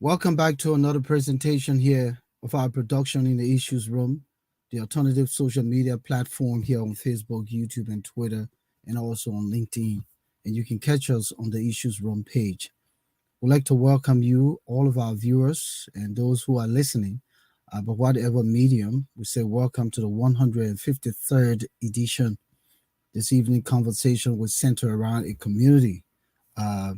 Welcome back to another presentation here of our production in the Issues Room, the alternative social media platform here on Facebook, YouTube, and Twitter, and also on LinkedIn. And you can catch us on the Issues Room page. We'd like to welcome you, all of our viewers, and those who are listening. But whatever medium, we say welcome to the 153rd edition. This evening conversation will center around a community. Uh,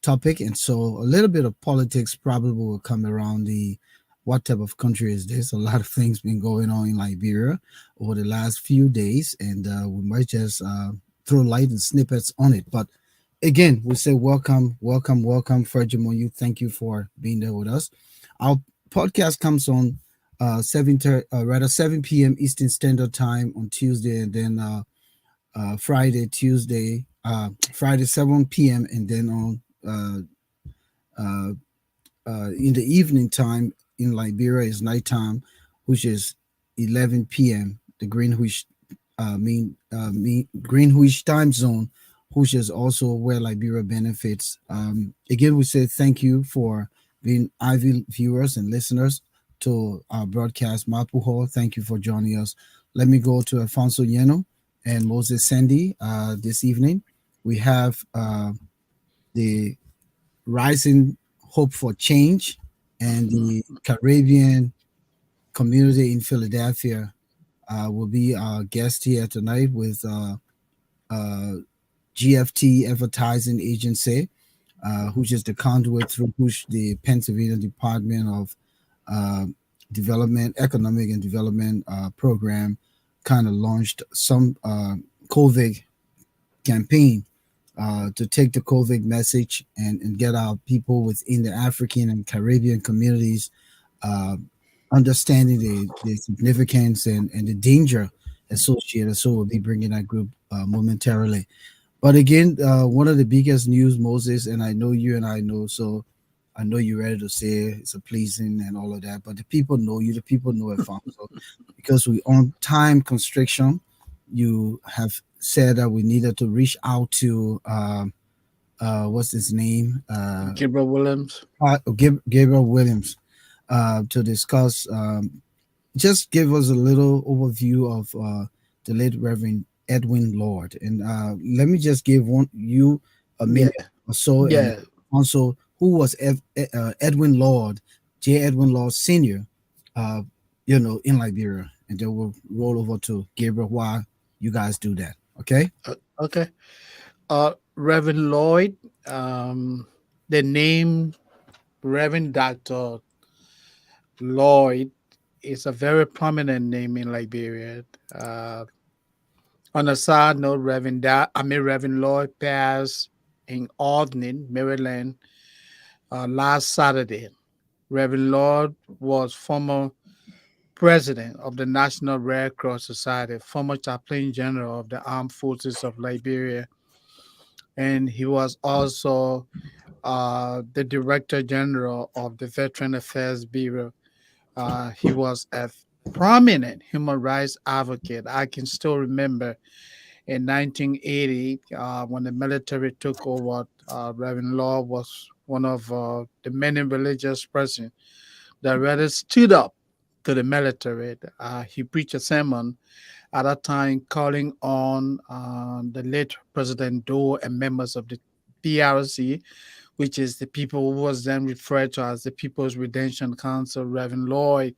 topic, and so a little bit of politics probably will come around the what type of country is this. A lot of things been going on in Liberia over the last few days, and we might just throw light and snippets on it. But again, we say welcome, welcome, welcome, Ferjimon. You thank you for being there with us. Our podcast comes on 7 p.m. Eastern Standard Time on Tuesday, and then Friday 7 p.m. and then on uh, in the evening time in Liberia is nighttime, which is 11 p.m. The Greenwich time zone, which is also where Liberia benefits. Again, we say thank you for being avid viewers and listeners to our broadcast. Mapuho, thank you for joining us. Let me go to Alfonso Yeno and Moses Sandy this evening. We have the Rising Hope for Change and the Caribbean community in Philadelphia will be our guest here tonight with uh, GFT Advertising Agency, which is the conduit through which the Pennsylvania Department of uh, Development, Economic and Development program kind of launched some COVID campaign to take the COVID message and get our people within the African and Caribbean communities uh, understanding the significance and the danger associated. So we'll be bringing that group momentarily. But again, one of the biggest news, Moses, and I know you and I know, so I know you're ready to say it's a pleasing and all of that. But the people know you, the people know Alfonso, because we on time constriction. You have said that we needed to reach out to what's his name, Gabriel Williams. Gabriel Williams, to discuss. Just give us a little overview of the late Reverend Edwin Lord, and let me just give you a Yeah, minute or so, and yeah. also who was Edwin Lord, J. Edwin Lord Senior, uh, in Liberia, and then we'll roll over to Gabriel while you guys do that. Okay. Okay. Reverend Lloyd, the name Reverend Dr. Lloyd is a very prominent name in Liberia. Uh, on a side note, Reverend Lloyd passed in Albany, Maryland, last Saturday. Reverend Lloyd was former president of the National Red Cross Society, former chaplain general of the Armed Forces of Liberia, and he was also the director general of the Veteran Affairs Bureau. He was a prominent human rights advocate. I can still remember in 1980 when the military took over. Reverend Law was one of the many religious persons that really stood up to the military. He preached a sermon at that time calling on the late President Doe and members of the PRC, which is the people who was then referred to as the People's Redemption Council. Reverend Lloyd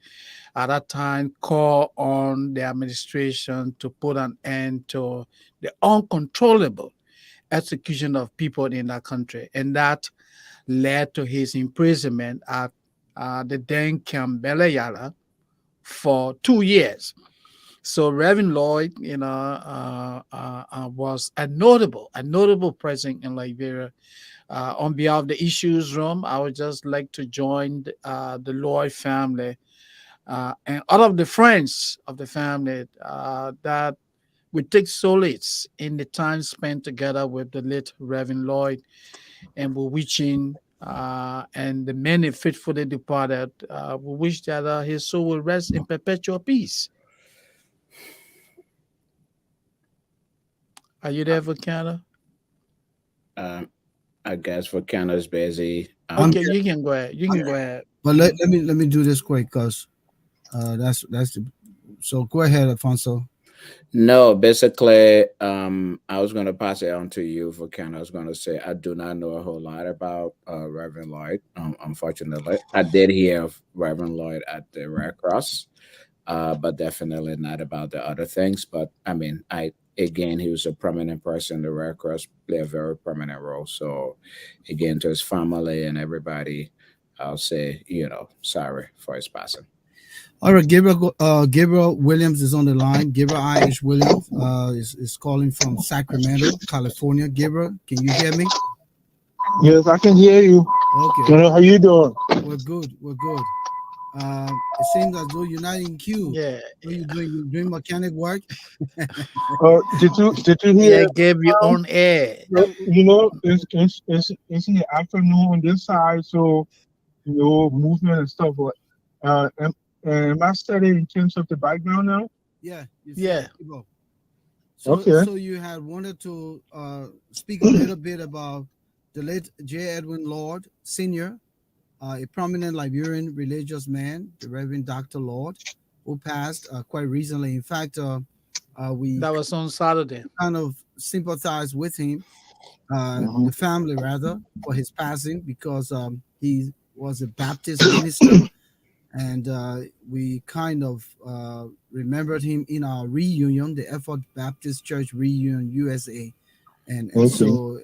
at that time called on the administration to put an end to the uncontrollable execution of people in that country. And that led to his imprisonment at the then Camp Belayala for 2 years. So Reverend Lloyd, was a notable presence in Liberia. On behalf of the Issues Room, I would just like to join the Lloyd family and all of the friends of the family that we take solace in the time spent together with the late Reverend Lloyd, and we're wishing and the many faithfully departed, we wish that his soul will rest in perpetual peace. Are you there, Volcano? Uh, I guess Volcano's busy. I'm Okay, here. you can go ahead. You I'm can go here. ahead. But Mhm. let me do this quick because that's the, so go ahead, Alfonso. No, basically, I was going to pass it on to you, Volcano. I was going to say I do not know a whole lot about Reverend Lloyd. Unfortunately, I did hear of Reverend Lloyd at the Red Cross, but definitely not about the other things. But I mean, I again, he was a prominent person. The Red Cross played a very prominent role. So, again, to his family and everybody, I'll say, sorry for his passing. All right, Gabriel Williams is on the line. Gabriel I.H. Williams is calling from Sacramento, California. Gabriel, can you hear me? Yes, I can hear you. Okay, You know how you doing? we're good. We're good. It seems as though you're not in queue. Yeah, What are you doing? You doing mechanic work? Did you yeah, hear? Gabe, you on air. It's in the afternoon on this side, so movement and stuff. But am I steady in terms of the background now? Yeah, you said Yeah, Gabriel. Okay. So you had wanted to speak a little bit about the late J. Edwin Lord Sr., a prominent Liberian religious man, the Reverend Dr. Lord, who passed quite recently. In fact, we that was on Saturday. kind of sympathize with him, Mhm. the family rather, for his passing because he was a Baptist minister, and we kind of remembered him in our reunion, the Effort Baptist Church Reunion USA, and Okay. so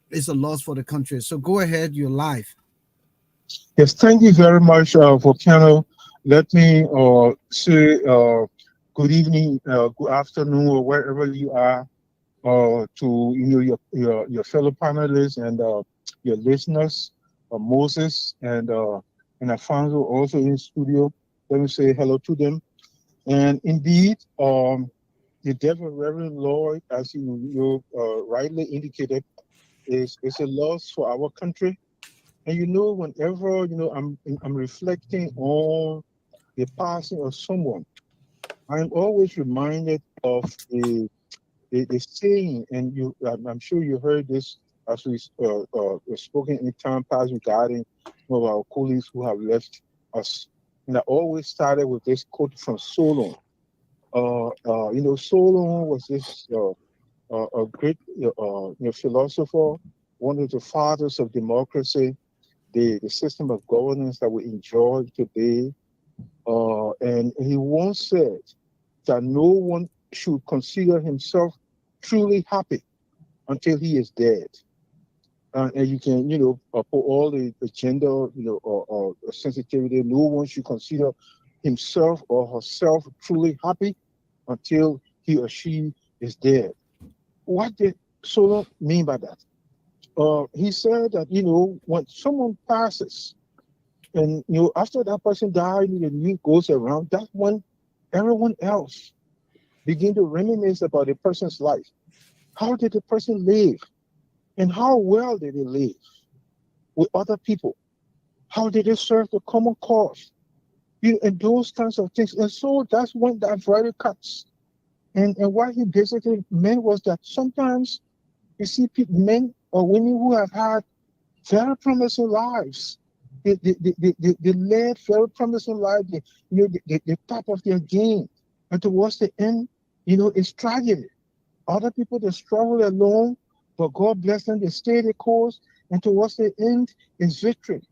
it's a loss for the country. So go ahead, you're live. Yes, thank you very much, Volcano. Let me say good evening, good afternoon, or wherever you are, to your fellow panelists and your listeners, Moses and Alfonso also in studio. Let me say hello to them. And indeed, the death of Reverend Lloyd, as you rightly indicated, is a loss for our country. And whenever I'm reflecting on the passing of someone, I'm always reminded of the saying, and I'm sure you heard this as we spoken in time past regarding some of our colleagues who have left us. And I always started with this quote from Solon. Solon was this a great philosopher, one of the fathers of democracy, the system of governance that we enjoy today. And he once said that no one should consider himself truly happy until he is dead. And you can, for all the gender, or sensitivity, no one should consider himself or herself truly happy until he or she is dead. What did Solon mean by that? He said that, when someone passes, and after that person died, the news goes around. That's when everyone else begin to reminisce about the person's life. How did the person live, and how well did they live with other people? How did they serve the common cause? And those kinds of things. And so that's when that very cuts. And what he basically meant was that sometimes you see people, men or women who have had very promising lives. They led very promising lives. They top of their game. And towards the end, it's tragedy. Other people, they struggle alone, but God bless them, they stay the course. And towards the end, is victory.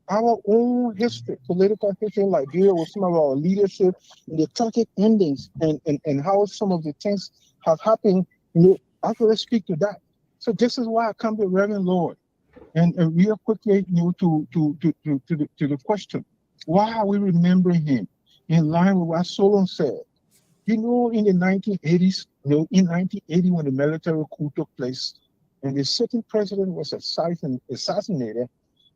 Our own history, political history in Liberia, with some of our leadership, and the tragic endings, and how some of the things have happened, I could speak to that. So this is why I come to Reverend Lord. And real quickly, to the question, why are we remembering him? In line with what Solon said, in the 1980s, in 1980, when the military coup took place, and the sitting president was assassinated,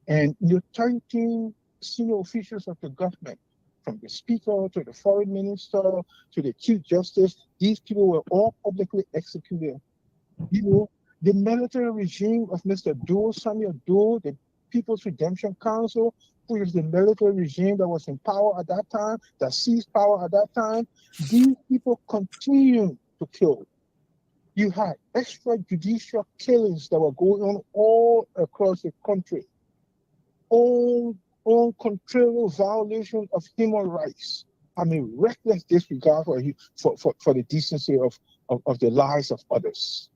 and 13 senior officials of the government, from the speaker to the foreign minister to the chief justice, these people were all publicly executed. You know, the military regime of Mr. Doe, Samuel Doe, the People's Redemption Council, who is the military regime that was in power at that time, that seized power at that time, these people continue to kill. You had extrajudicial killings that were going on all across the country, all uncontrollable violation of human rights. I mean, reckless disregard for the decency of the lives of others.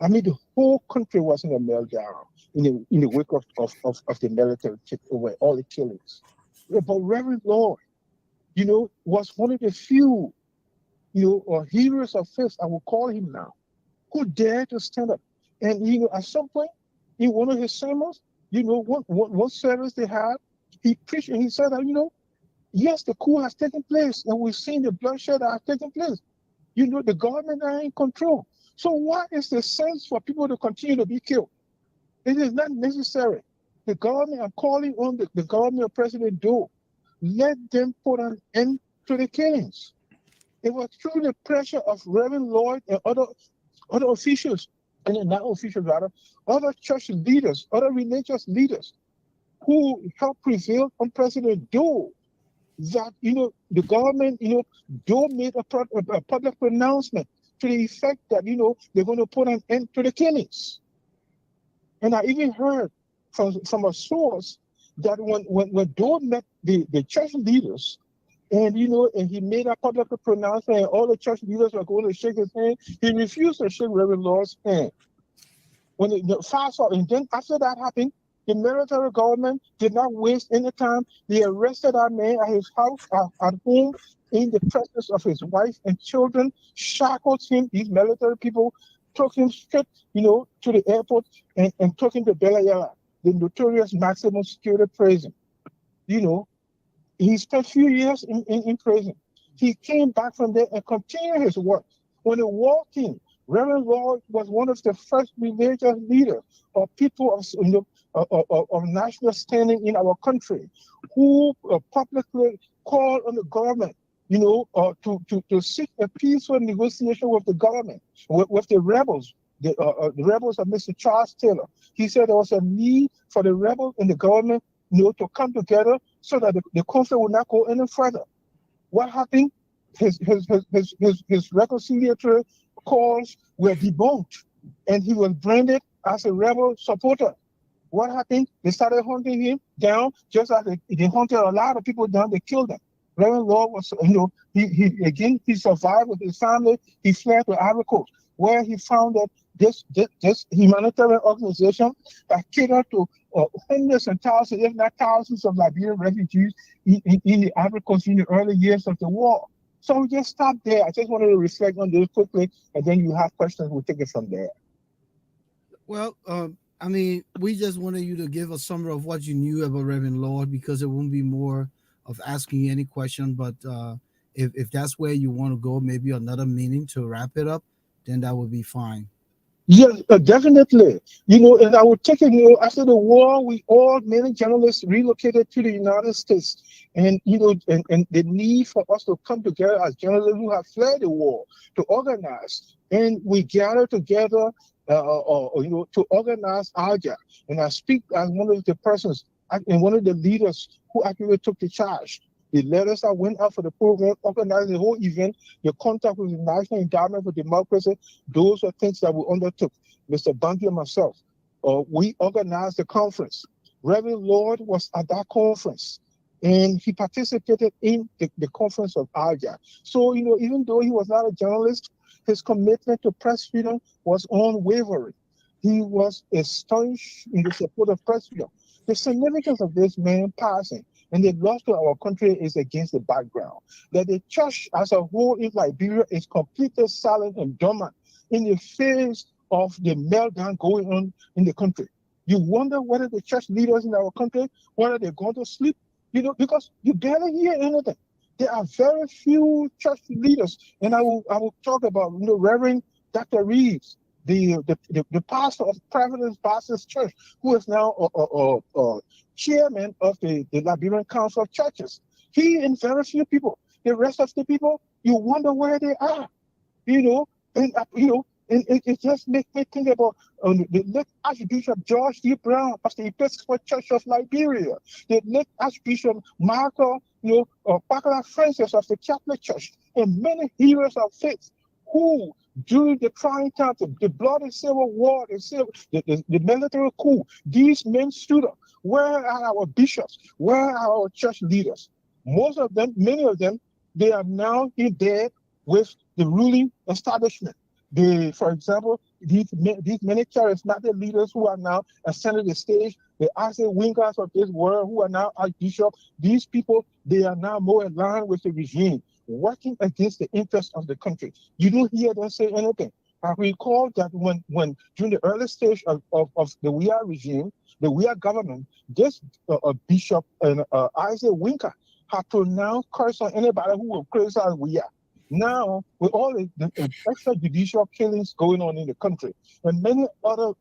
I mean, the whole country was in a meltdown in the wake of the military over all the killings. Yeah, but Reverend Lord, was one of the few, or heroes of faith, I will call him now, who dared to stand up. And at some point in one of his sermons, what service they had, he preached and he said that, yes, the coup has taken place, and we've seen the bloodshed that has taken place. The government are in control. So what is the sense for people to continue to be killed? It is not necessary. The government, I'm calling on the government of President Doe, let them put an end to the killings. It was through the pressure of Reverend Lloyd and other officials, and not officials rather, other church leaders, other religious leaders who helped prevail on President Doe that the government Doe made a public pronouncement to the effect that they're going to put an end to the killings. And I even heard from a source that when Doe met the church leaders, and and he made a public pronouncement, and all the church leaders were going to shake his hand, he refused to shake Reverend Lord's hand. When the fast forward, and then after that happened, the military government did not waste any time. They arrested our man at his house, at home, in the presence of his wife and children, shackled him. These military people took him straight, to the airport and took him to Belayala, the notorious maximum security prison. You know, he spent a few years in prison. He came back from there and continued his work. When the war came, Reverend Lord was one of the first religious leaders or people of national standing in our country who publicly called on the government, to seek a peaceful negotiation with the government, with the rebels, the rebels of Mr. Charles Taylor. He said there was a need for the rebels and the government, to come together so that the conflict would not go any further. What happened? His reconciliatory calls were debunked, and he was branded as a rebel supporter. What happened? They started hunting him down, just as they hunted a lot of people down. They killed them. Reverend Lord was, he survived with his family. He fled to Ivory Coast, where he found that this humanitarian organization that catered to hundreds and thousands, if not thousands, of Liberian refugees in the Ivory Coast in the early years of the war. So we just stop there. I just wanted to reflect on this quickly, and then you have questions. We'll take it from there. Well, I mean, we just wanted you to give a summary of what you knew about Reverend Lord, because it won't be more of asking you any question. But if that's where you want to go, maybe another meeting to wrap it up, then that would be fine. Yes, definitely. And I would take it, after the war, many journalists relocated to the United States. And, and the need for us to come together as journalists who have fled the war to organize. And we gather together, to organize ALJA. And I speak as one of the persons and one of the leaders who actually took the charge. The letters that went out for the program, organizing the whole event, the contact with the National Endowment for Democracy, those are things that we undertook. Mr. Bundy and myself, we organized the conference. Reverend Lord was at that conference, and he participated in the conference of ALJA. So, even though he was not a journalist, his commitment to press freedom was unwavering. He was staunch in the support of press freedom. The significance of this man passing and the loss to our country is against the background that the church as a whole in Liberia is completely silent and dormant in the face of the meltdown going on in the country. You wonder whether the church leaders in our country, whether they're going to sleep, because you barely hear anything. There are very few church leaders, and I will talk about Reverend Dr. Reeves, the pastor of Providence Baptist Church, who is now chairman of the Liberian Council of Churches. He and very few people. The rest of the people, you wonder where they are, and and it just makes me think about the late Archbishop George D. Brown of the Episcopal Church of Liberia, the late Archbishop Michael, Bacala Francis of the Catholic Church, and many heroes of faith who during the trying times, the bloody civil war, the military coup, these men stood up. Where are our bishops? Where are our church leaders? Most of them, many of them, they are now in bed with the ruling establishment. For example, these many charismatic leaders who are now ascended the stage, the Asa Wingers of this world who are now archbishops, these people, they are now more aligned with the regime, working against the interests of the country. You don't hear them say anything. I recall that when during the early stage of the WIA regime, the WIA government, this bishop and Isaac Winker had pronounced curse on anybody who will criticize WIA. Now, with all the extrajudicial killings going on in the country and many other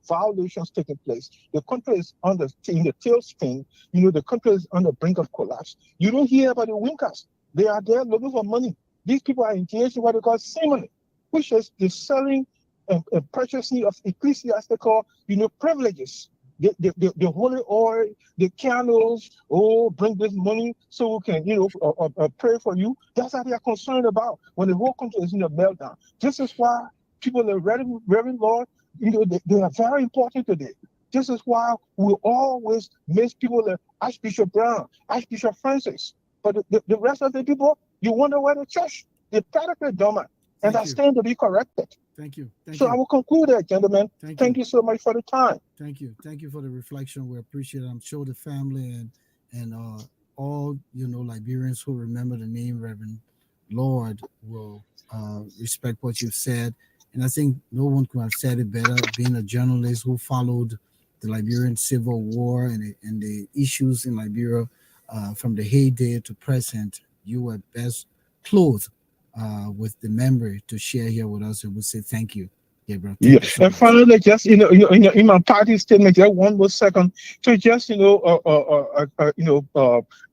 violations taking place, the country is in the tailspin. The country is on the brink of collapse. You don't hear about the Winkers. They are there looking for money. These people are engaged in what they call simony, which is the selling and purchasing of ecclesiastical, privileges. The holy oil, the candles, bring this money so we can, pray for you. That's what they are concerned about when the whole country is in a meltdown. This is why people, the Reverend Lord, they are very important today. This is why we always miss people like Archbishop Brown, Archbishop Francis. But the rest of the people, you wonder where the church, they're practically dormant, and that's still to be corrected. Thank you. So I will conclude there, gentlemen. Thank you so much for the time. Thank you. Thank you for the reflection. We appreciate it. I'm sure the family and all Liberians who remember the name Reverend Lord will respect what you've said. And I think no one could have said it better. Being a journalist who followed the Liberian Civil War and the issues in Liberia from the heyday to present, you were best clothed with the memory to share here with us, and we say thank you, Gabriel. Yeah, Thank you so and much. finally, just in my party statement, just one more second to just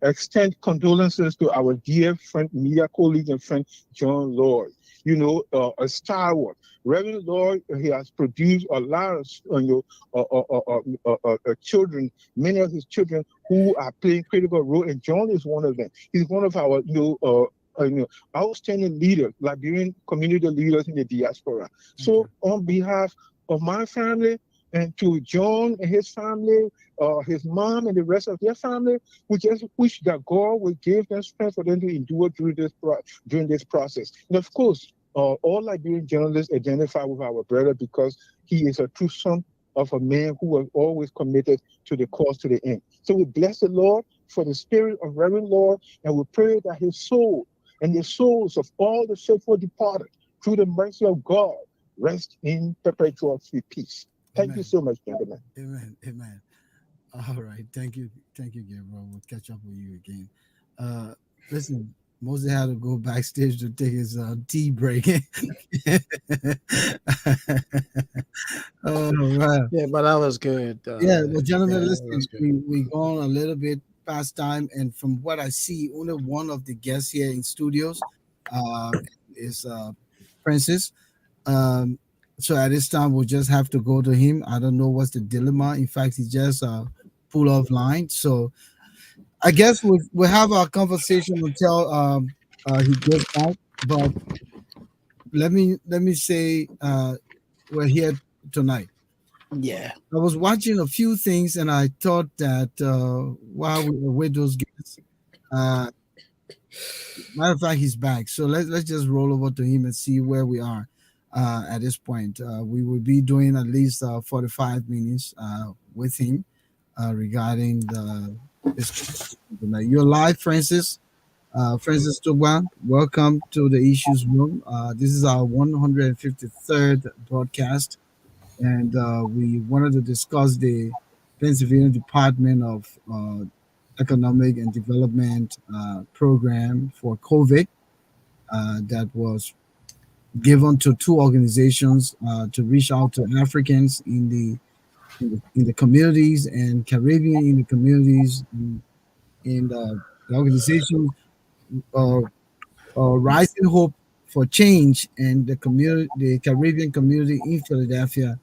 extend condolences to our dear friend, media colleague and friend John Lord. A stalwart. Reverend Lord, he has produced a lot of children, many of his children who are playing critical role, and John is one of them. He's one of our outstanding leaders, Liberian community leaders in the diaspora. So on behalf of my family and to John and his family, his mom and the rest of their family, we just wish that God will give them strength for them to endure during this process. And of course, all Liberian journalists identify with our brother because he is a true son of a man who was always committed to the cause to the end. So we bless the Lord for the spirit of Reverend Lord, and we pray that his soul and the souls of all the faithful departed through the mercy of God rest in perpetual sweet peace. Thank you so much, gentlemen. Amen. Amen. All right. Thank you. Thank you, Gabriel. We'll catch up with you again. Listen, Moses had to go backstage to take his tea break. Oh, man. Yeah, but that was good. Yeah, well, Yeah, gentlemen, that was listen, good. we gone a little bit past time, and from what I see, only one of the guests here in studios uh, is Francis. Um, so at this time, we'll just have to go to him. I don't know what's the dilemma. In fact, he just pulled off line. So I guess we'll have our conversation until he gets back. But let me say we're here tonight. Yeah. I was watching a few things, and I thought that while we were with those guys, uh, matter of fact, he's back. So let's just roll over to him and see where we are at this point. We will be doing at least 45 minutes with him regarding this. You're live, Francis. Francis Tugwan, welcome to the Issues Room. This is our 153rd broadcast, and we wanted to discuss the Pennsylvania Department of Economic and Development program for COVID that was given to two organizations to reach out to Africans in the communities and Caribbean in the communities in the organization uh, Rising Hope for Change and the Caribbean community in Philadelphia,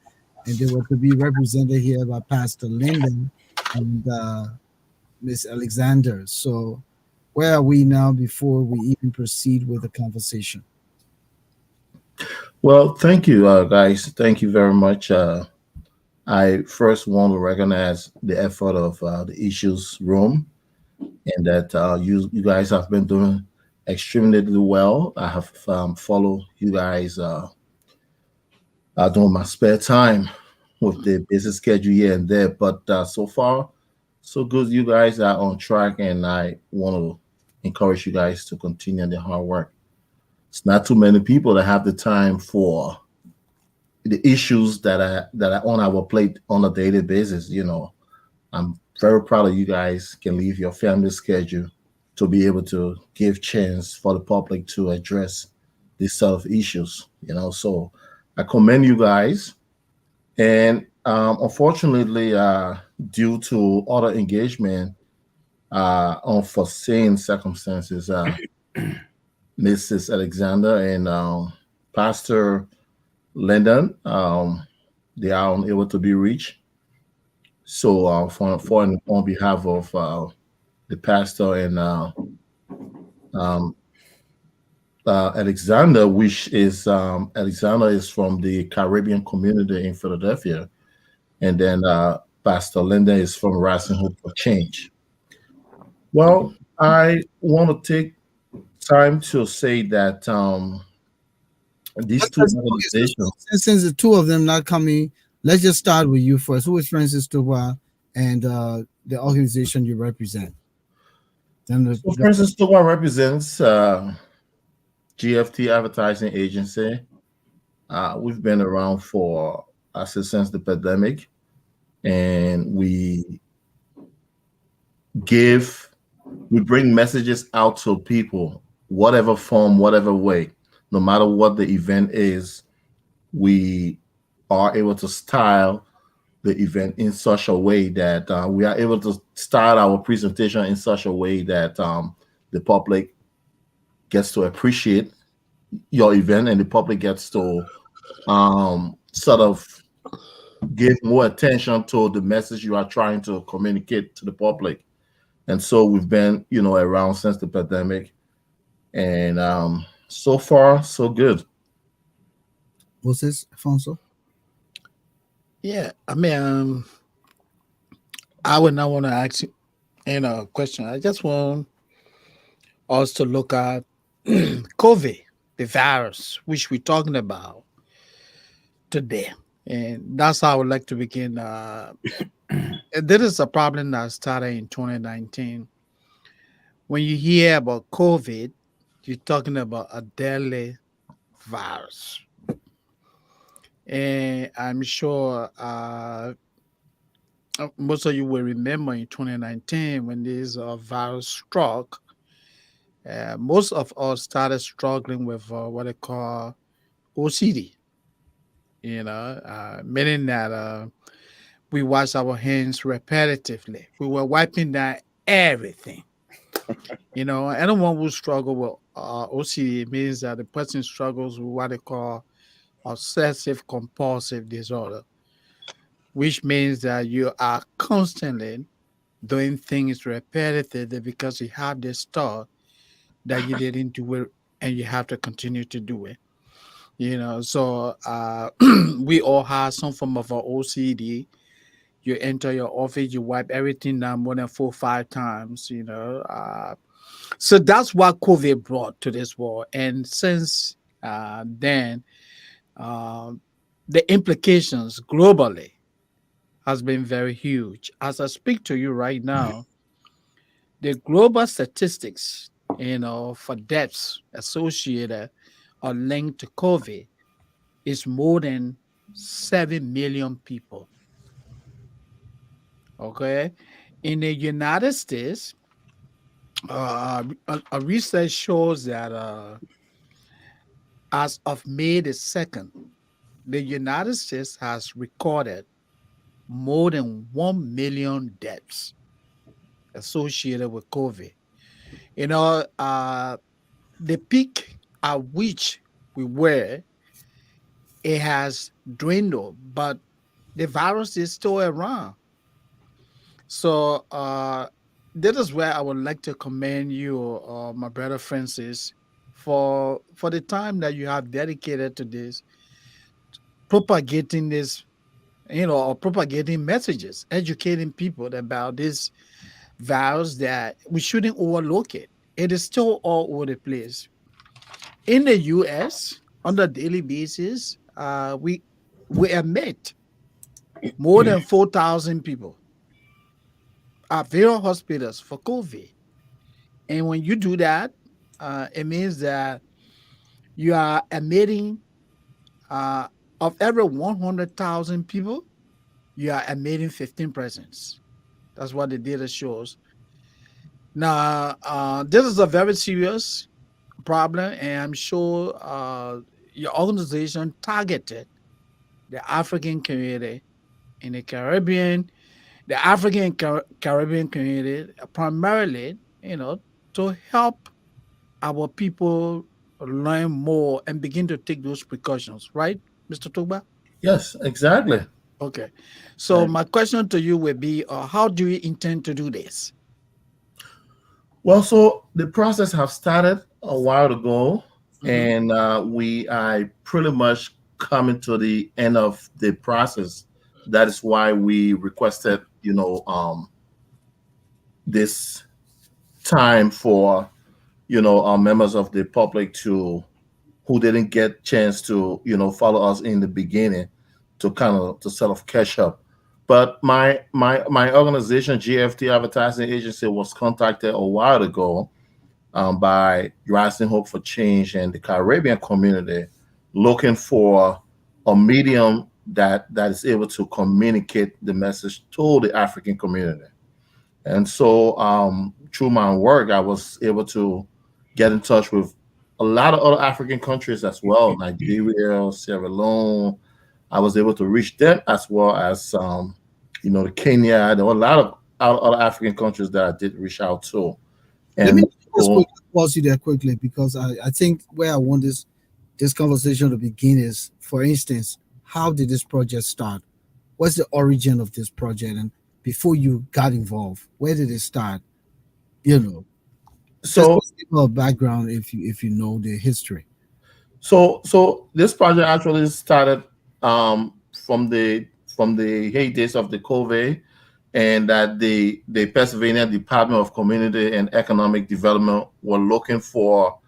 and they were to be represented here by Pastor Lyndon and Miss Alexander. So, where are we now before we even proceed with the conversation? Well, thank you, guys. Thank you very much. I first want to recognize the effort of the issues room, and that you guys have been doing extremely well. I have followed you guys during my spare time with the busy schedule here and there, but so far so good. You guys are on track, and I want to encourage you guys to continue the hard work. It's not too many people that have the time for the issues that are on our plate on a daily basis. I'm very proud of you guys can leave your family schedule to be able to give chance for the public to address these sort of issues. So I commend you guys. And unfortunately, due to other engagement, unforeseen circumstances, Mrs. Alexander and Pastor Lyndon, they are unable to be reached. So, on behalf of the pastor and um, Alexander, which is Alexander is from the Caribbean community in Philadelphia, and then Pastor Linda is from Rising Hope for Change. Well, I want to take time to say that these two Okay, organizations. since the two of them not coming, let's just start with you first. Who is Francis Toba and the organization you represent? Then So, for instance, the one represents GFT Advertising Agency. We've been around for since the pandemic, and give we bring messages out to people, whatever form, whatever way, no matter what the event is. We are able to style the event in such a way that we are able to style our presentation in such a way that the public gets to appreciate your event, and the public gets to sort of give more attention to the message you are trying to communicate to the public. And so we've been, around since the pandemic, and so far so good. what's this, Alfonso? Yeah, I mean, I would not want to ask you, a question. I just want us to look at COVID, the virus, which we're talking about today. And that's how I would like to begin. This is a problem that started in 2019. When you hear about COVID, you're talking about a deadly virus. And I'm sure most of you will remember in 2019 when this virus struck, most of us started struggling with what they call OCD, meaning that we wash our hands repetitively. We were wiping down everything. Anyone who struggle with OCD means that the person struggles with what they call obsessive compulsive disorder, which means that you are constantly doing things repetitively because you have this thought that you didn't do it and you have to continue to do it. So we all have some form of a OCD. You enter your office, you wipe everything down more than 4 or 5 times. So that's what COVID brought to this world. And since then, uh, the implications globally has been very huge. As I speak to you right now, the global statistics, for deaths associated or linked to COVID is more than 7 million people. Okay. In the United States, a research shows that as of May the 2nd, the United States has recorded more than 1 million deaths associated with COVID. You know, uh, the peak at which we were, it has dwindled, but the virus is still around. So this is where I would like to commend you, my brother Francis, for the time that you have dedicated to this, propagating this, or propagating messages, educating people about this virus that we shouldn't overlook it. It is still all over the place. In the US, on a daily basis, we admit more than 4,000 people at various hospitals for COVID. And when you do that, it means that you are admitting, uh, of every 100,000 people, you are admitting 15 persons. That's what the data shows. Now, this is a very serious problem, and I'm sure your organization targeted the African community in the Caribbean, the African Caribbean community, primarily, to help our people learn more and begin to take those precautions, right, Mr. Tugba? Yes, exactly. Okay. So my question to you would be, how do you intend to do this? Well, so the process have started a while ago, Mm-hmm. and I pretty much coming to the end of the process. That is why we requested, this time for our members of the public to who didn't get chance to follow us in the beginning to kind of to sort of catch up. But my organization, GFT Advertising Agency, was contacted a while ago by Rising Hope for Change and the Caribbean community, looking for a medium that is able to communicate the message to the African community. And so through my work, I was able to get in touch with a lot of other African countries as well, Nigeria, Sierra Leone. I was able to reach them as well as, the Kenya. There were a lot of other African countries that I did reach out to. Let me And just so, quickly pause you there quickly because I think where I want this conversation to begin is, for instance, how did this project start? What's the origin of this project? And before you got involved, where did it start? You know, so just give a background if you know the history. so this project actually started from the heydays of the COVID, and that the Pennsylvania Department of Community and Economic Development were looking for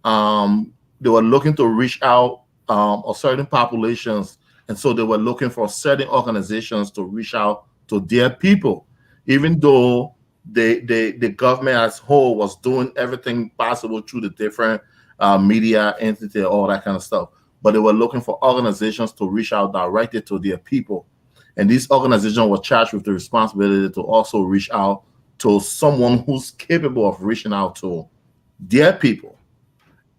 they were looking to reach out or certain populations, and so they were looking for certain organizations to reach out to their people, even though the government as whole was doing everything possible through the different media entity, all that kind of stuff. But they were looking for organizations to reach out directly to their people, and these organizations were charged with the responsibility to also reach out to someone who's capable of reaching out to their people.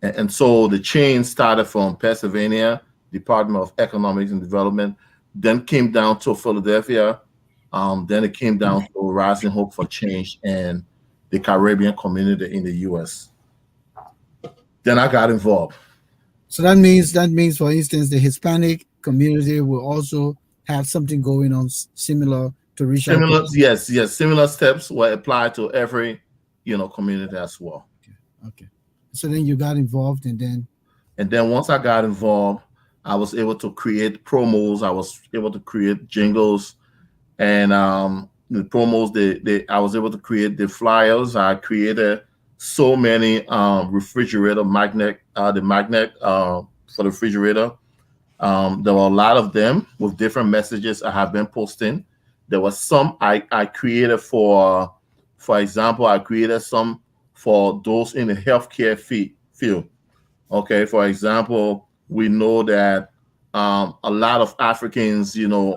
And so the chain started from Pennsylvania Department of Economics and Development, then came down to Philadelphia, then it came down to Rising Hope for Change and the Caribbean community in the U.S. Then I got involved. So that means, for instance, the Hispanic community will also have something going on similar to reach out to. Similar, yes, yes, similar steps were applied to every community as well. Okay. So then you got involved, and then And then once I got involved, I was able to create promos. I was able to create jingles, and the promos. I was able to create the flyers. I created so many refrigerator magnet, the magnet for the refrigerator. There were a lot of them with different messages I have been posting. There was some I created for example, I created some for those in the healthcare field. Okay, for example, we know that a lot of Africans,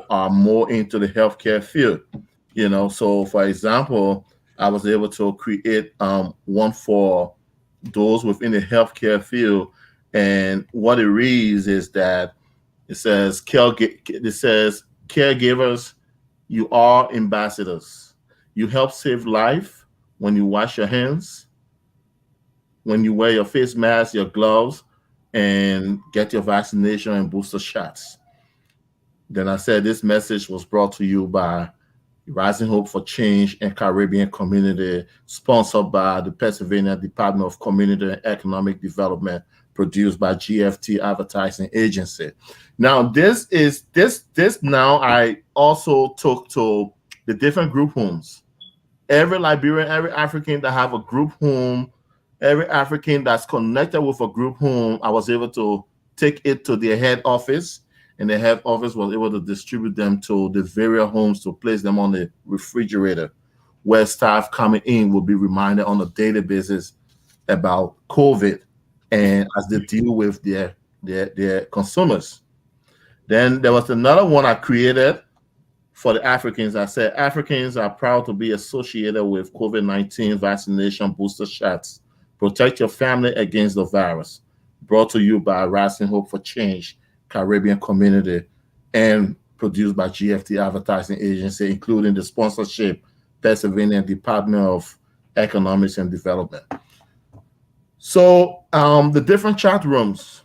are more into the healthcare field. So for example, I was able to create one for those within the healthcare field, and what it reads is that it says caregivers, you are ambassadors. You help save life when you wash your hands, when you wear your face mask, your gloves, and get your vaccination and booster shots. Then I said this message was brought to you by Rising Hope for Change and Caribbean Community, sponsored by the Pennsylvania Department of Community and Economic Development, produced by GFT Advertising Agency. Now, this now I also took to the different group homes. Every Liberian, every African that have a group home, every African that's connected with a group home, I was able to take it to their head office, and the head office was able to distribute them to the various homes to place them on the refrigerator, where staff coming in will be reminded on a daily basis about COVID and as they deal with their consumers. Then there was another one I created for the Africans. I said Africans are proud to be associated with COVID-19 vaccination booster shots. Protect your family against the virus. Brought to you by Rising Hope for Change, Caribbean Community, and produced by GFT Advertising Agency, including the sponsorship, Pennsylvania Department of Economics and Development. So the different chat rooms,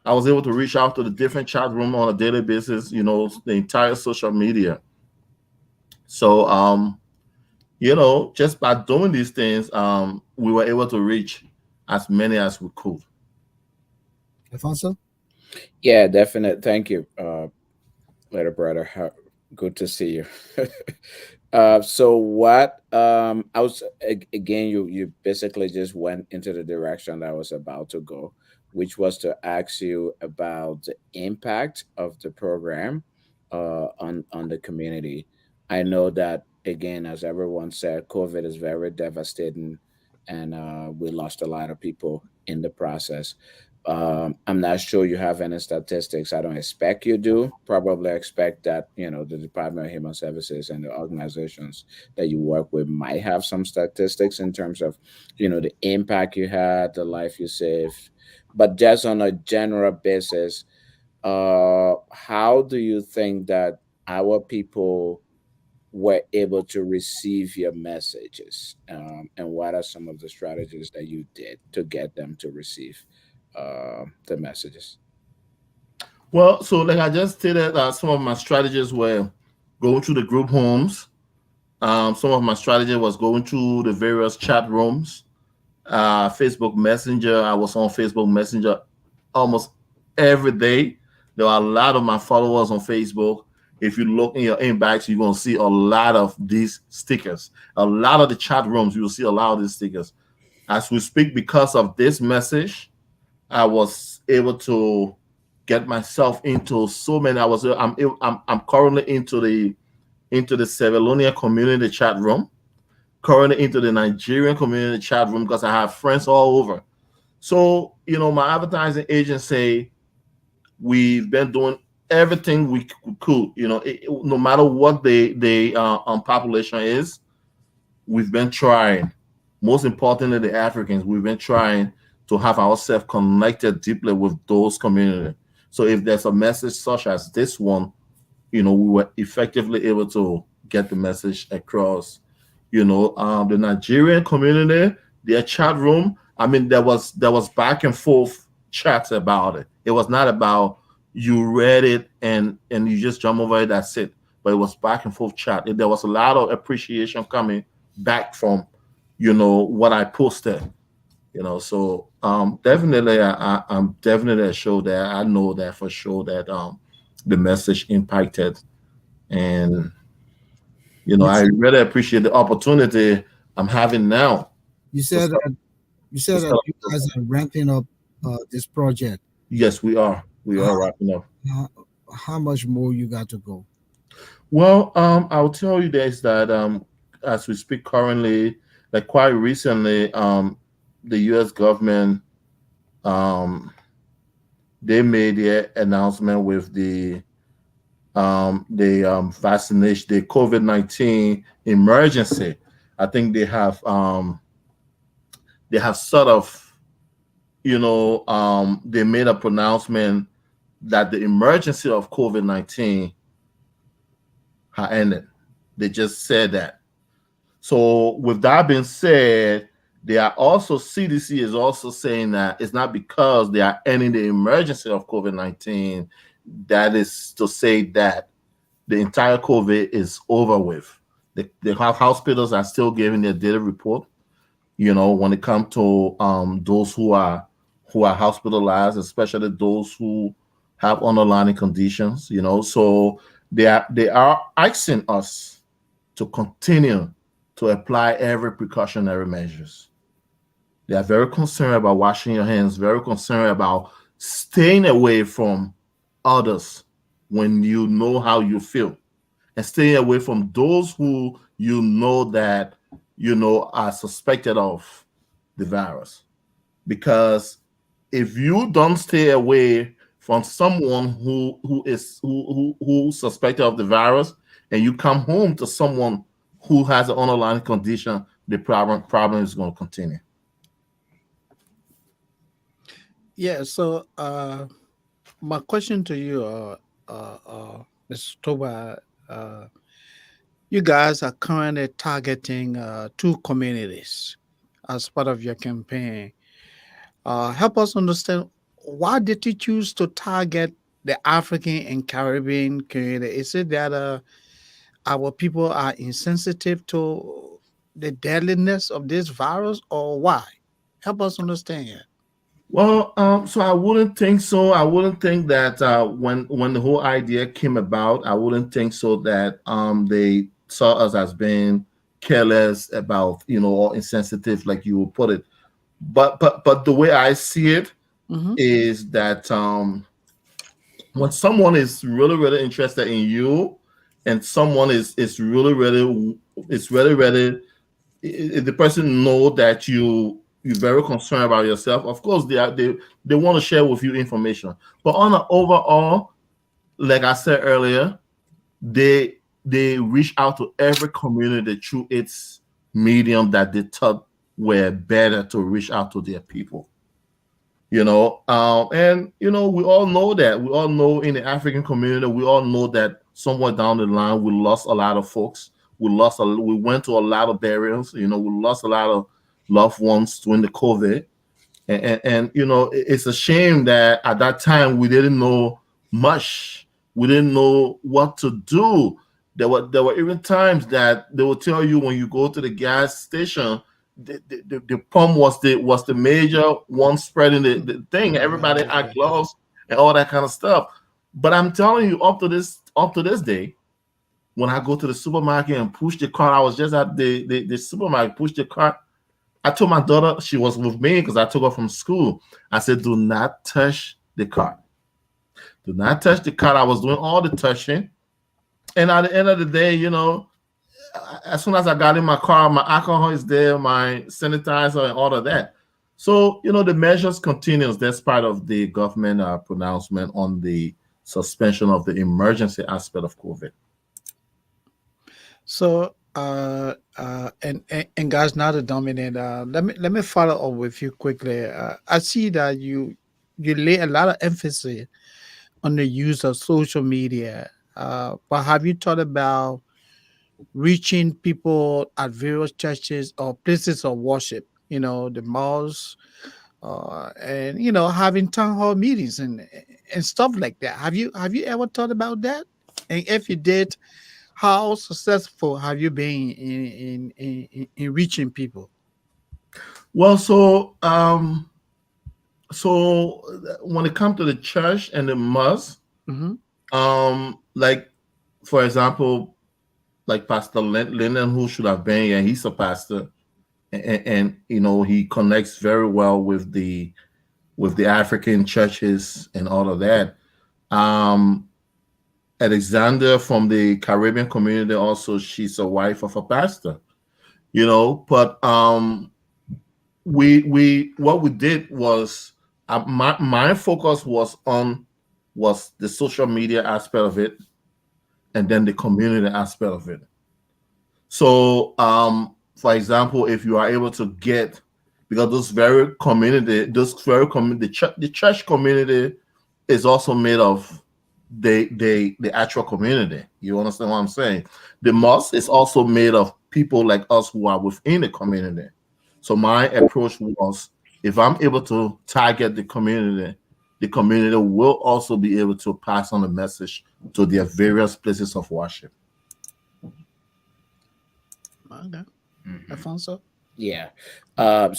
I was able to reach out to the different chat room on a daily basis, the entire social media. So just by doing these things, we were able to reach as many as we could. Alfonso? Yeah, definite. Thank you, little brother. Good to see you. So what I was again, you basically just went into the direction that I was about to go, which was to ask you about the impact of the program on the community. I know that again, as everyone said, COVID is very devastating, and we lost a lot of people in the process. I'm not sure you have any statistics. I don't expect you do. Probably expect that the Department of Human Services and the organizations that you work with might have some statistics in terms of the impact you had, the life you saved. But just on a general basis, how do you think that our people were able to receive your messages, and what are some of the strategies that you did to get them to receive the messages? Well, so like I just stated, some of my strategies were going through the group homes. Some of my strategy was going through the various chat rooms, Facebook Messenger. I was on Facebook Messenger almost every day. There are a lot of my followers on Facebook. If you look in your inbox, you're going to see a lot of these stickers. A lot of the chat rooms, you will see a lot of these stickers. As we speak, because of this message, I was able to get myself into so many. I'm currently into the Sevalonia community chat room, currently into the Nigerian community chat room because I have friends all over. So, my advertising agency, we've been doing everything we could, no matter what the population is, we've been trying. Most importantly, the Africans, we've been trying to have ourselves connected deeply with those communities. So if there's a message such as this one, we were effectively able to get the message across. The Nigerian community, their chat room. I mean, there was back and forth chats about it. It was not about you read it and you just jump over it. That's it. But it was back and forth chat. There was a lot of appreciation coming back from what I posted. So definitely, I'm definitely sure that I know that for sure that the message impacted. And You I really appreciate the opportunity I'm having now you to said start, that you to said that start you this. guys are ramping up this project. Yes, we are. We How, are wrapping up. how how much more you got to go? Well, I'll tell you this that as we speak currently, like quite recently, the U.S. government um, they made their announcement with the vaccination, the COVID-19 emergency. I think they have sort of they made a pronouncement that the emergency of COVID-19 had ended. They just said that. So with that being said, they are also CDC is also saying that it's not because they are ending the emergency of COVID-19 that is to say that the entire COVID is over with. The hospitals are still giving their daily report. When it comes to those who are hospitalized, especially those who have underlying conditions. So they are asking us to continue to apply every precautionary measures. They are very concerned about washing your hands, very concerned about staying away from others when you know how you feel, and staying away from those who that are suspected of the virus. Because if you don't stay away from someone who suspected of the virus, and you come home to someone who has an underlying condition, the problem is going to continue. Yeah. So, my question to you, Mr. Toba, uh, you guys are currently targeting two communities as part of your campaign. Help us understand, why did you choose to target the African and Caribbean community? Is it that our people are insensitive to the deadliness of this virus, or why? Help us understand. Well, so I wouldn't think so. I wouldn't think that when the whole idea came about, I wouldn't think so that they saw us as being careless about or insensitive, like you would put it. But the way I see it Mm-hmm. is that when someone is really really interested in you, and someone is really really if the person know that you're very concerned about yourself, of course they want to share with you information. But on an overall, like I said earlier, they reach out to every community through its medium that they thought were better to reach out to their people. And we all know that. We all know in the African community, we all know that somewhere down the line we lost a lot of folks. We went to a lot of burials. We lost a lot of loved ones during the COVID. And it's a shame that at that time we didn't know much. We didn't know what to do. There were even times that they will tell you, when you go to the gas station, the pump was the major one spreading the thing. Everybody had gloves and all that kind of stuff. But I'm telling you, up to this day, when I go to the supermarket and push the cart, I was just at the supermarket, push the cart. I told my daughter, she was with me because I took her from school. I said, do not touch the cart. Do not touch the cart. I was doing all the touching. And at the end of the day, as soon as I got in my car, my alcohol is there, my sanitizer, and all of that. So, the measures continues. That's part of the government pronouncement on the suspension of the emergency aspect of COVID. So, and guys, not to dominate. Let me follow up with you quickly. I see that you lay a lot of emphasis on the use of social media. But have you thought about reaching people at various churches or places of worship? The malls, and having town hall meetings and stuff like that. Have you ever thought about that? And if you did, how successful have you been in reaching people? Well, so when it comes to the church and the mosque, Hmm. like for example, like Pastor Lennon, who should have been here, he's a pastor, and he connects very well with the African churches and all of that. Um, Alexander from the Caribbean community, also, she's a wife of a pastor. But we what we did was, my focus was the social media aspect of it, and then the community aspect of it. So, for example, if you are able to get, because the church community is also made of the actual community. You understand what I'm saying? The mosque is also made of people like us who are within the community. So my approach was, if I'm able to target the community will also be able to pass on the message to their various places of worship. Okay. Mhm. Alfonso? Yeah. All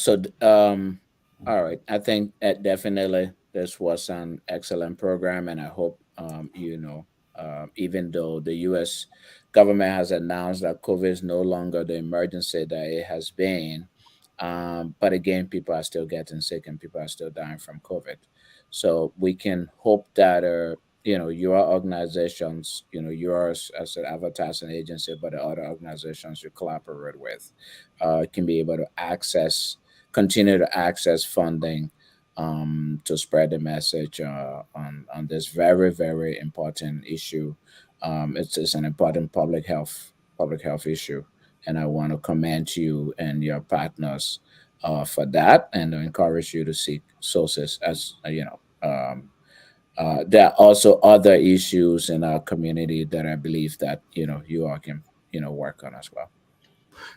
right. I think that definitely this was an excellent program, and I hope even though the U.S. government has announced that COVID is no longer the emergency that it has been, but again, people are still getting sick and people are still dying from COVID. So we can hope that your organizations, yours as an advertising agency, but the other organizations you collaborate with can be able to continue to access funding to spread the message on this very, very important issue. It's an important public health issue, and I want to commend you and your partners for that, and to encourage you to seek sources as there are also other issues in our community that I believe that you all can work on as well.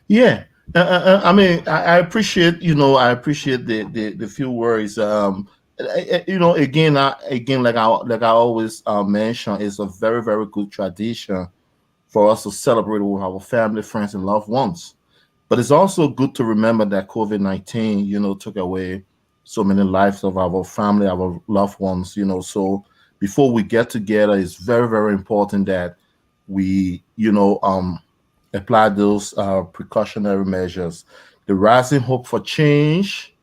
Yeah. I mean, I appreciate, I appreciate the few words. Again, like I always mention, it's a very, very good tradition for us to celebrate with our family, friends, and loved ones. But it's also good to remember that COVID-19, took away so many lives of our family, our loved ones. So before we get together, it's very, very important that we, apply those precautionary measures. The Rising Hope for Change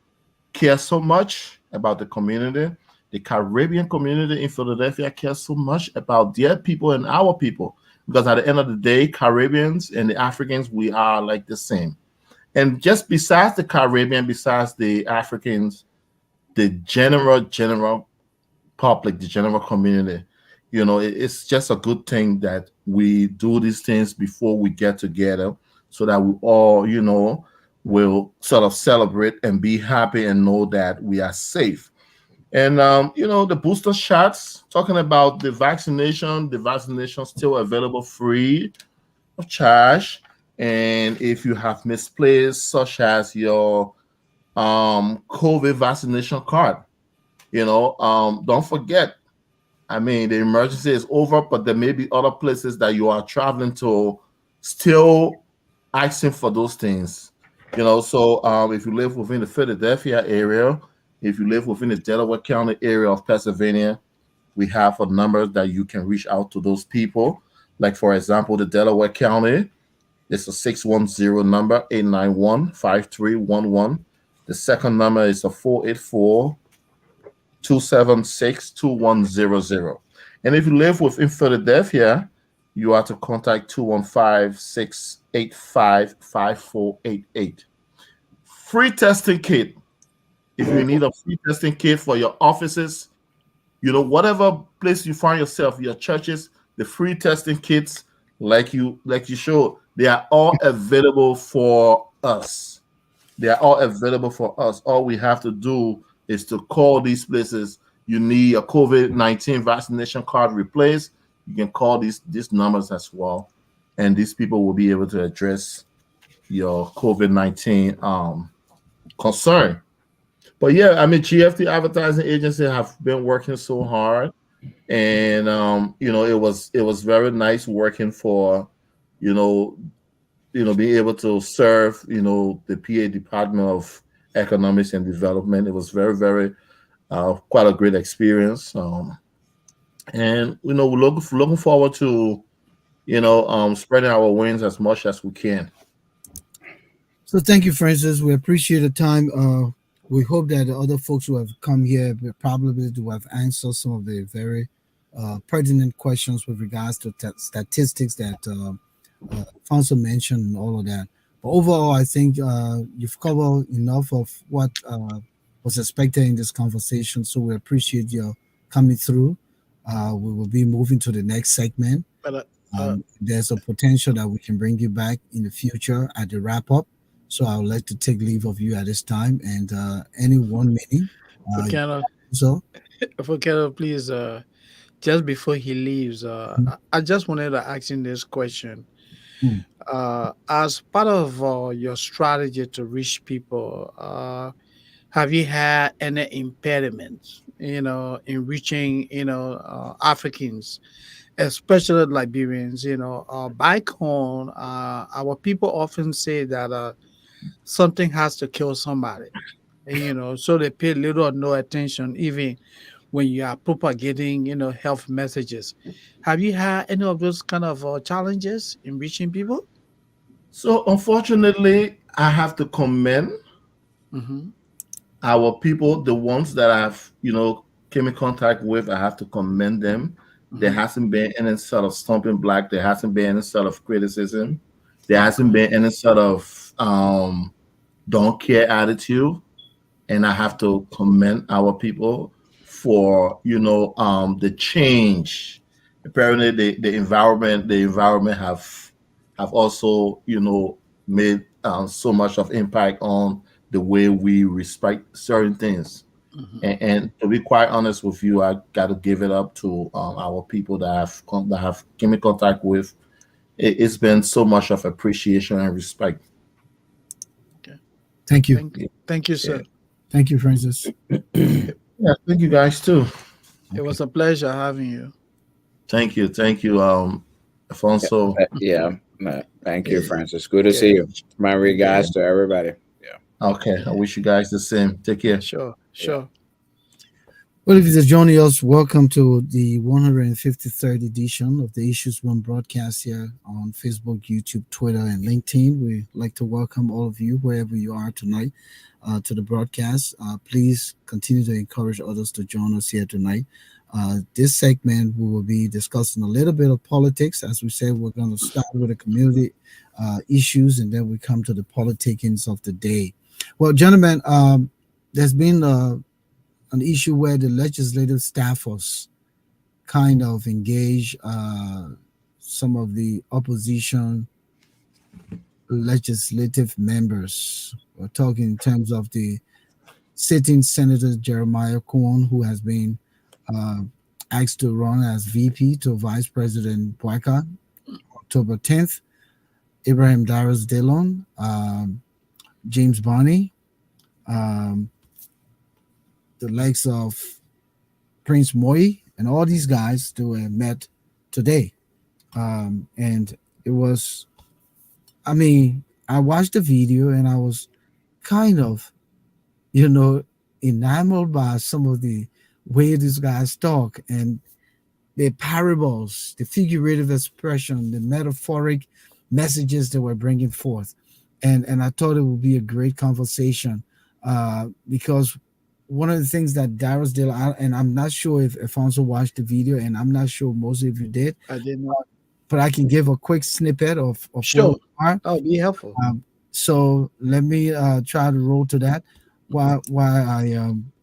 cares so much about the community. The Caribbean community in Philadelphia cares so much about their people and our people. Because at the end of the day, Caribbeans and the Africans, we are like the same. And just besides the Caribbean, besides the Africans, the general public, the general community, it's just a good thing that we do these things before we get together so that we all, will sort of celebrate and be happy and know that we are safe. And the booster shots, talking about the vaccination still available free of charge. And if you have misplaced, such as your COVID vaccination card, don't forget. I mean, the emergency is over, but there may be other places that you are traveling to still asking for those things. So if you live within the Philadelphia area, if you live within the Delaware County area of Pennsylvania, we have a number that you can reach out to those people. Like, for example, the Delaware County, it's a 610 number, 891-5311. The second number is a 484-276-2100. And if you live within Philadelphia, you are to contact 215-685-5488. Free testing kit. If you need a free testing kit for your offices, whatever place you find yourself, your churches, the free testing kits, like you showed, they are all available for us. They are all available for us. All we have to do is to call these places. You need a COVID-19 vaccination card replaced. You can call these numbers as well, and these people will be able to address your COVID-19 concern. But yeah, I mean, GFT Advertising Agency have been working so hard, and it was very nice working for, you know, being able to serve, the PA Department of Economics and Development. It was very, very quite a great experience. And we're looking forward to spreading our wings as much as we can. So thank you, Francis. We appreciate the time. We hope that the other folks who have come here will probably do have answered some of the very pertinent questions with regards to statistics that Alfonso mentioned and all of that. But overall, I think you've covered enough of what was expected in this conversation. So we appreciate your coming through. We will be moving to the next segment. But There's a potential that we can bring you back in the future at the wrap up. So I would like to take leave of you at this time and any one meeting. Volcano, So, Volcano, please, just before he leaves, mm, I just wanted to ask him this question. mm, As part of your strategy to reach people, have you had any impediments, in reaching, Africans, especially Liberians. Back home, our people often say that something has to kill somebody. And, so they pay little or no attention, even when you are propagating, health messages. Have you had any of those kind of challenges in reaching people? So unfortunately, I have to commend Mm-hmm. our people, the ones that I've, came in contact with. I have to commend them. There Mm-hmm. hasn't been any sort of stumbling block. There hasn't been any sort of criticism. There hasn't Okay. been any sort of don't care attitude. And I have to commend our people for the change. Apparently, the environment have also made so much of impact on the way we respect certain things. Mm-hmm. And to be quite honest with you, I got to give it up to our people that have came in contact with. It's been so much of appreciation and respect. Okay. Thank you. Thank you, Yeah, sir. Thank you, Francis. yeah. Thank you guys too. It Okay. was a pleasure having you. Thank you, Alfonso. Yeah. Thank you, Yeah, Francis. Good to yeah, see you. My yeah. regards to everybody. Yeah. Okay, I wish you guys the same. Take care. Sure, Yeah. sure. Well, if you're just joining us, welcome to the 153rd edition of the Issues One broadcast here on Facebook, YouTube, Twitter, and LinkedIn. We'd like to welcome all of you wherever you are tonight to the broadcast. Please continue to encourage others to join us here tonight. This segment, we will be discussing a little bit of politics. As we said, we're going to start with the community issues and then we come to the politicings of the day. Well, gentlemen, there's been an issue where the legislative staff was kind of engaged some of the opposition legislative members. We're talking in terms of the sitting Senator Jeremiah Cohen, who has been uh, asked to run as VP to Vice President Boyka October 10th, Ibrahim Darius Dillon, James Bonney, um, the likes of Prince Moi, and all these guys they were met today. And it was, I mean, I watched the video and I was kind of, you know, enamored by some of the way these guys talk and the parables, the figurative expression, the metaphoric messages they were bringing forth. And I thought it would be a great conversation because one of the things that Darius did, and I'm not sure if Alfonso watched the video, and I'm not sure most of you did, I did not. but I can give a quick snippet of where we Sure. are. That would be helpful. So let me try to roll to that while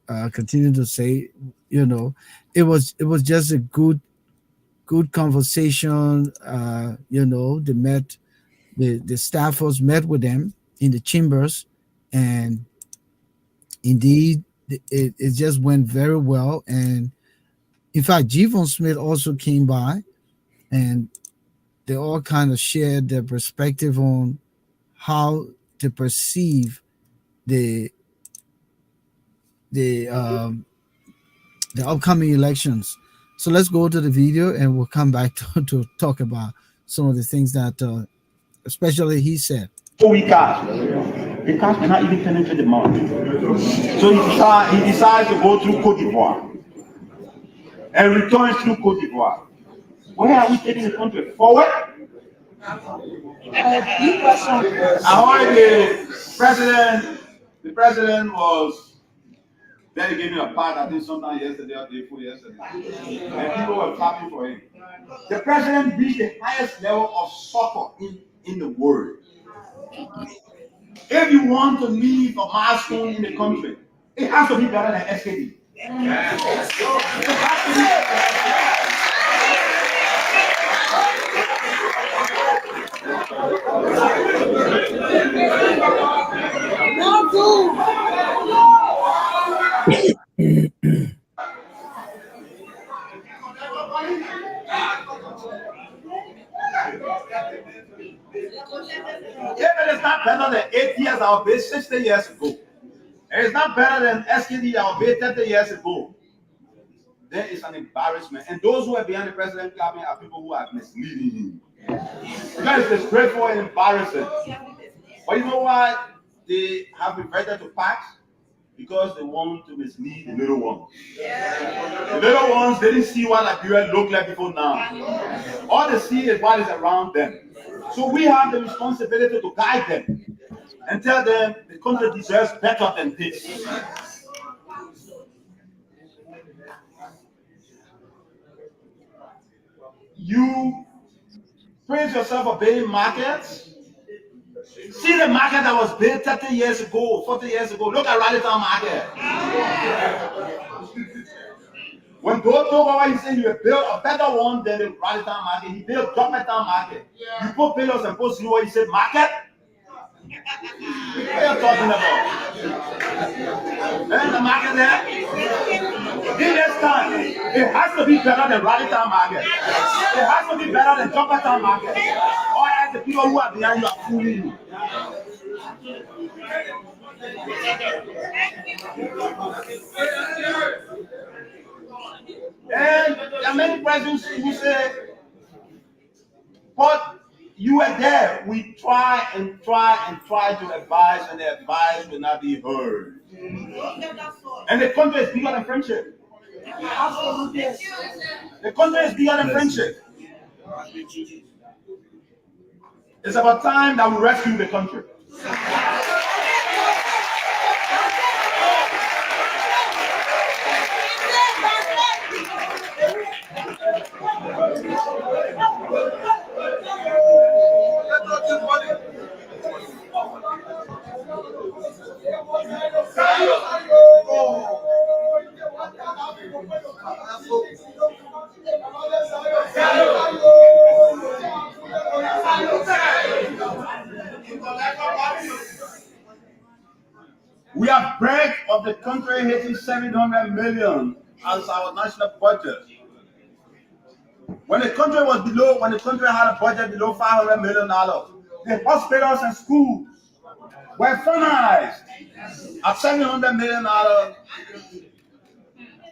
I continue to say, you know, it was just a good conversation. You know, the staffers met with them in the chambers, and indeed it just went very well. And in fact, Javon Smith also came by, and they all kind of shared their perspective on how to perceive the the um, the upcoming elections. So let's go to the video, and we'll come back to talk about some of the things that, especially he said. We cash. The cash cannot even penetrate the mountain. So he decides to go through Cote d'Ivoire and returns through Cote d'Ivoire. Where are we taking the country? Forward? Ahoy, the president was then he gave me a part, I think sometime yesterday or day before yesterday. And people were clapping for him. The president reached the highest level of soccer in the world. If you want to leave a milestone in the country, it has to be better than SKD. If it is not better than 8 years, I'll pay 60 years ago. It is not better than SKD, I'll pay 30 years ago. there is an embarrassment. And those who are behind the president clapping are people who are misleading him. Because it's disgraceful and embarrassing. But you know why they have reverted to pacts? Because they want to mislead the little ones. The little ones, they didn't see what Liberia looked like before now. All they see is what is around them. So we have the responsibility to guide them and tell them the country deserves better than this. You praise yourself for building markets. See the market that was built 30 years ago, 40 years ago. Look at Rally Town Market. When God told about he said you will build a better one than the Rally Town Market, he built Government Town Market. You put pillars and post what he said market. What are you talking about? And the market there? In this time, it has to be better than Rally Town Market. It has to be better than Government Town Market. Or else the people who are behind you are fooling you. And there are many persons who say, but you were there. We try and to advise, and the advice will not be heard. And the country is bigger than friendship. The country is bigger than friendship. It's about time that we rescue the country. We have break of the country hitting 700 million as our national budget. When the country had a budget below $500 million, the hospitals and schools were financed at $700 million.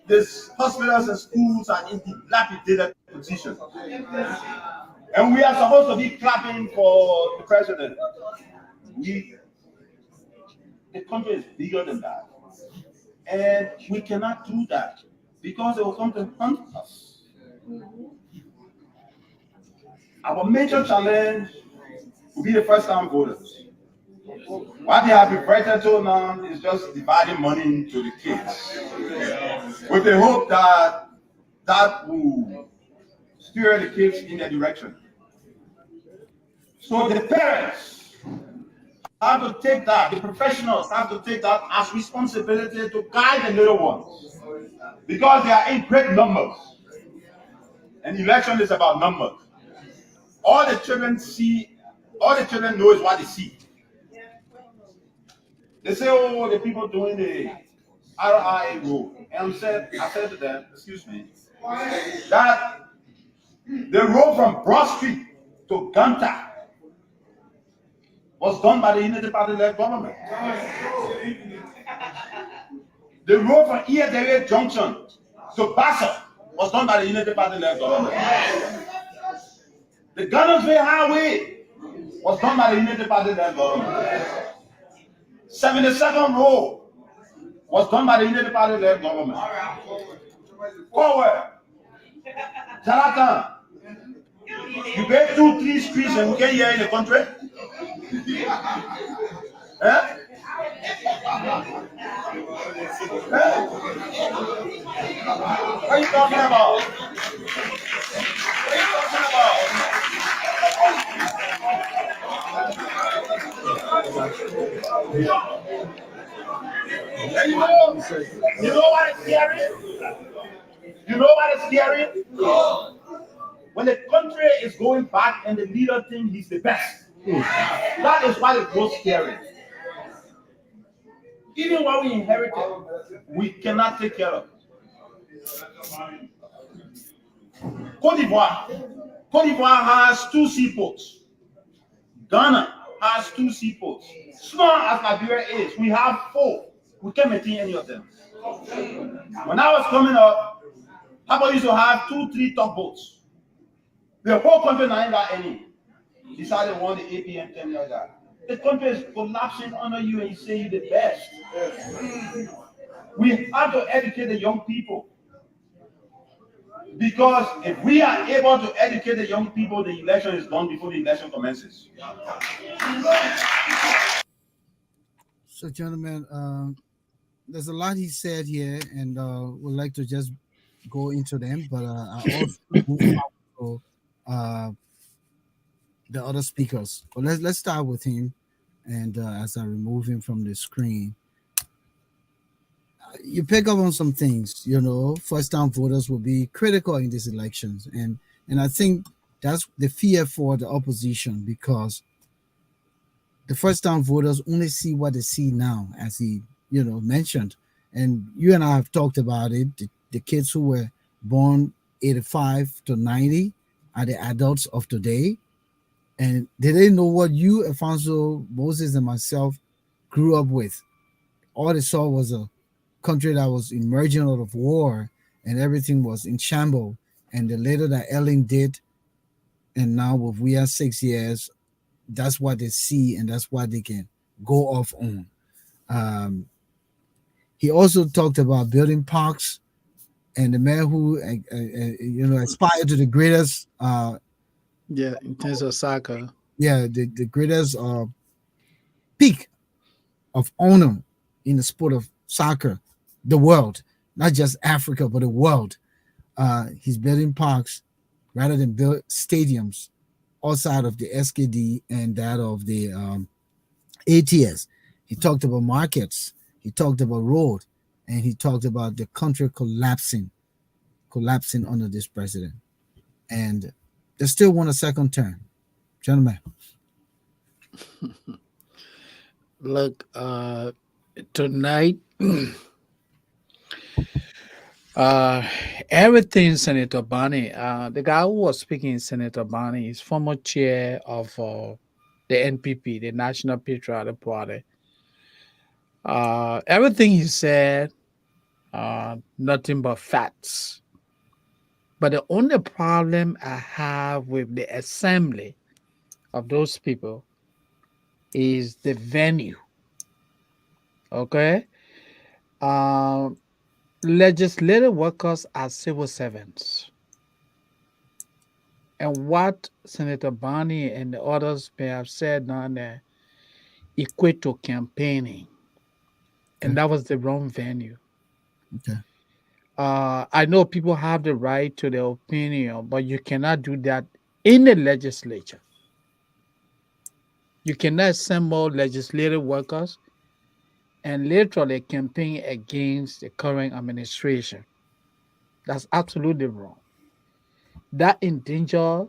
These hospitals and schools are in dilapidated position. And we are supposed to be clapping for the president. The country is bigger than that. And we cannot do that because it will come to hunt us. Our major challenge will be the first-time voters. What they have reverted to now is just dividing money to the kids, with the hope that that will steer the kids in a direction. So the parents have to take that, the professionals have to take that as responsibility to guide the little ones, because they are in great numbers. And election is about numbers. All the children know is what they see. They say, oh, the people doing the RIA road. And I said to them, excuse me, that the road from Broad Street to Gunter was done by the Unity Party-led government. The road from Iadere Junction to Bassett was done by the Unity Party-led government. The Gunnersville Highway was done by the Unity Party-led government. 72nd Road was done by the Unity Party-led government. Forward, Jonathan, you gave 2-3 streets and we can't hear in the country? Eh? What are you talking about? What are you talking about? And you know what is scary? You know what is scary? When the country is going back and the leader thinks he's the best. That is why it goes scary. Even what we inherited, we cannot take care of. Cote d'Ivoire has 2 seaports. Ghana has 2 seaports. Small as Liberia is, we have 4. We can't maintain any of them. When I was coming up, How about you to have 2, 3 tugboats? The whole country not got any. Decided one the APM 10 like that. The country is collapsing under you and you say you're the best. We have to educate the young people. Because if we are able to educate the young people, the election is done before the election commences. So, gentlemen, there's a lot he said here, and would like to just go into them, but I also move on to the other speakers. But let's start with him, and as I remove him from the screen, you pick up on some things. First time voters will be critical in these elections, and I think that's the fear for the opposition, because the first time voters only see what they see now, as he mentioned, and you and I have talked about it. The kids who were born 85 to 90 are the adults of today, and they didn't know what you, Alfonso, Moses, and myself grew up with. All they saw was a country that was emerging out of war, and everything was in shambles. And the little that Ellen did, and now with we are 6 years, that's what they see, and that's what they can go off on. He also talked about building parks, and the man who aspired to the greatest Yeah, in terms of soccer. the greatest peak of honor in the sport of soccer, the world, not just Africa but the world. He's building parks rather than build stadiums outside of the SKD and that of the ATS. He talked about markets. He talked about road, and he talked about the country collapsing under this president. And they still want a second term, gentlemen. Look, tonight, uh, everything Senator Barney, the guy who was speaking, Senator Barney, is former chair of the NPP, the National Patriotic Party. Everything he said, nothing but facts. But the only problem I have with the assembly of those people is the venue. Okay? Um, Legislative workers are civil servants. And what Senator Barney and the others may have said down there equate to campaigning. And Okay. that was the wrong venue. Okay. I know people have the right to their opinion, but you cannot do that in the legislature. You cannot assemble legislative workers and literally campaign against the current administration. That's absolutely wrong. That endanger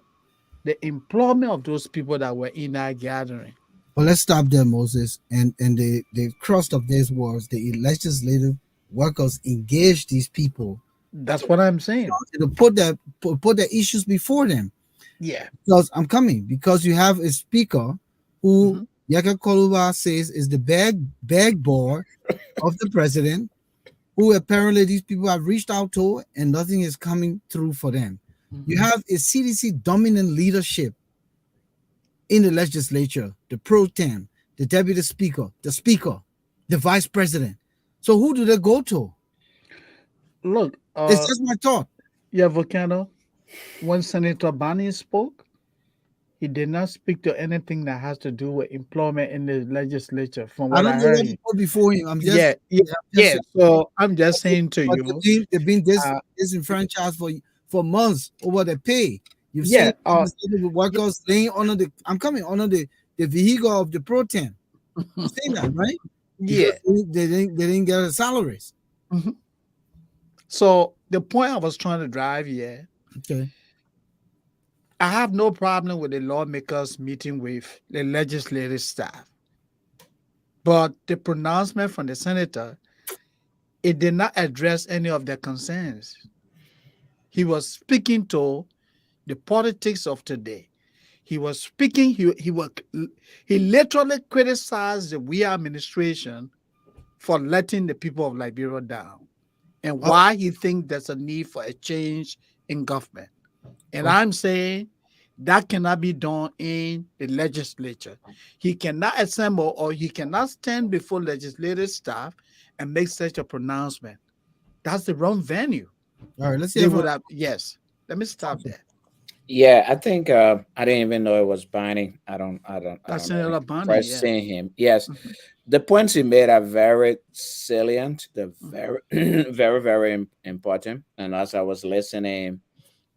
the employment of those people that were in that gathering. But let's stop there, Moses. And the crust of this was the legislative workers engaged these people That's what I'm saying. to put the issues before them. Yeah. Because I'm coming, because you have a speaker who Mhm. Yaka Koluba says is the bag boy of the president, who apparently these people have reached out to and nothing is coming through for them. You have a CDC dominant leadership in the legislature, the pro tem, the deputy speaker, the vice president. So who do they go to? Look, It's just my thought. yeah, Volcano, when Senator Barney spoke, he did not speak to anything that has to do with employment in the legislature, from I what don't I know heard. what to put before him. I'm Yeah, just, yeah, I'm yeah. just So I'm just saying to but you, they've been uh, disenfranchised for months over their pay. You've yeah, seen legislative workers laying under the vehicle of the pro tem. You've seen that, right? yeah. Because they didn't get their salaries. Mhm. So the point I was trying to drive here, Okay. I have no problem with the lawmakers meeting with the legislative staff. But the pronouncement from the senator, it did not address any of their concerns. He was speaking to the politics of today. He was speaking, he literally criticized the we administration for letting the people of Liberia down. and Oh, why he thinks there's a need for a change in government. And okay. I'm saying that cannot be done in the legislature. He cannot assemble or he cannot stand before legislative staff and make such a pronouncement. That's the wrong venue. All right. Let's They hear from would have, yes. Let me stop Alfonso. there. Yeah, I think I didn't even know it was binding. I That's don't know. Senator Bonnie, First yes. seeing him, yes, Mhm. the points he made are very salient. They're Mhm. very, very important. And as I was listening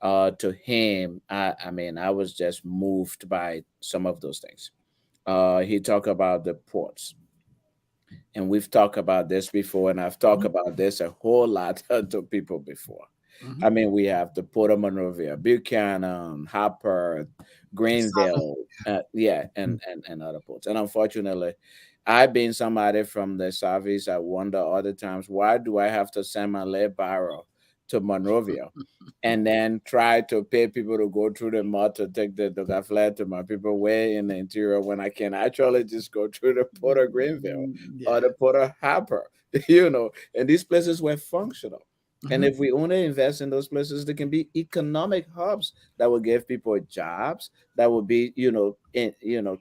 to him, I mean, I was just moved by some of those things. He talked about the ports, and we've talked about this before, and I've talked about this a whole lot to people before. Mhm. I mean, we have the Port of Monrovia, Buchanan, Hopper, Greenville, yeah, and other ports. And unfortunately, I being somebody from the service, I wonder other times, why do I have to send my lead barrel to Monrovia and then try to pay people to go through the mud to take the flat to my people way in the interior when I can actually just go through the Port of Greenville or Yeah. the Port of Hopper, you know, and these places were functional. And Mhm. if we only invest in those places, they can be economic hubs that will give people jobs, that will be,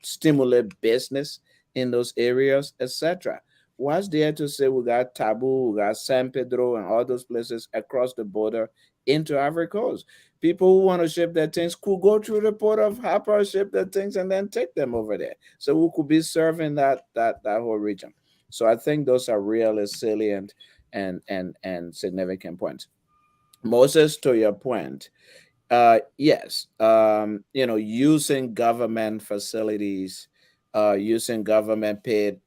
stimulate business in those areas, etc. What's there to say we got Taboo, we got San Pedro, and all those places across the border into Ivory Coast? People who want to ship their things could go through the port of Harper, ship their things, and then take them over there. So we could be serving that whole region. So I think those are really salient and significant points. Moses, to your point, yes, using government facilities, using government paid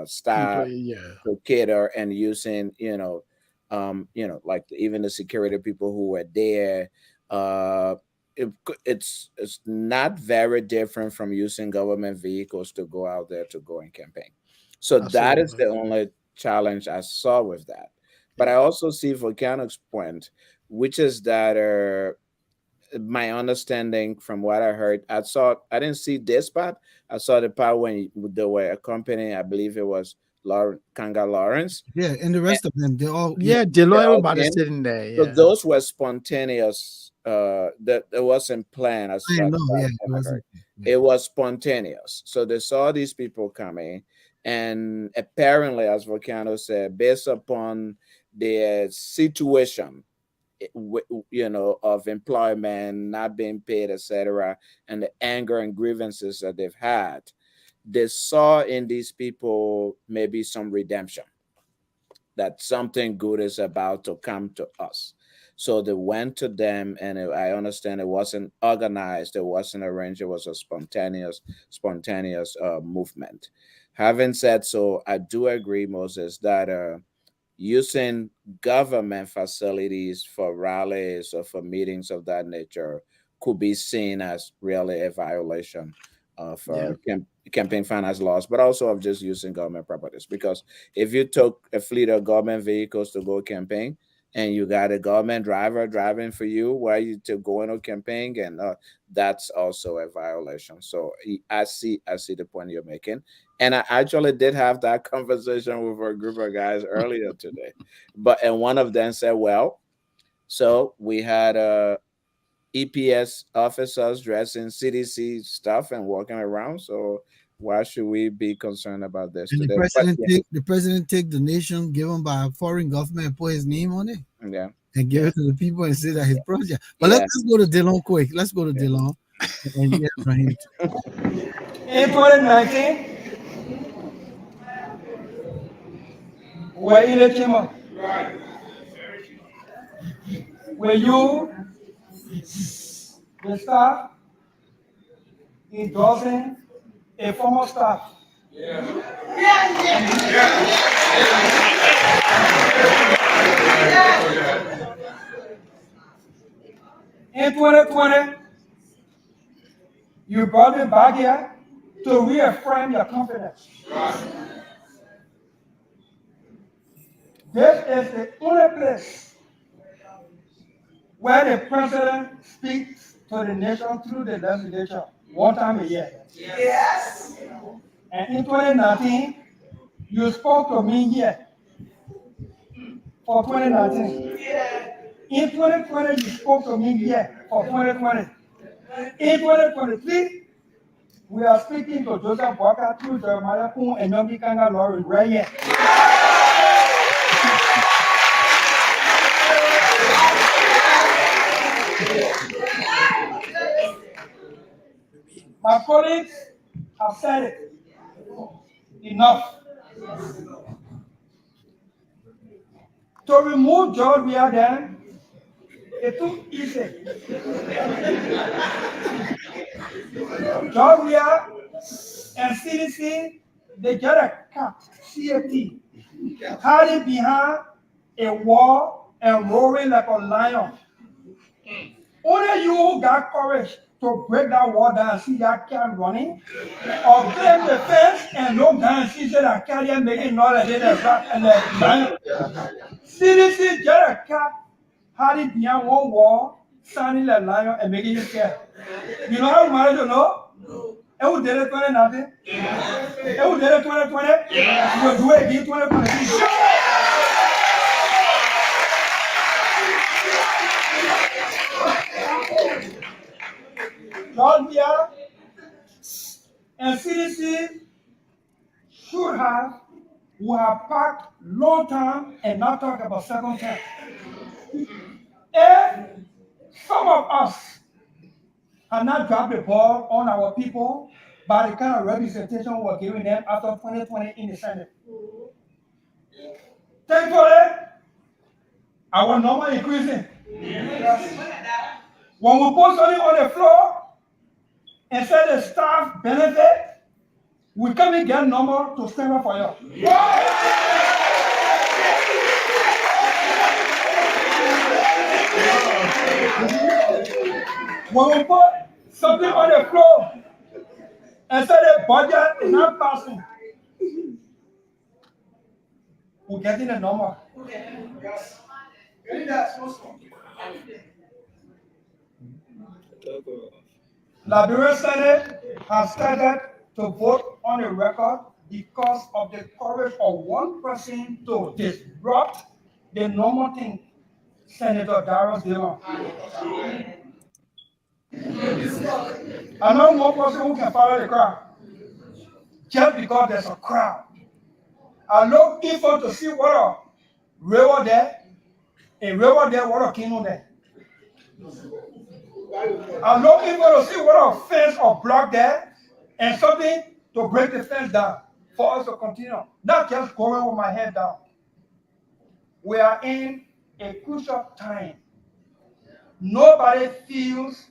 staff Employee, yeah. to cater, and using like even the security people who were there. uh it's not very different from using government vehicles to go out there to go and campaign. So that is Absolutely. the only challenge I saw with that. But I Yeah. also see Volcano's point, which is that my understanding from what I heard, I didn't see this part. I saw the part when they were accompanying, I believe it was Kanga Lawrence. Yeah, and the And rest of them, they all, yeah. Yeah, Delo, they all everybody came. sitting there. So Yeah. those were spontaneous. That it wasn't planned, I as know. far Yeah, as it what I wasn't. heard. Yeah. It was spontaneous. So they saw these people coming, and apparently, as Volcano said, based upon their situation, of employment not being paid, etc., and the anger and grievances that they've had, they saw in these people maybe some redemption, that something good is about to come to us. So they went to them, and I understand it wasn't organized, it wasn't arranged, it was a spontaneous movement. Having said so, I do agree, Moses, that using government facilities for rallies or for meetings of that nature could be seen as really a violation of Yeah. campaign finance laws, but also of just using government properties. Because if you took a fleet of government vehicles to go campaign, and you got a government driver driving for you while you to going to campaign, and that's also a violation. So I see the point you're making, and I actually did have that conversation with a group of guys earlier today. And one of them said, well, so we had EPS officers dressed in CDC stuff and walking around. So why should we be concerned about this And the today? But president yeah, take the president take donation given by a foreign government and put his name on it yeah, and give yeah, it to the people and say that his project. But yeah, let's go to Dillon quick. Let's go to yeah. Dillon and hear from him. In 2019, where it came up, where you, the staff, endorsing a former staff. In 2020, you brought me back here to reaffirm your confidence. This is the only place where the president speaks to the nation through the legislature one time a year. Yes. And in 2019, you spoke to me here for 2019. In 2020, you spoke to me here for 2020. In 2023, we are speaking to Joseph Walker through Jeremiah Kun and Yogi Kanga Laurie right here. My colleagues have said it. Enough. To remove George Weah then, it took easy. George Weah and CDC, they get a cap, CFT, hiding behind a wall and roaring like a lion. Only you got courage to break that wall down and see that cat running, or climb the fence and look down and see that cat here making noise and the rat and the lion. CDC get a cat hiding behind one wall, sounding like lion and making you scared. You know how we managed to know? And who did it 2019? And who did it 2020? We'll do it again 2023. George Weah and CDC should have, we have packed long time and not talk about second term. And some of us have not dropped the ball on our people by the kind of representation we're giving them after 2020 in the Senate. Thankfully, our number increasing. When we put something on the floor and say the staff benefit, we come and get number to stand up for you. When we put something on the floor and say the budget is not passing, we're getting a number. Liberia Senate has started to vote on a record because of the courage of one person to disrupt the normal thing, Senator Darius Dillon. I know one person who can follow the crowd just because there's a crowd. I look for to see what a river there, what a kingdom there. I'm looking for to see what a fence or block there and something to break the fence down for us to continue. Not just going with my head down. We are in a crucial time. Nobody feels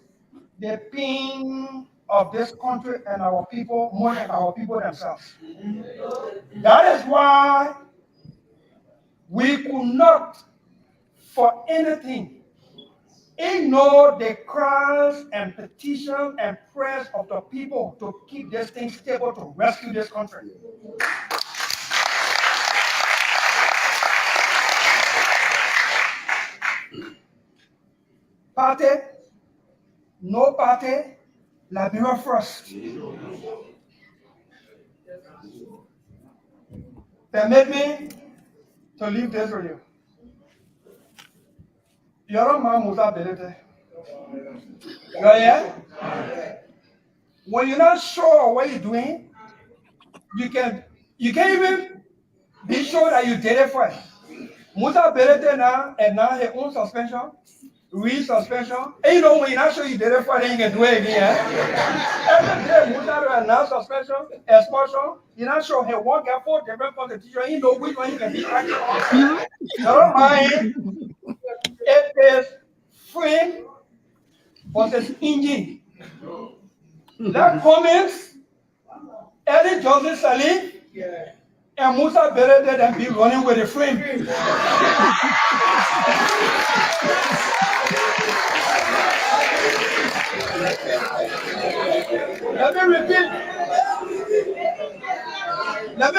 the pain of this country and our people more than our people themselves. That is why we could not, for anything, ignore the cries and petitions and prayers of the people to keep this thing stable, to rescue this country. Party, no party, Liberia first. Permit me to leave this with you. You're a man who's ability. You're here? When you're not sure what you're doing, you can't even be sure that you did it first. Musa ability now and now her own suspension, re-suspension. And you know when you're not sure you did it first, then you can do it again. Every day Musa now suspension, expulsion. You're not sure he won't get 4 different constitutions. You know which one you can be acting on. Never mind. It is frame versus engine. That comments, Eddie Joseph Salim, and Musa Berede then be running with the frame. Let me repeat. Let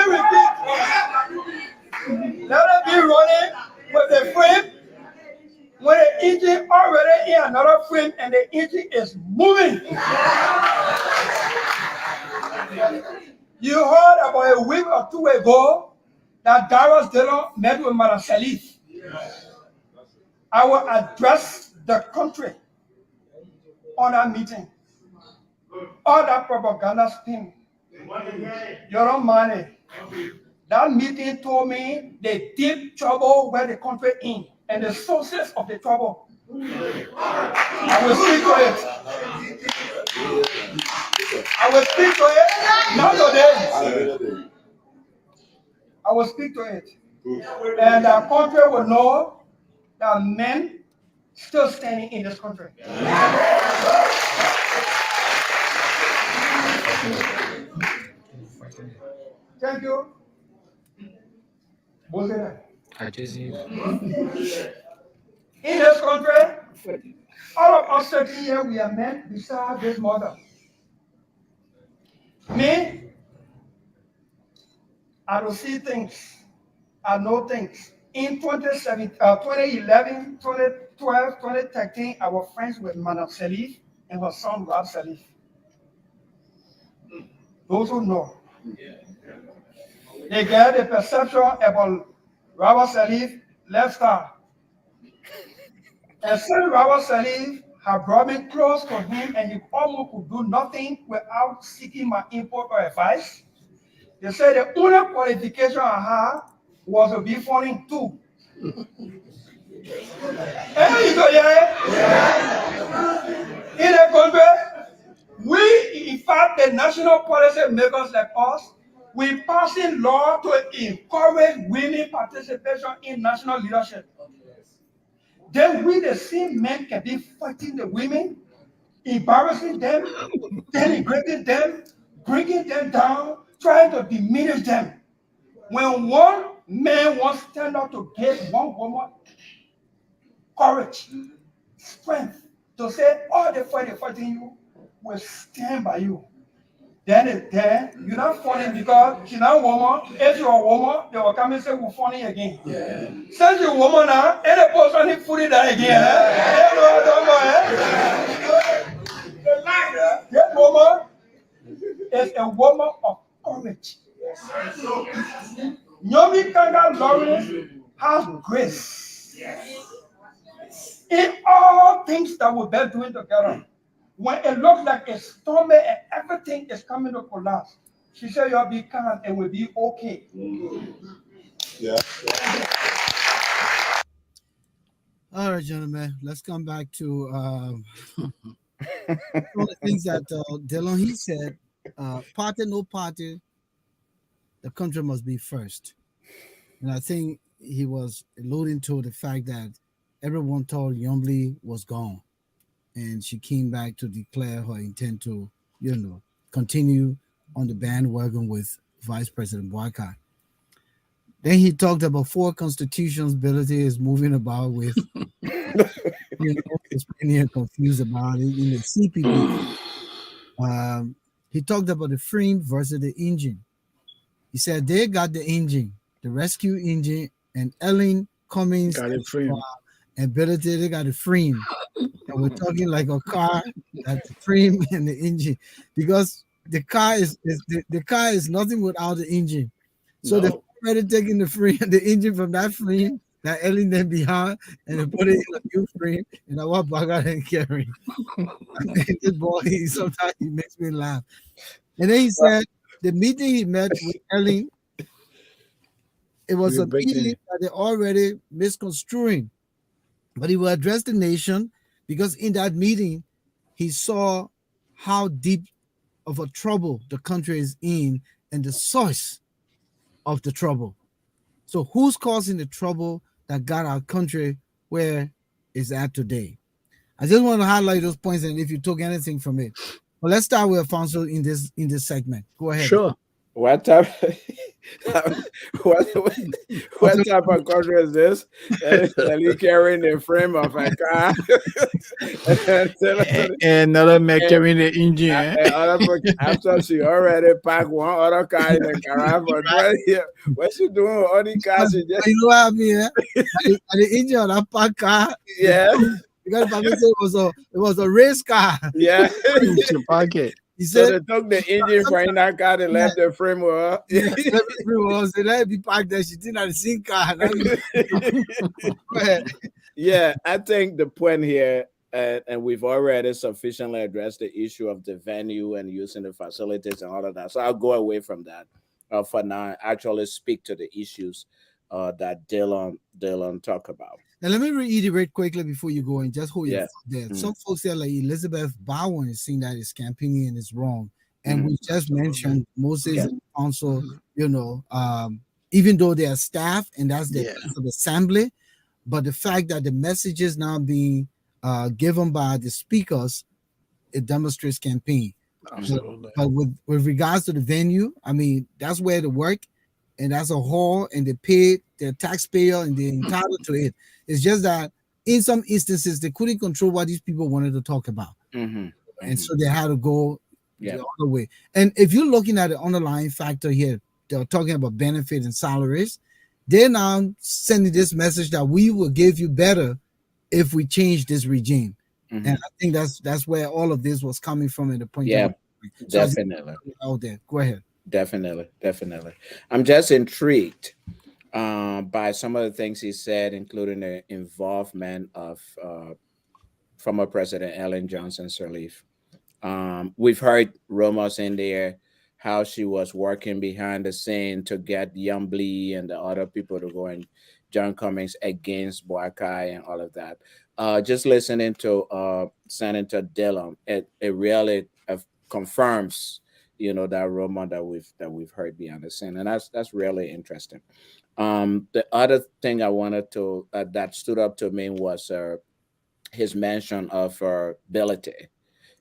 it be running with the frame when the engine already in another frame and the engine is moving. You heard about a week or 2 ago that Darius Dillon met with Madam Salif. I will address the country on that meeting. All that propaganda spin. You don't mind it. That meeting told me the deep trouble where the country in and the sources of the trouble. I will speak to it. I will speak to it. Not today. I will speak to it. And our country will know that men still standing in this country. Thank you. In this country, all of us sitting here, we are men beside this mother. Me, I don't see things. I know things. In 2011, 2012, 2013, I was friends with Madame Salif and her son Rob Salif. Those who know. They get a perception about Robert Salif lifestyle. And since Robert Salif had brought me close to him and he almost could do nothing without seeking my input or advice, they said the only qualification I had was to be funny too. Hey, you go, yeah? In the country, we, in fact, the national policy makers like us, we passing law to encourage women participation in national leadership. Then we, the same men, can be fighting the women, embarrassing them, denigrating them, bringing them down, trying to diminish them. When one man wants to stand up to give one woman courage, strength, to say all the fight they're fighting you will stand by you. Then you're not funny because she's not a woman. If you're a woman, they will come and say we're funny again. Yeah. Since you're a woman now, any person is funny that again. This woman is a woman of courage. Yomi Kanga Lawrence has grace in all things that we're both doing together. When it looks like a storm and everything is coming to collapse, she said, "You'll be calm and we'll be okay." Yeah. All right, gentlemen, let's come back to some of the things that Dylan he said. Party, no party, the country must be first. And I think he was alluding to the fact that everyone thought Yombly was gone. And she came back to declare her intent to, continue on the bandwagon with Vice President Boycott. Then he talked about 4 constitutions ability is moving about with, explaining confused about it in the CPP. He talked about the frame versus the engine. He said they got the engine, the rescue engine, and Ellen Cummings Got it frame. ability, they got a frame. And we're talking like a car, that the frame and the engine, because the car is nothing without the engine. So they're already taking the frame, the engine from that frame, that Ellen then behind, and they put it in a new frame, and I want Baga and carry. This boy, sometimes he makes me laugh. And then he said the meeting he met with Ellen, it was a meeting that they already misconstruing. But he will address the nation because in that meeting, he saw how deep of a trouble the country is in and the source of the trouble. So who's causing the trouble that got our country where it's at today? I just want to highlight those points and if you took anything from it. Well, let's start with Alphonso in this segment. Go ahead. Sure. What type? what type of country is this? And he carrying the frame of a car, and another man carrying the engine. After she already packed one other car in the garage for 20 years. What she doing with all the cars? She just... You know what I mean? The engine on that packed car. Yeah. Because it was a race car. Yeah. Pocket. He So said, they took the engine for in that car, they yeah, left the framework. yeah, everyone said, let me park there. She didn't have the same car. Go ahead. Yeah, I think the point here, and we've already sufficiently addressed the issue of the venue and using the facilities and all of that. So I'll go away from that for now. And actually, speak to the issues that Dylan talked about. Now, let me reiterate quickly before you go and just hold your Yeah. thought there. Mm-hmm. Some folks here, like Elizabeth Bowen, is saying that it's campaigning and it's wrong. And Mm-hmm. we just mentioned Moses Yeah. and Alphonso, even though they are staff and that's the Yeah. place of assembly, but the fact that the messages now being given by the speakers, it demonstrates campaign. Absolutely. But with regards to the venue, I mean, that's where they work and that's a hall and they pay their taxpayer and they're entitled to it. It's just that in some instances they couldn't control what these people wanted to talk about. Mm-hmm. And so they had to go Yeah. the other way. And if you're looking at the underlying factor here, they're talking about benefits and salaries. They're now sending this message that we will give you better if we change this regime. Mm-hmm. And I think that's where all of this was coming from in the point. Yeah, So I just definitely. out there. Go ahead. Definitely. I'm just intrigued by some of the things he said, including the involvement of former President Ellen Johnson Sirleaf. We've heard rumors in there how she was working behind the scene to get Yumbly and the other people to go and John Cummings against Boakai and all of that. Just listening to Senator Dillon, it really confirms, that rumor that we've heard behind the scene, and that's really interesting. The other thing I wanted to that stood up to me was his mention of ability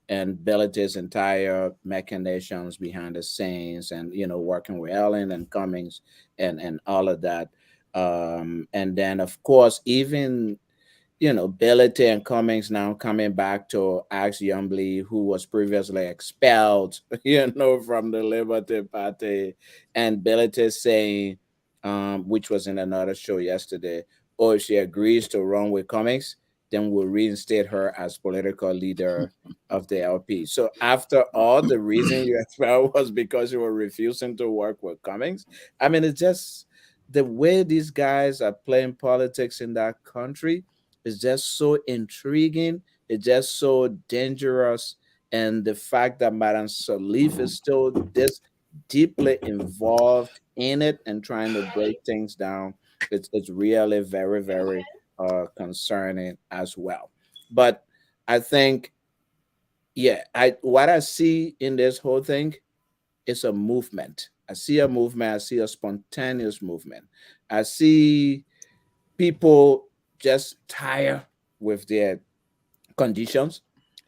and Bellet's entire machinations behind the scenes, and working with Ellen and Cummings and all of that. And then of course even Bellity and Cummings now coming back to ask Youngbley, who was previously expelled, from the Liberty Party, and Bellity saying, which was in another show yesterday, or if she agrees to run with Cummings, then we'll reinstate her as political leader of the LP. So after all the reason you expelled was because you were refusing to work with Cummings, I mean, it's just the way these guys are playing politics in that country is just so intriguing. It's just so dangerous. And the fact that Madame Salif is still this deeply involved in it and trying to break things down, it's really very, very concerning as well. But I think, yeah, what I see in this whole thing is a movement. I see a movement. I see a spontaneous movement. I see people just tired with their conditions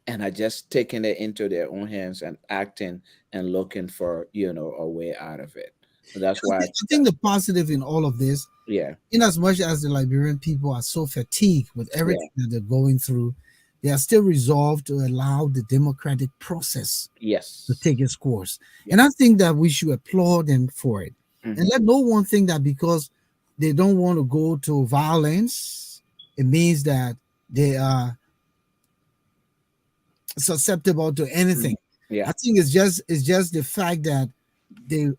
and are just taking it into their own hands and acting and looking for a way out of it. And that's why I think the positive in all of this, yeah, in as much as the Liberian people are so fatigued with yeah, everything that they're going through, they are still resolved to allow the democratic process to yes, take its course. yeah, And I think that we should applaud them for it. mhm, And let no one think that because they don't want to go to violence, it means that they are susceptible to anything. yeah, I think it's just the fact that they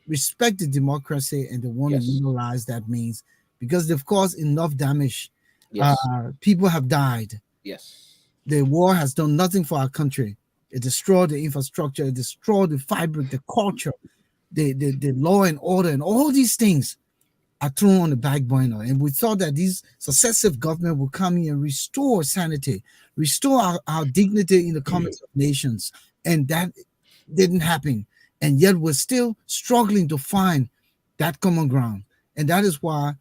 respect the democracy and they want to yes, utilize that means because they've caused enough damage. yes, People have died. yes, The war has done nothing for our country. It destroyed the infrastructure, it destroyed the fabric, the culture, the law and order, and all these things are thrown on the back burner. And we thought that these successive government will come in and restore sanity, restore our dignity in the commons of nations. And that didn't happen. And yet we're still struggling to find that common ground. And that is why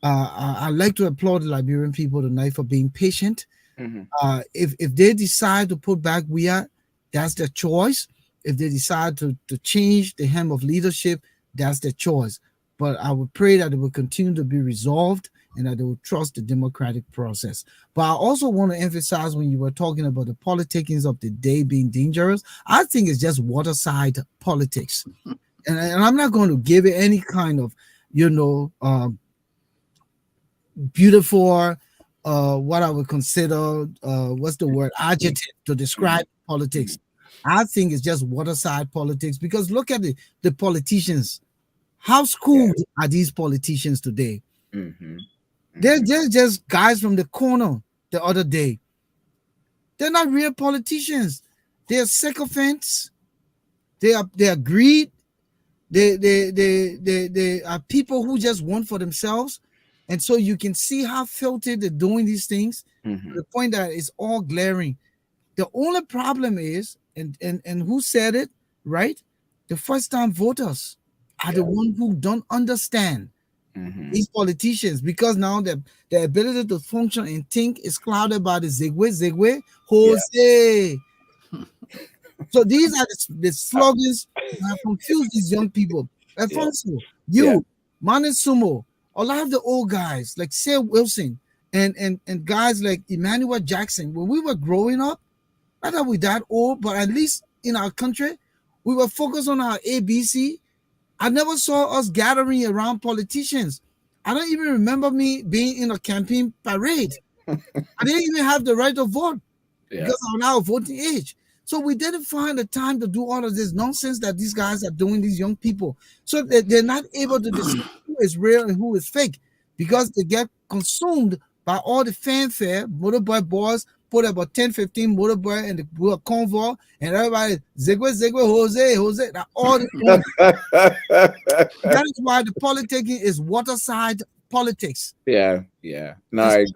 I like to applaud the Liberian people tonight for being patient. mhm, If they decide to put back WIA, that's their choice. If they decide to change the hem of leadership, that's their choice. But I would pray that it will continue to be resolved and that they will trust the democratic process. But I also want to emphasize when you were talking about the politicking of the day being dangerous, I think it's just waterside politics. And I'm not going to give it any kind of, beautiful, what I would consider, what's the word, adjective to describe politics. I think it's just waterside politics because look at the politicians. How schooled are these politicians today? Mm-hmm. They're just guys from the corner the other day. They're not real politicians. They're sycophants. They are greed. They are people who just want for themselves. And so you can see how filthy they're doing these things to the point that it's all glaring. The only problem is, and who said it, right? The first time voters are the one who don't understand these politicians because now the ability to function and think is clouded by the Zigwe, Jose. So these are the slogans that confuse these young people. Alfonso, you, Mane Sumo, a lot of the old guys like Say Wilson and guys like Emmanuel Jackson, when we were growing up, not that we're that old, but at least in our country, we were focused on our ABC. I never saw us gathering around politicians. I don't even remember me being in a campaign parade. I didn't even have the right to vote because I'm now voting age. So we didn't find the time to do all of this nonsense that these guys are doing, these young people. So they're not able to decide who is real and who is fake because they get consumed by all the fanfare. Motorboy boys put about 10, 15 motorboy in the convoy and everybody, Zigwe, Jose, all the that is why the politicking is waterside politics. Yeah. No, I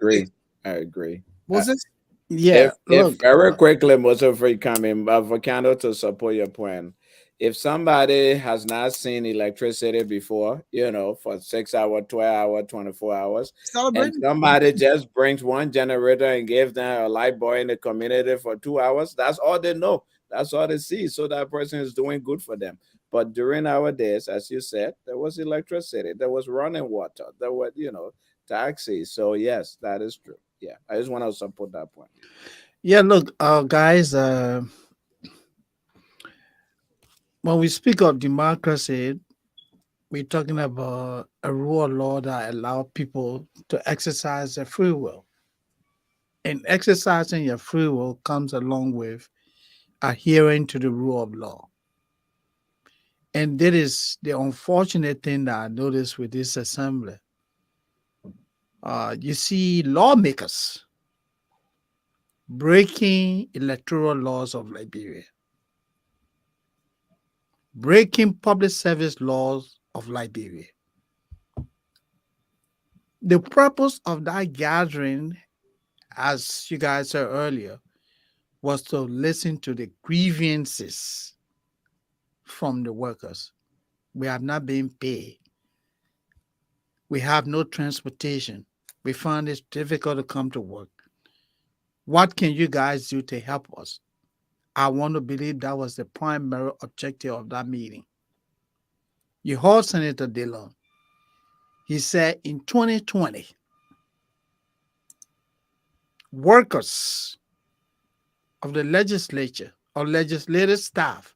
agree. Moses? Yeah, If very quickly, most of you coming, Volcano, to support your point. If somebody has not seen electricity before, for 6 hours, 12 hours, 24 hours, and somebody just brings one generator and gives them a light bulb in the community for 2 hours, that's all they know. That's all they see. So that person is doing good for them. But during our days, as you said, there was electricity, there was running water, there were, taxis. So yes, that is true. Yeah, I just want to support that point. yeah. Look, guys. When we speak of democracy, we're talking about a rule of law that allows people to exercise their free will. And exercising your free will comes along with adhering to the rule of law. And that is the unfortunate thing that I noticed with this assembly. You see lawmakers breaking electoral laws of Liberia, breaking public service laws of Liberia. The purpose of that gathering, as you guys said earlier, was to listen to the grievances from the workers. We have not been paid. We have no transportation. We find it difficult to come to work. What can you guys do to help us? I want to believe that was the primary objective of that meeting. You heard Senator Dillon. He said in 2020, workers of the legislature or legislative staff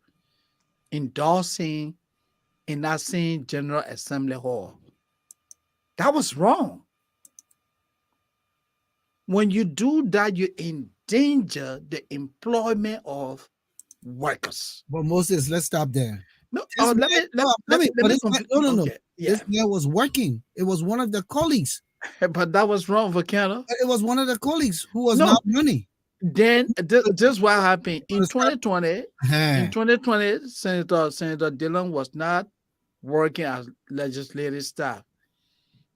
endorsing in that same General Assembly Hall. That was wrong. When you do that, you endanger the employment of workers. But Moses, let's stop there. No, This let man- me no. okay, This yeah, man was working. It was one of the colleagues. but that was wrong, Volcano. It was one of the colleagues who was No. not running. Then this what happened in 2020. Eh. In 2020, Senator Dillon was not working as legislative staff.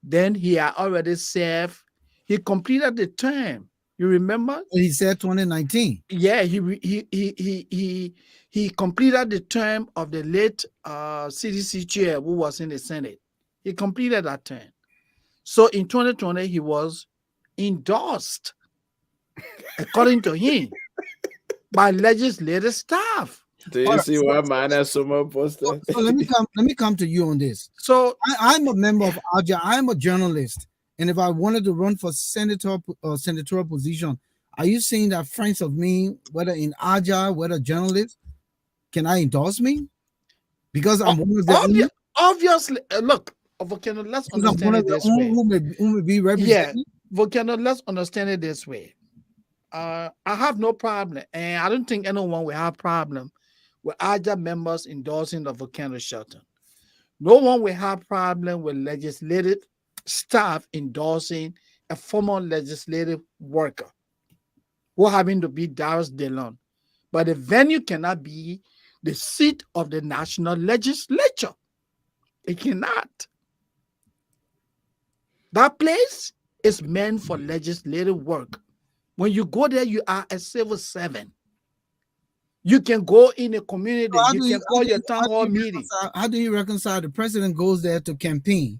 Then he had already served. He completed the term. You remember? He said 2019. Yeah, he completed the term of the late CDC chair who was in the Senate. He completed that term. So in 2020, he was endorsed, according to him, by legislative staff. Do you see what Mane Sumo posted? So let me come to you on this. So I'm a member of AJA. I'm a journalist, and if I wanted to run for senatorial position, are you saying that friends of me, whether in AJA, whether journalists, can I endorse me? Because I'm one of the obviously, look, Volcano, let's understand it this way. who may be represented. Yeah, Volcano, let's understand it this way. I have no problem, and I don't think anyone will have problem with other members endorsing the volcano shelter. No one will have problem with legislative staff endorsing a former legislative worker who having to be Darius DeLon. But the venue cannot be the seat of the national legislature. It cannot. That place is meant for legislative work. When you go there, you are a civil servant. You can go in a community. How You do can call your town hall meeting. how do you reconcile the president goes there to campaign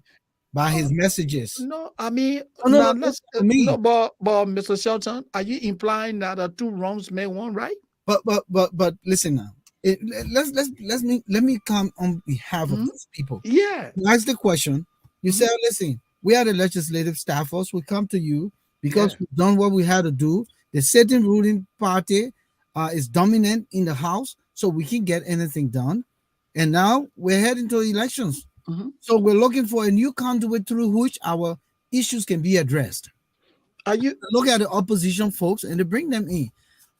by his messages? No, I mean, Oh, no, now no, let's to me. no, but Mr. Shelton, are you implying that two wrongs make one right? But listen now. Let me come on behalf of Mhm. those people. Yeah. You ask the question. You say, Mhm. "Oh, listen, we are the legislative staffers. We come to you because Yeah. we've done what we had to do. The sitting ruling party is dominant in the House, so we can get anything done. And now we're heading to elections. Mhm. So we're looking for a new conduit through which our issues can be addressed. Are you Look at the opposition folks and they bring them in.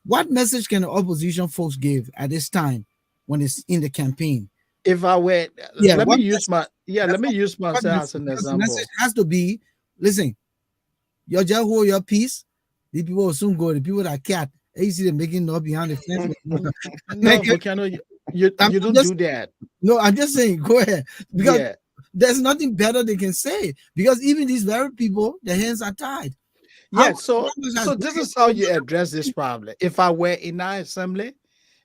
What message can the opposition folks give at this time when it's in the campaign? if I were Yeah, let me what use message? let me use What myself as message? an Because the message example. has to be, listen, you just hold your peace. The people will soon go. The people that cat, you see them making up behind the fence. No, Volcano, you don't do that. No, I'm just saying, go ahead. Because Yeah. there's nothing better they can say. Because even these very people, their hands are tied. Yeah, How much has so this is how you address this problem. If I were in our assembly,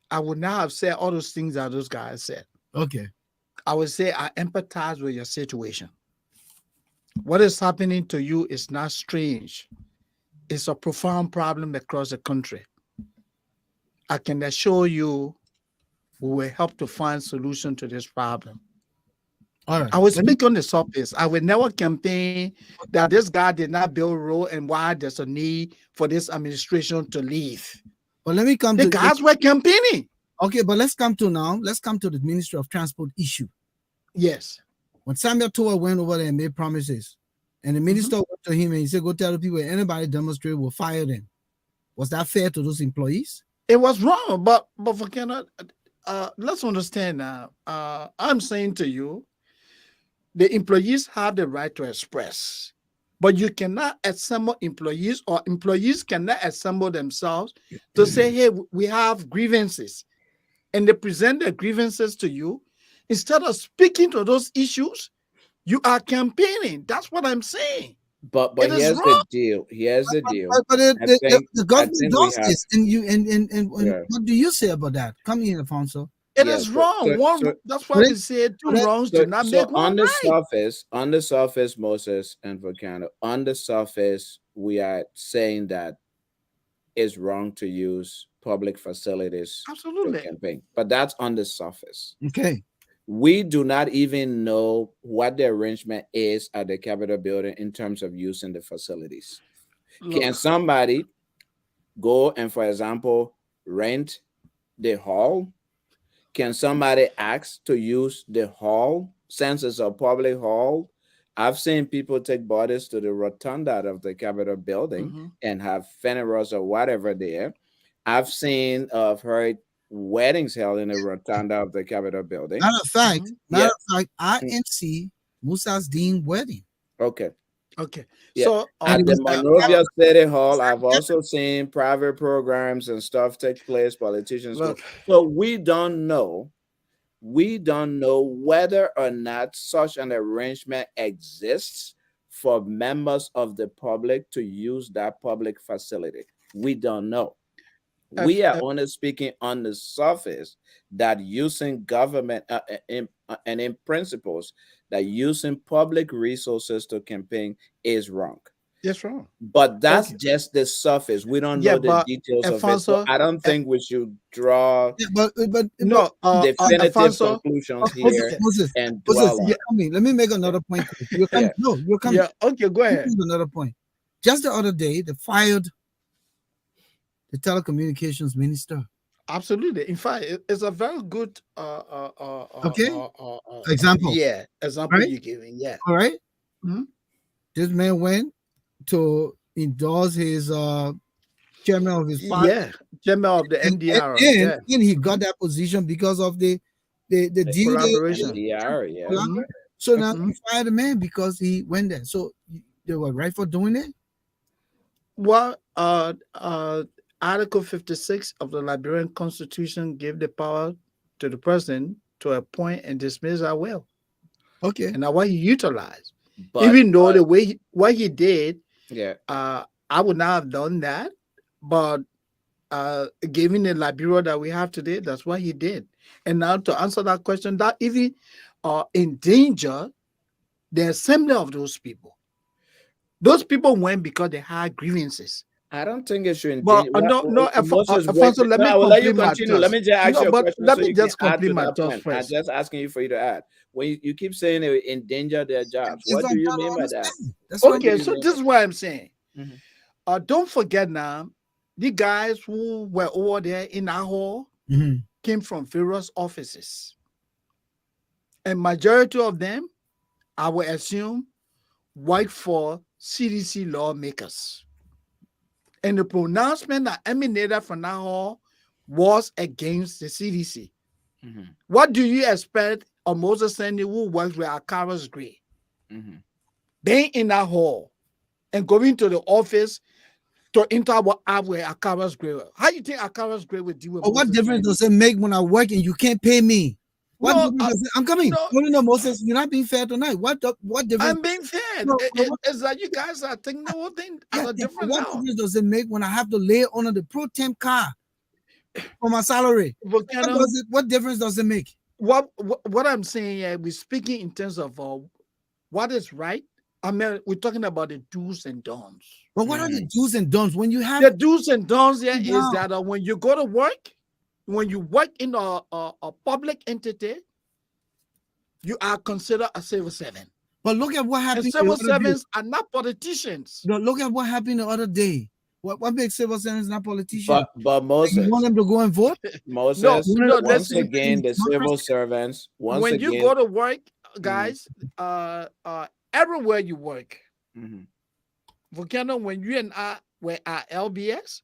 I would not have said all those things that those guys said. Okay. I would say I empathize with your situation. What is happening to you is not strange. It's a profound problem across the country. I can assure you we will help to find solution to this problem. All right. I will speak on the surface. I will never campaign that this guy did not build road and why there's a need for this administration to leave. But let me come The to guys were campaigning. okay, but let's come to the Ministry of Transport issue. Yes. When Samuel Toa went over there and made promises, and the minister went to him and he said, "Go tell the people anybody demonstrate, we'll fire them." Was that fair to those employees? It was wrong, but Volcano, let's understand now. I'm saying to you, the employees have the right to express, but you cannot assemble employees, or employees cannot assemble themselves to say, "Hey, we have grievances," and they present their grievances to you. Instead of speaking to those issues, you are campaigning. That's what I'm saying. But It is here's the wrong. deal. Here's the deal. But the I government think we does have. this, and you and Yeah. what do you say about that? Come in, Alfonso. It Yeah. is wrong. That's why but we say two but wrongs do not make one on the right. surface, Moses and Volcano, on the surface, we are saying that it's wrong to use public facilities to Absolutely. campaign. But that's on the surface. Okay. We do not even know what the arrangement is at the Capitol building in terms of using the facilities. Can Look, somebody go and, for example, rent the hall? Can somebody ask to use the hall since it's a public hall? I've seen people take bodies to the rotunda of the Capitol building and have funerals or whatever there. I've heard weddings held in the rotunda of the Capitol building. Matter of fact, Yeah. INC Musa's Dean wedding. Okay. okay. Yeah. So At the Monrovia City Hall, I've also seen private programs and stuff take place, politicians go. look, So we don't know whether or not such an arrangement exists for members of the public to use that public facility. We don't know. We are only speaking on the surface that using government and in principles that using public resources to campaign is wrong. it's wrong. But that's just the surface. We don't know the but details of it. So Alfonso, I don't think we should draw but no, definitive Alfonso, conclusions here Moses, and dwell on. let me make another point. You're coming. Yeah. No, you're coming. Yeah, okay, go ahead. Another point. Just the other day, they fired the telecommunications minister. Absolutely. In fact, it's a very good example. Yeah, example right? you're giving. Yeah. All right? Mhm. This man went to endorse his chairman of his party. Yeah, chairman of the And, NDR. and, Yeah, and he got that position because of the deal collaboration. NDR, yeah. collaborate. So now Mhm. you fired the man because he went there. So they were right for doing it. Well, Article 56 of the Liberian Constitution gave the power to the president to appoint and dismiss at will, Okay. and that's what he utilized. But Even though the way what he did, yeah, I would not have done that, but given the Liberia that we have today, that's what he did. And now to answer that question, that even endanger the assembly of those people. Those people went because they had grievances. I don't think it should. But Moses, wait. Alfonso, let No, me I will let you complete my continue. Let thoughts. me just ask No, you a but question let so me you can just add complete to my that thoughts point. I'm first. just asking you for you to add. When you keep saying they endanger their jobs, It's what like do you that mean by that? understanding. That's what Okay, do you so mean this by is what I'm saying. Mhm. Don't forget now, the guys who were over there in our hall came from various offices. And majority of them, I will assume, work for CDC lawmakers. And the pronouncement that emanated from that hall was against the CDC. Mhm. What do you expect of Moses Sandy who works with Akaras Gray? Mhm. Being in that hall and going to the office to interact with Akaras Gray. How do you think Akaras Gray would deal with But what Moses difference Sandy? does it make when I work and you can't pay me? What No, difference does it? I'm coming. no, No, Moses, you're not being fair tonight. What difference? I'm being fair. No, It's like you guys are taking the whole thing yeah, at a yeah, different what level. difference does it make when I have to lay on the pro temp car for my salary? Volcano, What difference does it make? what I'm saying here, we're speaking in terms of what is right. I mean, we're talking about the do's and don'ts. But what are the do's and don'ts when you have The do's and don'ts here is down? that when you go to work, when you work in a public entity, you are considered a civil servant. But look at what And happened the civil other day. servants are not politicians. No, look at what happened the other day. What makes civil servants not politicians? But You Moses, want them to go and vote? Moses, No, once listen. again, the civil servants, once When again, you go to work, guys, everywhere you work, Mhm. Volcano, when you and I were at LBS,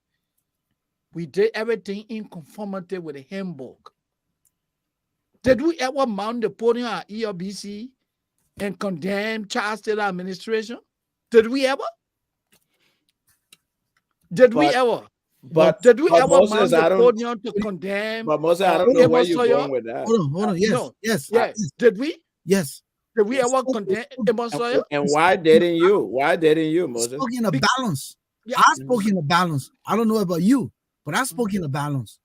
we did everything in conformity with the handbook. Did we ever mount the podium at ELBC and condemn child state administration? Did we ever? Did we ever? But Did we ever Moses, mount I the don't. podium to condemn But Moses, I don't know where Amos you're Sawyer? going with that. Hold on. Yes, No. yes, Yeah. yes, Did we? yes. Did we ever condemn Amos Sawyer? And why didn't you? Why didn't you, I Moses? spoke in a balance. Yeah. I spoke in a balance. I don't know about you, but I spoke in a balance.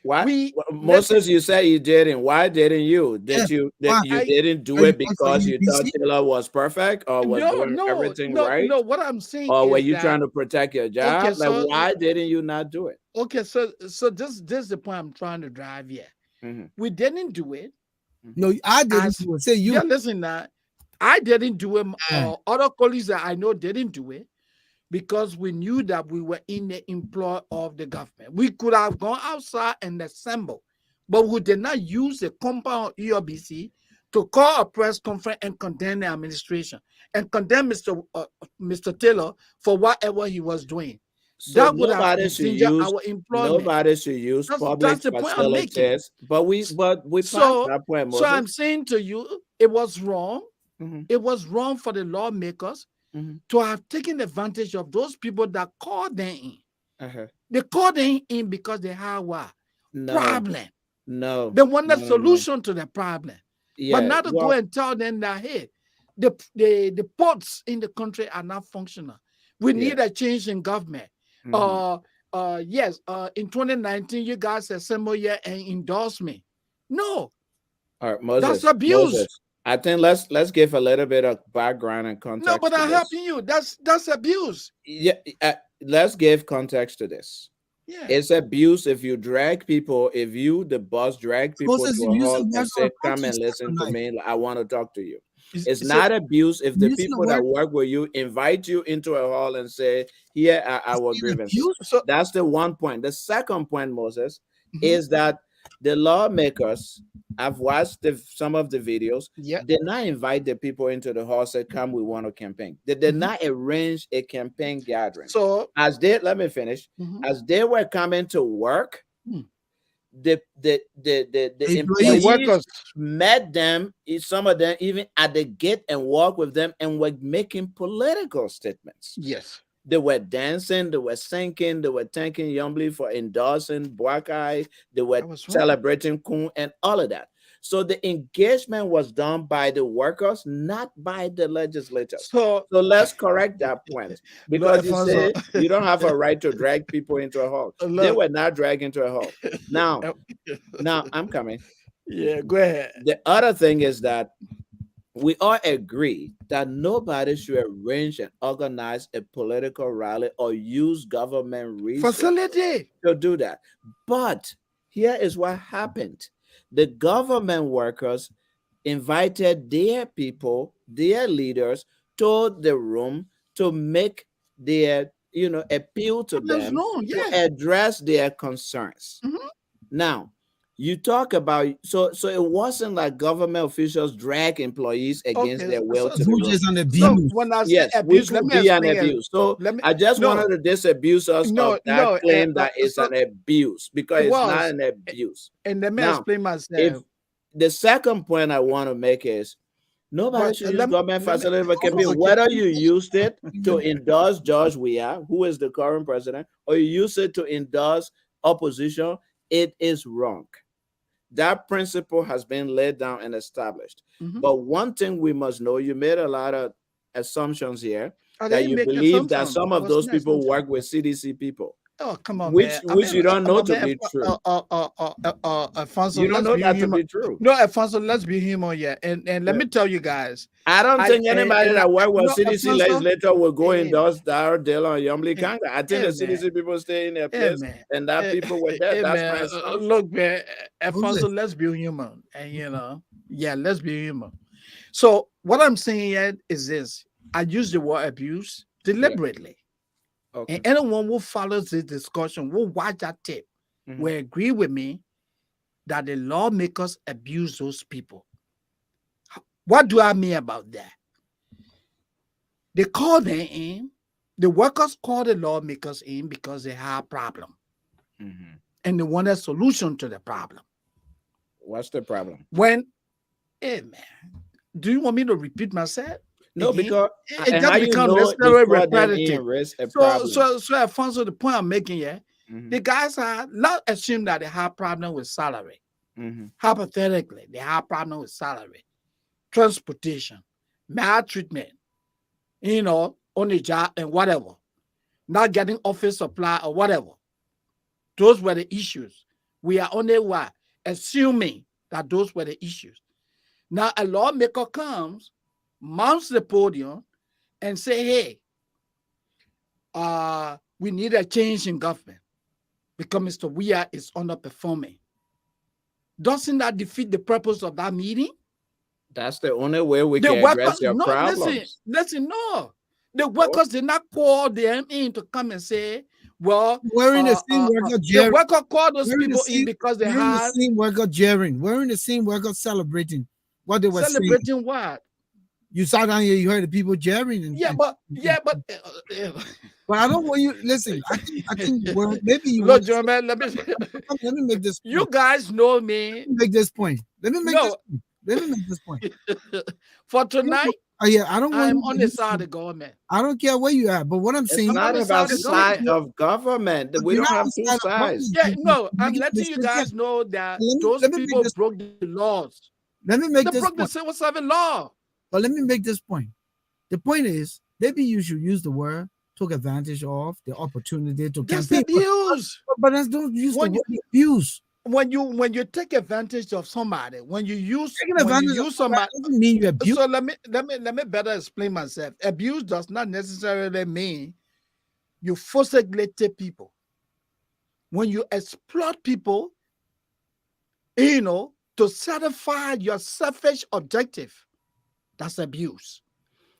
Why, Moses? You said you didn't. Why didn't you? Did you didn't do it because you thought Taylor was perfect or was doing everything right? No. What I'm saying or is were you that, trying to protect your job? Okay, so why didn't you not do it? Okay, so this is the point I'm trying to drive here. We didn't do it. No, I didn't do it. Say you. Yeah, listen, now I didn't do it. Other colleagues that I know didn't do it because we knew that we were in the employ of the government. We could have gone outside and assembled, but we did not use the compound of ERBC to call a press conference and condemn the administration and condemn Mr. Taylor for whatever he was doing. So that would have nobody should endangered use our employment. nobody should use public That's the point I'm making. facilities. But we passed that point, So Moses. I'm saying to you, it was wrong. Mhm. It was wrong for the lawmakers to have taken advantage of those people that called them in. They called them in because they had what? Problem. No. They want a solution to the problem. Yeah, but not to go and tell them that, hey, the ports in the country are not functional. We need a change in government. Yes, in 2019, you guys assemble here and endorse me. No. All right, Moses. That's abuse. Moses, I think let's give a little bit of background and context. No, but I'm helping you. That's abuse. Yeah, let's give context to this. Yeah. It's abuse if you drag people, if you, the boss, drag people to a hall and say, come and listen to me. I want to talk to you. It's not abuse if the people that work with you invite you into a hall and say, here are our grievances. So that's the one point. The second point, Moses, is that The lawmakers, I've watched some of the videos. Yeah. Did not invite the people into the hall. Said, "Come, we want to campaign." They did Mhm. not arrange a campaign gathering. So As they let me finish. mhm. As they were coming to work, Hmm. the Employees. The employees workers. met them. Some of them even at the gate and walked with them and were making political statements. Yes. They were dancing, they were singing, they were thanking Yombly for endorsing Buakai, they were That was right. celebrating Kun and all of that. So the engagement was done by the workers, not by the legislators. So So let's correct that point. look, Because you Alfonso. say you don't have a right to drag people into a hall. They Look. were not dragged into a hall. Now I'm coming. Yeah, go ahead. The other thing is that we all agree that nobody should arrange and organize a political rally or use government resources Facility. to do that. But here is what happened. The government workers invited their people, their leaders to the room to make their, appeal to There's them no, to yeah. address their concerns. Mhm. Now, you talk about so it wasn't like government officials drag employees against Okay. their will So, to the Which room. is an so abuse. when I say Yes, abuse, which let could me be an explain it. abuse. So Let me I just no, wanted to disabuse us no, of that no. claim that it's So an abuse because it it's not was, an abuse. and let me Now, explain if myself. the second point I want to make is nobody But should use government let me facility for hold campaign, on. whether you used it to endorse George Weah, who is the current president, or you use it to endorse opposition, it is wrong. That principle has been laid down and established. Mhm. But one thing we must know, you made a lot of assumptions here I that didn't you make believe that assumption. some I of was those an people assumption. work with CDC people, Oh, come on, which man. I mean, you don't know I to mean, be true. Alfonso, You don't let's know be that to human. be true. No, Alfonso, let's be human here. And let Yeah. me tell you guys, I don't think anybody and that work with no, CDC Alfonso, legislator will go hey, endorse Dar Dale or Yumli hey, Kanga. I think hey, the man, CDC people stay in their hey, place man, and that people were there. hey, That's my man. assumption. Look, man, Alfonso, let's be human, and yeah, let's be human. So what I'm saying here is this: I use the word abuse deliberately, Okay. and anyone who follows this discussion, will watch that tape, Mhm. will agree with me that the lawmakers abuse those people. What do I mean about that? They call them in, the workers call the lawmakers in because they have a problem Mhm. and they want a solution to the problem. What's the problem? When, hey man, do you want me to repeat myself No, again? because It and how just you becomes know you necessarily call them repetitive. in risk a So, problem. so Alfonso, the point I'm making here, Mhm. the guys are not assume that they have problem with salary. Mhm. Hypothetically, they have problem with salary, transportation, maltreatment, on the job and whatever, not getting office supply or whatever. Those were the issues. We are only assuming that those were the issues. Now a lawmaker comes, mounts the podium, and say, "Hey, we need a change in government because Mr. Weah is underperforming." Doesn't that defeat the purpose of that meeting? That's the only way we The can workers, address your no, problems. listen, no. The workers did not call them in to come and say, well, Wearing the same worker the jeering. worker called those Wearing the people in same, because they wearing the had same worker jeering. Wearing the same worker celebrating what they were saying. celebrating what? You sat down here, you heard the people jeering. But But I don't want you listen. I think maybe you look, want. John, man, let me Let me make this. you guys know me. Let me make this point. Let me make No. this point. Let me make this point. For tonight, Yeah, I don't want I'm you on to the listen. side of the government. I don't care where you are, but what I'm It's saying, not on the about side of side government. of government. We you're don't not have on two side of sides. government. Yeah, no, I'm Making letting you mistakes. guys know that those Let me make people this. broke the laws. Let me make They this broke the point. civil service law. But let me make this point. The point is, maybe you should use the word took advantage of the opportunity to That's campaign. abuse. But let's don't use the When word abuse. when you take advantage of somebody, when you use Taking advantage of somebody. doesn't mean you abuse. So let me better explain myself. Abuse does not necessarily mean you forcibly take people. When you exploit people, to satisfy your selfish objective, that's abuse.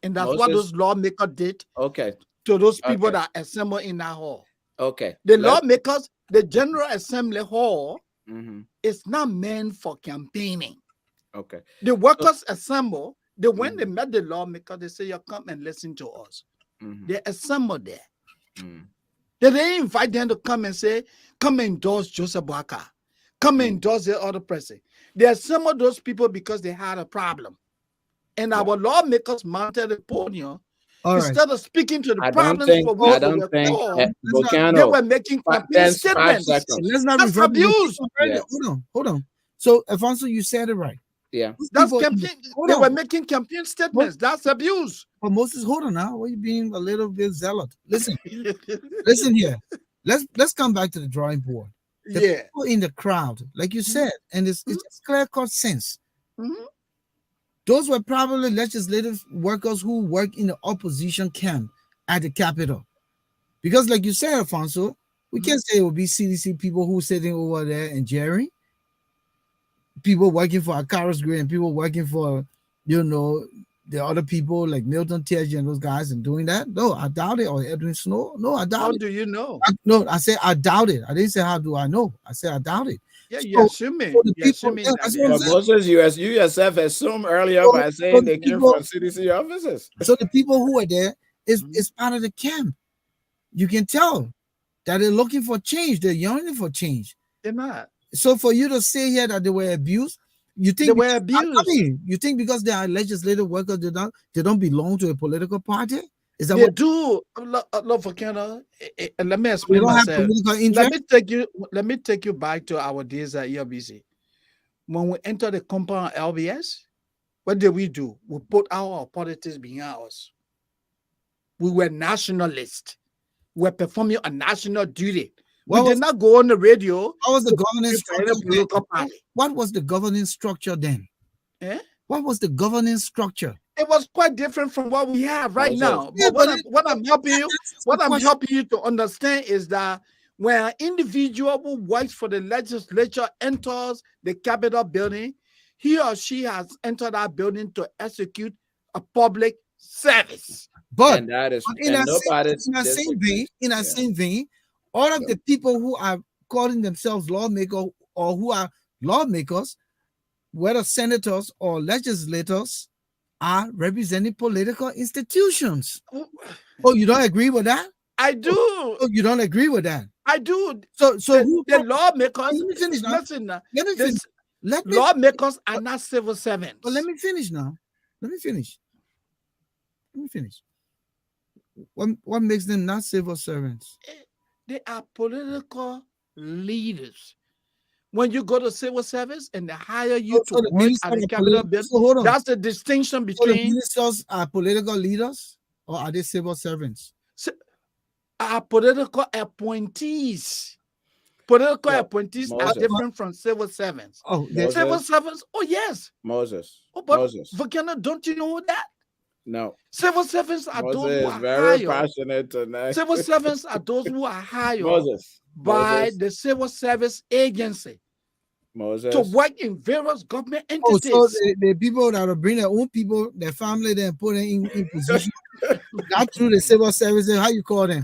And that's what Moses, those lawmakers did okay, to those people okay, that assemble in that hall. okay. The lawmakers, the General Assembly Hall Mm-hmm. It's not meant for campaigning. Okay. The So, workers assemble. When they mm-hmm. met the lawmaker, they say, "You come and listen to us." Mm-hmm. They assemble there. Mm-hmm. They didn't invite them to come and say, "Come and endorse Joseph Boakai. Come and endorse the other person." They assembled those people because they had a problem. And Yeah. our lawmakers mounted the podium. All right. Instead of speaking to the I don't problems think for which I they don't were think called, Let's not, they Volcano were making campaign 5 statements. seconds. let's not That's revert to the abuse. people. Yeah. Hold on. So, Alfonso, you said it right. Yeah. Those That's people, campaign. hold They on. were making campaign statements. That's abuse. But Moses, hold on now. Why are you being a little bit zealot? Listen here. Let's come back to the drawing board. The Yeah. people in the crowd, like you said, and it's just clear cut sense. Mhm. Those were probably legislative workers who work in the opposition camp at the Capitol. Because, like you said, Alfonso, we can't say it will be CDC people who sitting over there and Jerry, people working for Akaris Gray and people working for, the other people like Milton Teji and those guys and doing that. No, I doubt it. Or Edwin Snow. No, I doubt How it. do you know? No, I said I doubt it. I didn't say how do I know. I said I doubt it. Yeah, So, you're assuming. the You're people, assuming that that's they what I'm But have. saying. Moses, you yourself assumed earlier So, by so saying the they came people, from CDC offices. so the people who are there is Mhm. is part of the camp. You can tell that they're looking for change. They're yearning for change. They're not. So for you to say here that they were abused, you They think were because, abused. you think because they are legislative workers, they don't belong to a political party? Is that They what do. Look, Volcano. Let me they explain don't have myself. political Let interest? me take you. Let me take you back to our days at ERBC. When we entered the compound LBS, what did we do? We put our politics behind us. We were nationalists. We were performing a national duty. We What did was not go on the radio what was the to governing compete for any structure then? political party. What was the governing structure then? Eh? What was the governing structure? It was quite different from what we have right Moses. now. Yeah, But but what I'm helping you, that's my what I'm question. helping you to understand is that when an individual who works for the legislature enters the Capitol building, he or she has entered that building to execute a public service. But And that is in and that nobody same vein, disagrees. in that Yeah. same vein, all of Yeah. the people who are calling themselves lawmakers or who are lawmakers, whether senators or legislators, are representing political institutions. Oh, you don't agree with that? I do. Oh, you don't agree with that? I do. So The lawmakers, let me finish now. listen, Let me the finish. Let me lawmakers are not civil servants. But let me finish now. Let me finish. What makes them not civil servants? They are political leaders. When you go to civil service and they hire you So to the work ministers at the are Capitol building, so hold on. that's the distinction So the between ministers are political leaders or are they civil servants? our political appointees. Political So, appointees are Moses. different from civil servants. Oh, Moses. Civil servants, oh yes. Moses. Oh, but Moses. Volcano, don't you know that? No. Civil servants are those Moses who is are very hired. passionate tonight. Civil servants are those who are hired Moses. by Moses. the civil service agency Moses. to work in various government Oh, entities. so the people that will bring their own people, their family, then put them in position. Not through the civil services. How you call them?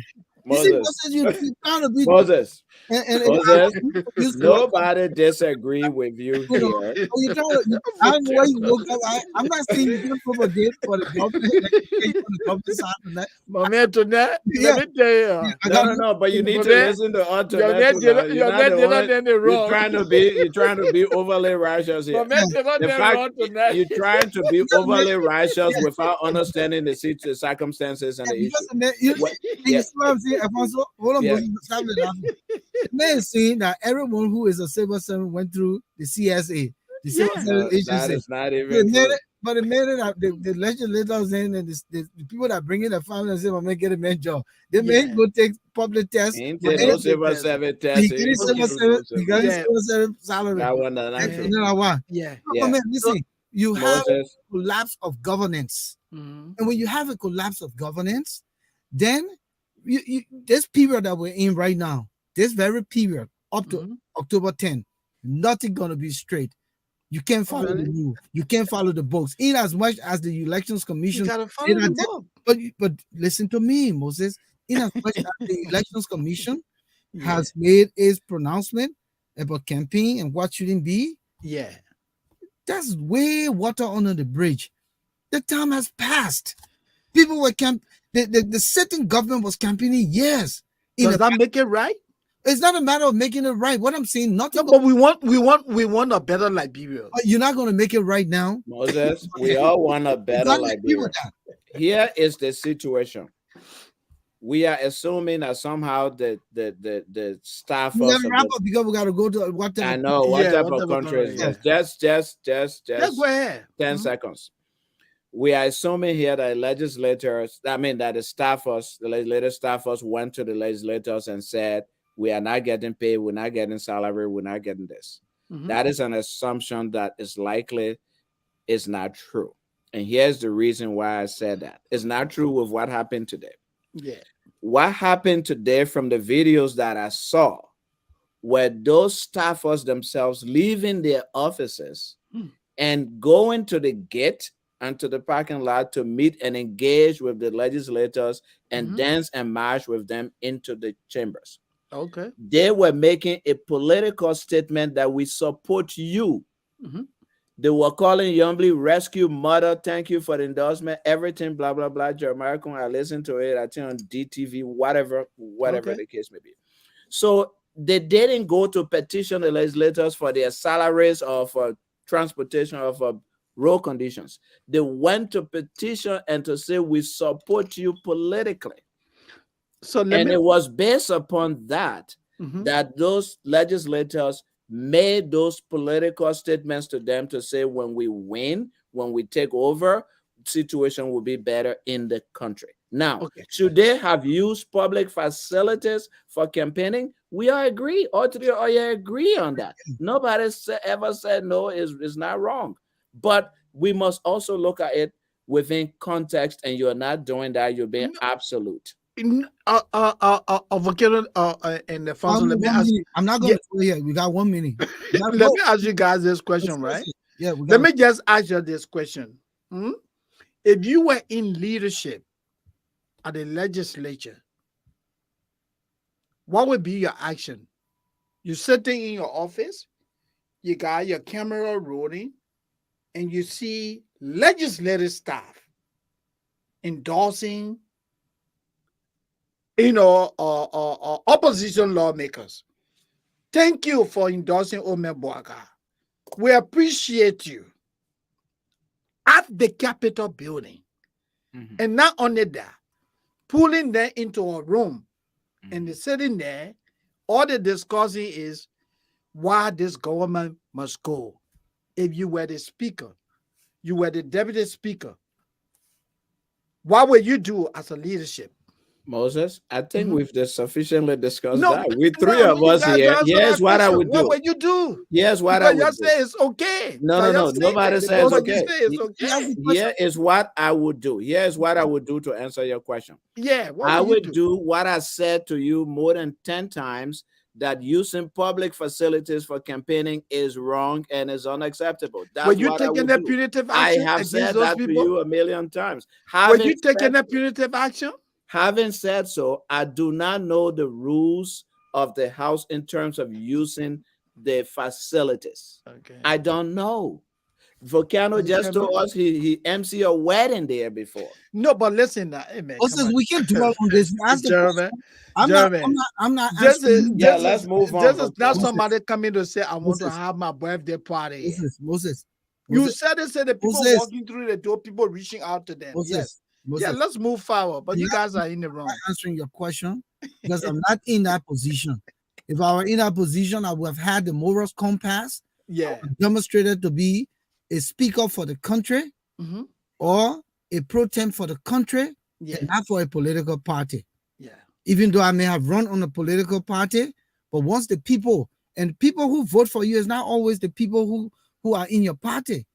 You see, Moses. Moses, you kind of be Moses. and Moses. you see what- Nobody disagree with you you know, here. oh, you trying to, I don't know why you woke up. I'm not saying you can't propagate for the government, like you on the government side of that. My man, tonight, Yeah. let me tell you. Yeah, I No, got no, but you need to Moses, listen to your Antoinette. man too did now. not- You're your not man the did not one. do any You're wrong. trying to be overly righteous My here. man did not The do fact wrong tonight. you're trying to be Because overly righteous without understanding the circumstances and the issue. because the man, you What- see what I'm saying, Alfonso? Hold on, Yeah. Moses, stop it laughing. The man is saying that everyone who is a civil servant went through the CSA, the civil Yeah. No, service that agency. is not They even made true. it, but the minute that the legislators in and the people that bring in the family and say, "I'm gonna get a man job," they may Yeah. go take public tests. Ain't But there no then civil test. service he test? getting civil service, he getting Yeah. civil service salary. That one is not And true. you know what? Yeah. No, Yeah. man, listen, you have Moses. collapse of governance. Mhm. And when you have a collapse of governance, then this period that we're in right now, this very period up to Mhm. October 10, nothing gonna be straight. You can't follow really? the rule. You can't follow the books. In as much as the elections You commission, gotta follow the did- book. but listen to me, Moses. In as much as the elections commission Yeah. has made its pronouncement, about campaign and what shouldn't be, Yeah. that's way water under the bridge. The time has passed. People were the sitting government was campaigning years. Does that make it right? It's not a matter of making it right. What I'm saying, nothing. No, but we want a better Liberia. You're not going to make it right now. Moses, we all want a better Exactly, agree Liberia. with that. Here is the situation. We are assuming that somehow the staff We us gotta of wrap the, up because we gotta go to whatever. I know what Yeah, type whatever of country is country, this. Just Yeah, go ahead. 10 seconds. We are assuming here that legislators, I mean that the staffers, the legislative staffers went to the legislators and said, we are not getting paid, we're not getting salary, we're not getting this. Mhm. That is an assumption that is likely is not true. And here's the reason why I said that. It's not true with what happened today. Yeah. What happened today from the videos that I saw were those staffers themselves leaving their offices and going to the gate and to the parking lot to meet and engage with the legislators and dance and march with them into the chambers. Okay. They were making a political statement that we support you. They were calling Yombly rescue mother. Thank you for the endorsement. Everything, blah, blah, blah. Jeremiah, I listened to it. I think on DTV, whatever Okay. the case may be. So they didn't go to petition the legislators for their salaries or for transportation or for road conditions. They went to petition and to say, we support you politically. So It was based upon that, Mhm. that those legislators made those political statements to them to say, when we win, when we take over, situation will be better in the country. Now, Okay. should they have used public facilities for campaigning? We all agree. All three of you agree on that. Nobody ever said no, is not wrong. But we must also look at it within context, and you're not doing that. You're being absolute. Volcano and Alphonso, let me ask. I'm not going to go here. We got 1 minute. Let me ask you guys this question, right? Yeah. Let me just ask you this question. If you were in leadership at the legislature, what would be your action? You're sitting in your office, you got your camera rolling, and you see legislative staff endorsing, opposition lawmakers. Thank you for endorsing Omer Boaga. We appreciate you. At the Capitol building. And not only that, pulling them into a room and they're sitting there, all they're discussing is why this government must go. If you were the speaker, you were the deputy speaker, what would you do as a leadership? Moses, I think we've sufficiently discussed No, that. We three of us here. Here's what I would do. What would you do? Here's what I would do. say it's okay. No. Nobody says okay. It's okay. Here is what I would do. Here is what I would do to answer your question. Yeah, I would do what I said to you more than 10 times, that using public facilities for campaigning is wrong and is unacceptable. That's Were you what I taking would a do. punitive I action have against said those that to people? you a million times. Were you taking a punitive action? Having said so, I do not know the rules of the House in terms of using the facilities. Okay. I don't know. Volcano just told us he MC a wedding there before. No, but listen now, hey man, Also, we can dwell on this. Ask the question. I'm not Just asking you. let's move on. This is not Moses. somebody coming to say, I want to Moses. have my birthday party. Moses. You said it, said the people Moses. walking through the door, people reaching out to them. Moses. Yeah, let's move forward. But you guys are in the wrong. I'm answering your question because I'm not in that position. If I were in that position, I would have had the moral compass. Yeah. Demonstrated to be a speaker for the country or a pro tem for the country, and not for a political party. Yeah. Even though I may have run on a political party, but once the people who vote for you is not always the people who are in your party.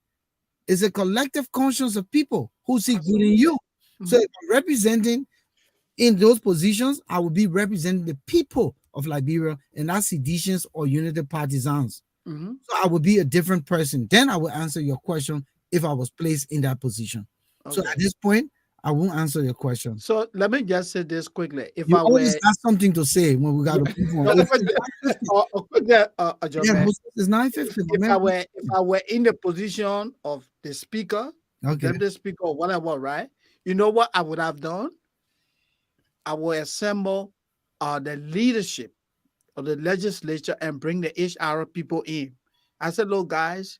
It's a collective conscience of people who see good in you. So if I'm representing in those positions, I will be representing the people of Liberia and not seditionists or unity partisans. So I would be a different person. Then I will answer your question if I was placed in that position. So at this point, I won't answer your question. So let me just say this quickly. If You I always were got something to say when we got to move on. quickly, Yeah, Jermaine, Moses, it's 9:50. if I were in the position of the speaker, the Okay. deputy speaker, or whatever, right? You know what I would have done? I will assemble the leadership of the legislature and bring the HR people in. I said, look, guys,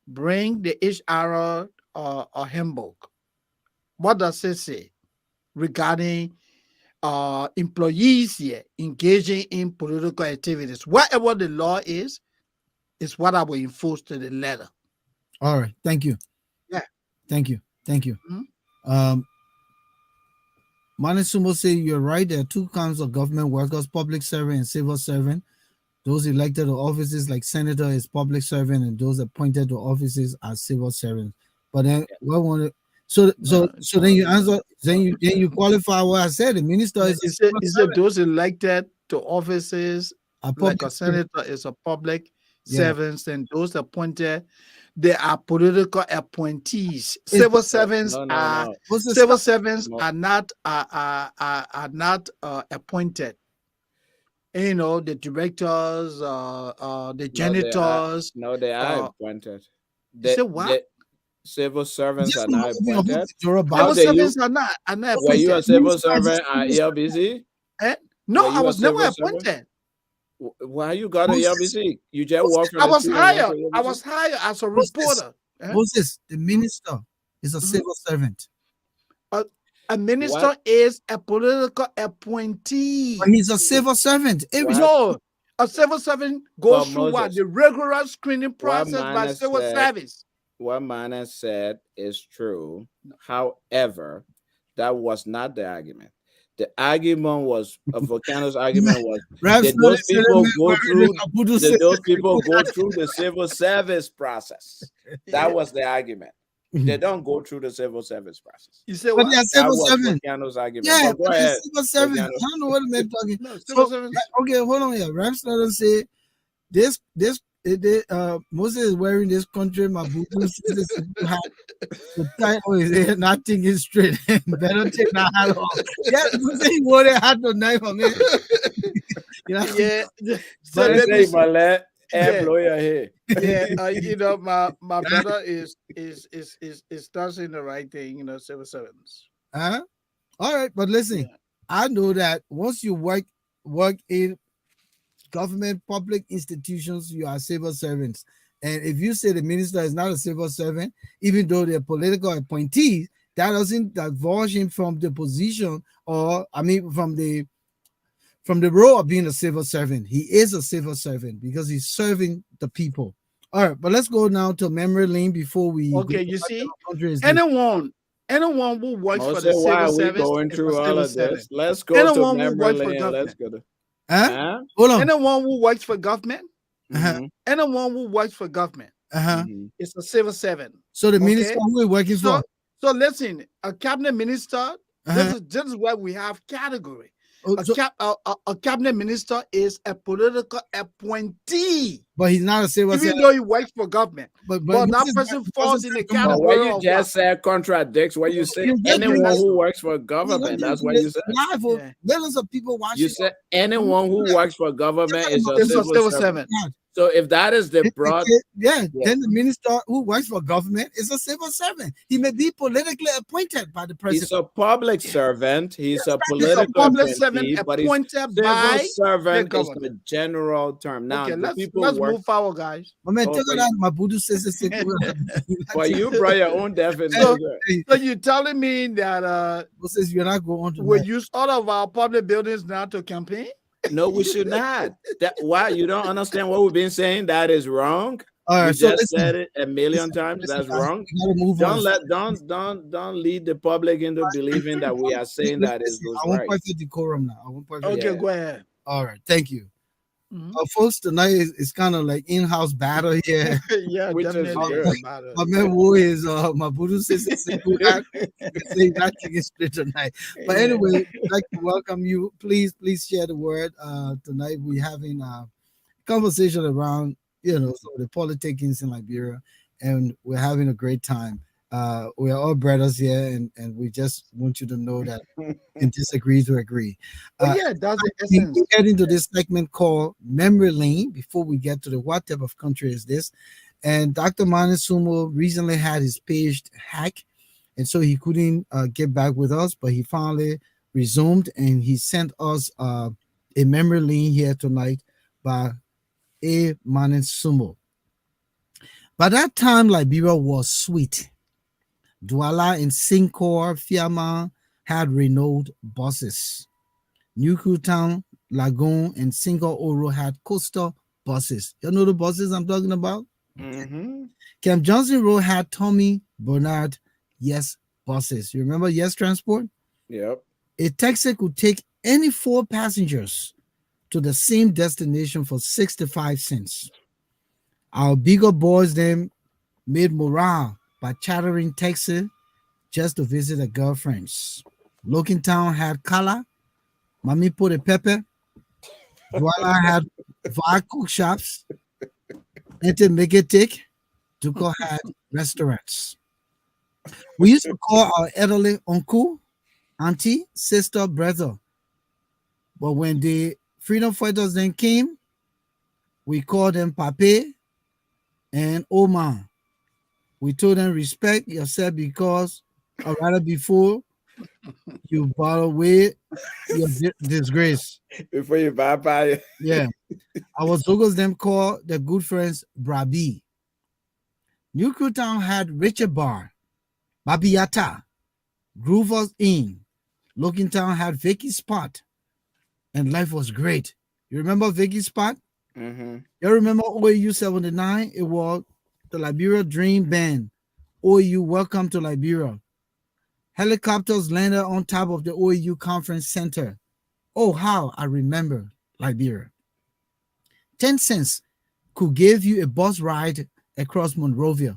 bring the HR handbook. What does it say regarding employees here engaging in political activities? Whatever the law is what I will enforce to the letter. All right. Thank you. Yeah. Thank you. Thank you. Mhm. Manisumo say you're right. There are two kinds of government workers: public servant and civil servant. Those elected to offices like senator is public servant, and those appointed to offices are civil servants. But then what want to so then you answer then you qualify what I said. The minister is a civil Is it servant, those elected to offices a like public a servant. senator is a public Yeah. servants, and those appointed they are political appointees. It's Civil servants No, no, are no. what's the civil stuff? servants No, are not appointed. You know, the directors, the no, they are. janitors. No, they are Uh, appointed. you say what? The civil servants Just are not moving of appointed. Joe How Civil Biden. do you? servants are not Were you a appointed. civil Minister is servant just at minister. ELBC? Eh? No, Were I you a was never civil servant? appointed. Why you got to Moses, ELBC? You just Moses, walk from I the was street and walk to hired. I ELBC? was hired as a Moses, reporter. Eh? Moses, the minister is a Mhm. civil servant. A minister What? is a political But appointee. he's a civil servant. What? No, a civil servant But goes through what? Moses, The regular screening what process by Mana civil said, service. what Mana said is true. However, that was not the argument. The argument was Volcano's argument was Rap did started those telling people me go wearing the through Kabuto did those people go system. through the civil service process? That was the argument. They don't go through the civil service process. You say But what? they're That civil was servant. Volcano's argument. Yeah, But go but they're ahead, civil servant. Volcano. I don't know what the man talking. No, civil So servants. okay, hold on here. Rap started say this Moses is wearing this country Mabudu hat. The tie on his head, not thinking straight. Better take that hat off. Yeah, Moses he wore that hat tonight, my man. You know, Yeah. So But They let me say my let air yeah. blow your hair. Yeah, you know, my brother is starting the right thing, you know, civil servants. all right, but listen, Yeah. I know that once you work in government, public institutions, you are civil servants. And if you say the minister is not a civil servant, even though they're political appointees, that doesn't divulge him from the position, or I mean from the role of being a civil servant. He is a civil servant because he's serving the people. All right, but let's go now to memory lane before we Okay, go. you see, Country is this. anyone who works for Moses, the why civil are we service going is a through all civil of this? servant. Let's go to Anyone who memory works for lane. Let's government, go to Huh? Hold on. anyone who works for government, Uh-huh. Mhm, anyone who works for government Uh-huh. mhm. is a civil servant. So the minister Okay? who is working So for. so listen, a cabinet minister, Uh-huh. this is why we have category. Oh, so- A cabinet minister is a political appointee, but he's not a civil even servant. though he works for government. But But that Moses- person Moses falls in the said But government. what category you of just said contradicts what you said. You just Anyone did who this. works for government, that's what you said. Live for Yeah. millions of people watching. You said anyone who works for government is a It's a civil civil servant. servant. So if that is the broad, Yeah, Yeah. then the minister who works for government is a civil servant. He may be politically appointed by the he's president. a public servant, he's a He's a political public servant appointee, but he's appointed civil by the servant is the government. general term. Now, Okay, the let's people let's work. move forward, guys. My man, Oh, tell but- her that Mabudu says But you brought your own definition. So you're telling me that Moses, you're not going to we use all of our public buildings now to campaign? No, we should not. That why you don't understand what we've been saying? That is wrong. All right, We so just listen, said it a million times. listen, That's guys, wrong. we gotta move on. Don't lead the public into believing that we are saying that is Listen, was I won't right. point for decorum now. I won't point for Okay, Yeah. go ahead. All right, thank you. Mhm. Folks, tonight is kind of like in-house battle here. Yeah, Which is definitely. good. it's about it. My man Wu is Mabudu says that thing is straight tonight. But anyway, I'd like to welcome you. Please share the word. Tonight we're having a conversation around some of the politics in Liberia, and we're having a great time. We are all brothers here, and we just want you to know that and disagree to agree. But yeah, that's the We essence. get into this segment called Memory Lane before we get to the what type of country is this. And Dr. Sumo recently had his page hacked, and so he couldn't get back with us, but he finally resumed and he sent us a memory lane here tonight by A. Sumo. By that time, Liberia was sweet. Douala and Sincor Fiamma had renowned buses. Nuku Town, Lagoon, and Single Oro had coastal buses. You know the buses I'm talking about? Mm-hmm. Camp Johnson Road had Tommy Bernard Yes buses. You remember Yes Transport? Yep. A taxi could take any 4 passengers to the same destination for 65 cents. Our bigger boys then made morale by chartering taxi just to visit their girlfriends. Loking Town had Kala, Mami put a pepper. Douala had Var cook shops. Ente Megetik, Duko had restaurants. We used to call our elderly uncle, auntie, sister, brother. But when the freedom fighters then came, we called them Pape and Oma. We told them respect yourself because, or rather before you bottle away your disgrace. Before you bye. Yeah. Our Zogos them call their good friends Brabi. New Crew Town had Richard Bar, Babiata, Groover's Inn. Looking Town had Vicky Spot, and life was great. You remember Vicky Spot? Mm-hmm. You remember OAU 79? It was the Liberia Dream Band. OAU Welcome to Liberia. Helicopters landed on top of the OAU Conference Center. Oh, how I remember Liberia. 10 cents could give you a bus ride across Monrovia.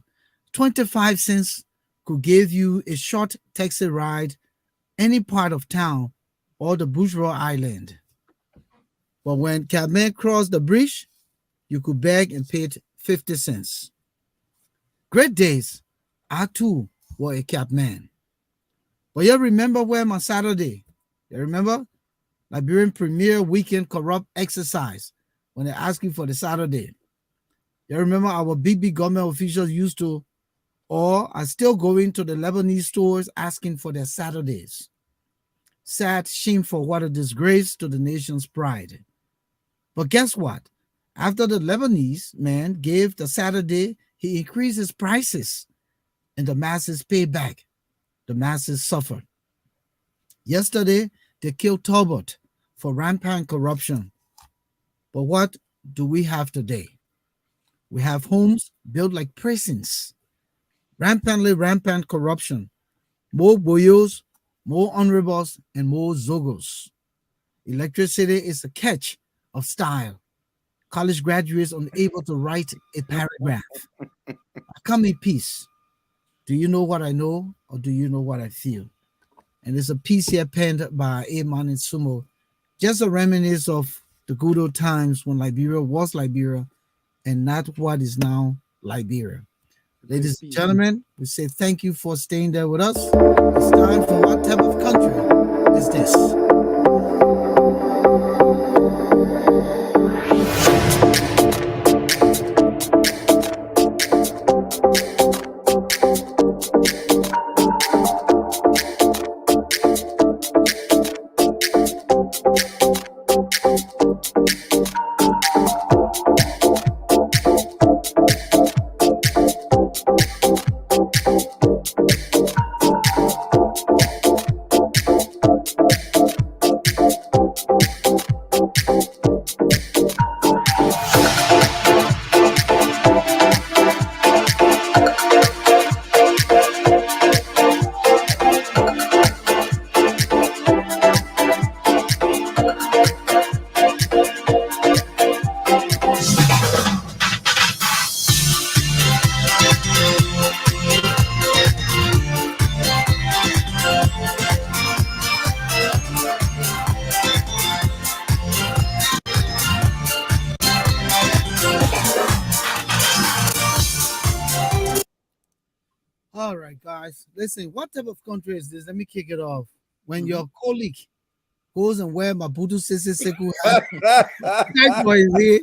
25 cents could give you a short taxi ride any part of town or the Bourgeois Island. But when cabmen crossed the bridge, you could beg and pay 50 cents. Great days. I too were a cabman. But you remember when on Saturday, you remember? Liberian Premier Weekend Corrupt Exercise when they ask you for the Saturday. You remember our big government officials used to or are still going to the Lebanese stores asking for their Saturdays. Sad, shameful, what a disgrace to the nation's pride. But guess what? After the Lebanese man gave the Saturday, he increased his prices and the masses paid back. The masses suffered. Yesterday, they killed Talbot for rampant corruption. But what do we have today? We have homes built like prisons. Rampant corruption. More boyos, more honorables, and more zogos. Electricity is a catch of style. College graduates unable to write a paragraph. I come in peace. Do you know what I know, or do you know what I feel? And there's a piece here penned by A. Sumo, just a reminiscence of the good old times when Liberia was Liberia and not what is now Liberia. Ladies and gentlemen, we say thank you for staying there with us. It's time for what type of country is this? guys. Listen, what type of country is this? Let me kick it off. When your colleague goes and wear Mabudu Sese Seku hat, check for his head,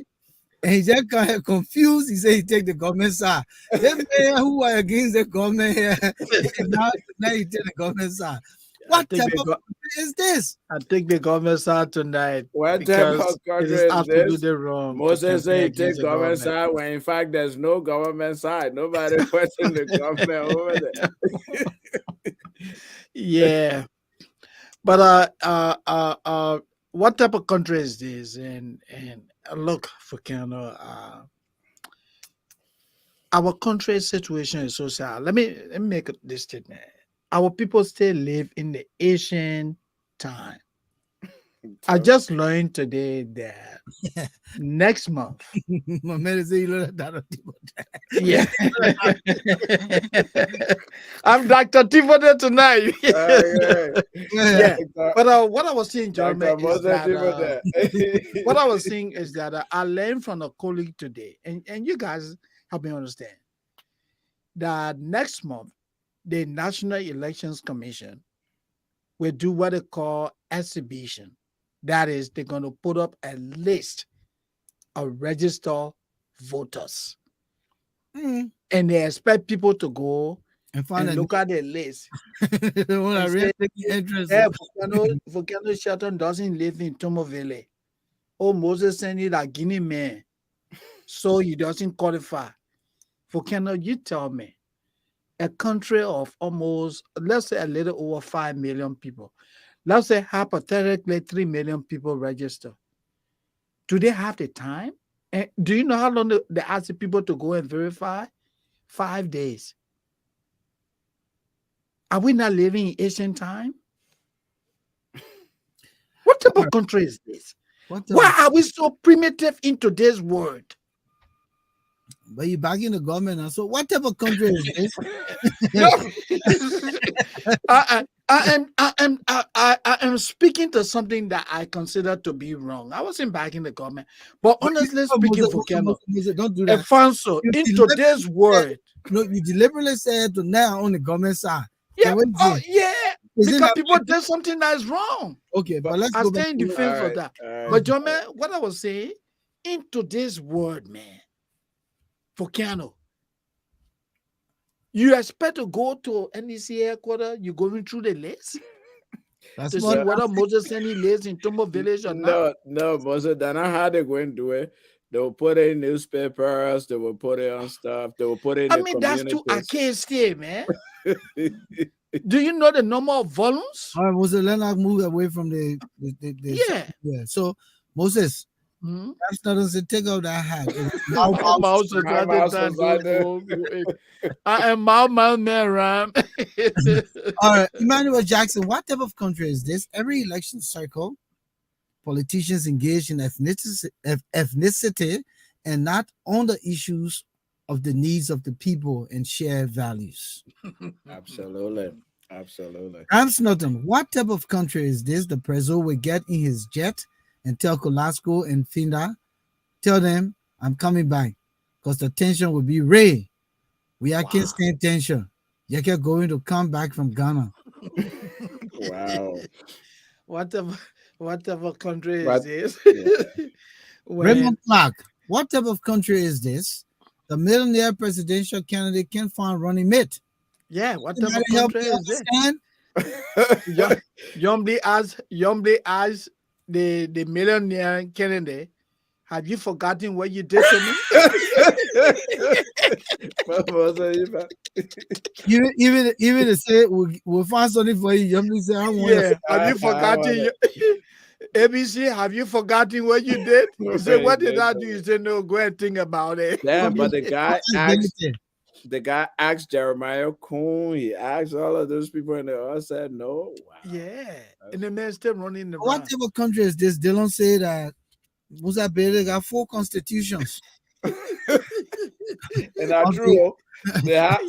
and he just kind of confused. He said he take the government side. Them man who are against the government here, now he take the government side. What type of country is this? I think the government side tonight. What type of Because it country is is this? absolutely wrong. to Moses campaign say he against take the government side when in fact there's no government side. Nobody question the government over there. Yeah. But what type of country is this? And look, Volcano, our country's situation is so sad. Let me make this statement. Our people still live in the Asian time. I just learned today that next month. My man say you learn that on people. Yeah. I'm Dr. Tifode tonight. Yeah. But what I was saying, Jeremy, is that what I was saying is that I learned from a colleague today, and you guys help me understand that next month the National Elections Commission will do what they call exhibition. That is, they're going to put up a list of registered voters. And they expect people to go and look at the list. Volcano Shelton doesn't live in Tomoville. Oh, Moses sent it a Guinea man, so he doesn't qualify. Volcano, you tell me, a country of almost, let's say a little over 5 million people, let's say hypothetically 3 million people register. Do they have the time? And do you know how long they ask the people to go and verify? 5 days. Are we not living in Asian time? What type of country is this? Why are we so primitive in today's world? But you back in the government now. So what type of country is this? I am speaking to something that I consider to be wrong. I wasn't back in the government, but honestly speaking, Volcano, don't do that. Alphonso, in today's world, no, you deliberately said to now on the government side. Yeah, because people did something that is wrong. Okay, but let's I go stay back in to defense of that. But John, man, what I was saying, in today's world, man, Volcano, you expect to go to NEC headquarters, you're going through the list to see whether Moses any lives in Tombo Village or not. No, Moses, that's not how they're going to do it. They will put it in newspapers, they will put it on stuff, they will put it in the communities. That's too archaic still, man. Do you know the number of volumes? All right, Moses, let us move away from the yeah. So Moses, that's not to take out that hat. I am my man, Ram. All right, Emmanuel Jackson, what type of country is this? Every election cycle, politicians engage in ethnicity and not on the issues of the needs of the people and share values. Absolutely. Rams Norton, what type of country is this? The president will get in his jet and tell Colasco and Finda, tell them I'm coming back because the tension will be Ray. We can't stand tension. You're going to come back from Ghana. Wow. What type of country is this? Raymond Clark, what type of country is this? The millionaire presidential candidate can't find running mate. Yeah, what type of country is this? Yombi as the millionaire candidate, have you forgotten what you did to me? even to say we'll find something for you. Yombi say, I want have you forgotten? ABC, have you forgotten what you did? You say, what did I do? You say, no, go and think about it. Yeah, but the guy asked Jeremiah Kuhn, he asked all of those people, and they all said no. Wow. Yeah, and the man still running the what type of country is this? They don't say that Mozambique got 4 constitutions. And that's true. They have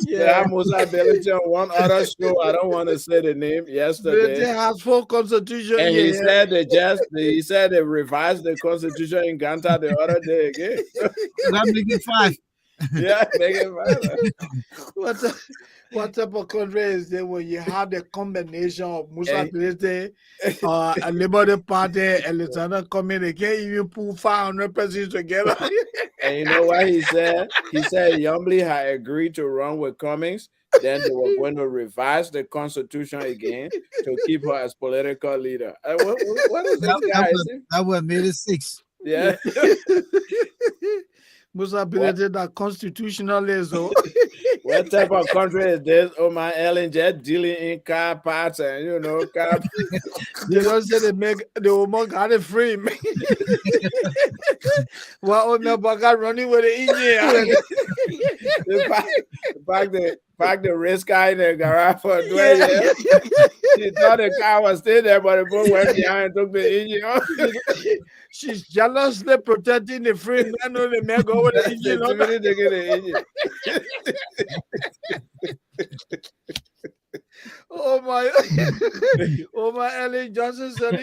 Mozambique on one other show. I don't want to say the name yesterday. They have 4 constitutions. And he said they revised the constitution in Ganta the other day again. That make it 5. Yeah, make it violent. What type of country is there when you have the combination of Musa And- Bilete, a Liberty Party, and Alexander coming, they can't even pull 500 persons together. And you know what he said? He said Yombly had agreed to run with Cummings. Then they were going to revise the constitution again to keep her as political leader. What is this guy? That was made it 6. Yeah. Musa Bilete, that constitutionalist. What type of country is this? Oh my Ellen just dealing in car parts and car. They don't say they will make it free. Well, on the back running with the engine. Park the race car in the garage for 12 years. She thought the car was still there, but the boat went behind and took the engine off. She's jealously protecting the frame. I know the man go with the engine. Oh my Ellen Johnson said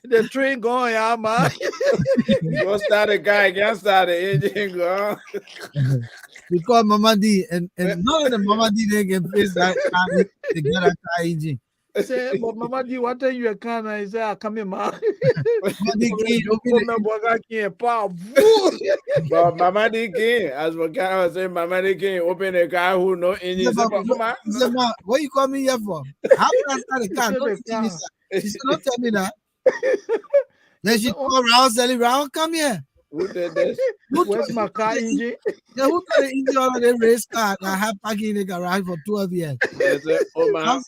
the train going out, man. Go start the car again, start the engine go. Because Mama D and none of the Mama D they can face that car, they get a car engine. Say, but Mama D, what are you a can? I say, I come in, man. Mama D can't open it. But Mama D King, as Volcano was saying, Mama D King open a car who no engine. He said, "Ma, what you call me here for? How can I start a car? Don't tell me, sir." She said, "Don't tell me that." Then she called Raul, said, "Raul, come here." Who did this? Where's my car engine? Yeah, who put the engine on the race car that I have parking in the garage for 12 years? Is it Omar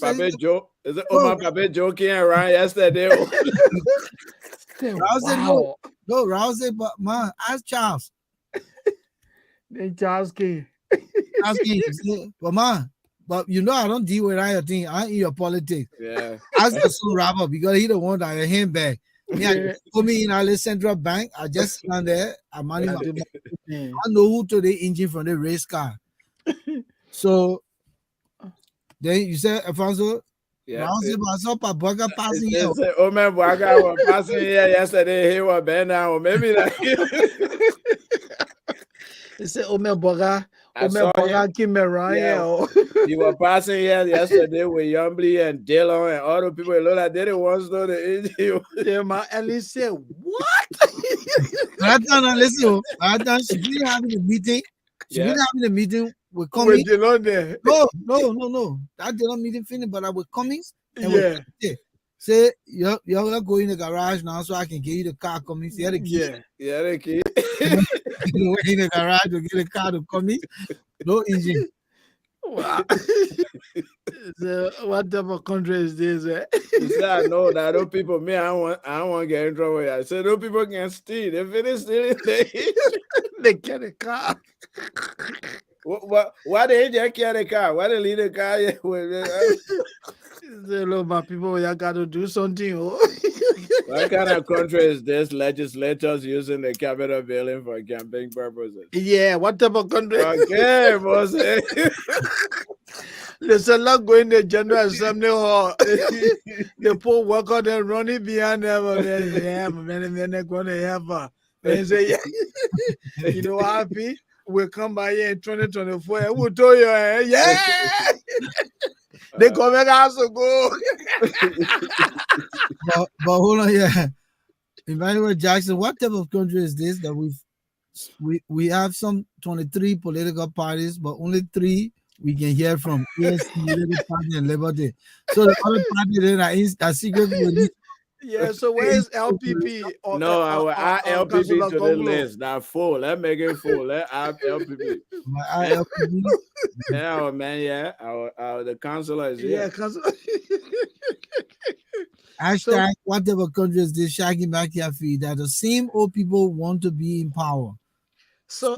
Papa Joe? Is it Omar Papa joking around yesterday? Raul said, no, Raul said, but man, ask Charles. Then Charles came. Ask him, but man, but I don't deal with that thing. I in your politics. Yeah. Ask the son Robert because he the one that a handbag. I put me in our central bank. I just stand there. I know who took the engine from the race car. So then you said, Alphonso, Yeah. I saw Paboga passing here. Oh man, Boga was passing here yesterday. He was bad now. Maybe that. He said, "Oh man, Boga came around here." He was passing here yesterday with Yombly and Dylan and all the people. Look like they didn't want to know the engine. Yeah, my Ellie said, "What?" Listen, she been having a meeting. She been having a meeting with Cummings. there. No. That did not meeting finished, but I was Cummings. Yeah. Say you're gonna go in the garage now, so I can give you the car Cummings. Yeah, the key. Yeah, the key. You in the garage to get the car to Cummings. No engine. Wow. So, what type of country is this? He said, "I know that those people. Me, I don't want to get in trouble. I said those people can steal. If it is stealing, They get a car. Why they just carry the car? Why they leave the car here? Look, my people, you got to do something. What kind of country is this? Legislators using the Capitol building for campaign purposes? Yeah, what type of country? Okay, boss. Listen, not going to General Assembly Hall. The poor worker then running behind them. Yeah, man, they're going to have a. They say, yeah. You know, happy. We'll come by here in 2024 and we'll tell you, yeah. They come and ask to go. but hold on, yeah. Emmanuel Jackson, what type of country is this that we have some 23 political parties, but only 3 we can hear from: ESC, Liberty Party, and Liberty. So the other party then are secretly. Yeah, so where's LPP? No, I will add LPP to the list. Now full. Let's make it full. Let's add LPP. LPP. Yeah, man. Yeah, the councilor is here. Yeah, councilor. Hashtag whatever country is this Shaggy McAfee that the same old people want to be in power. So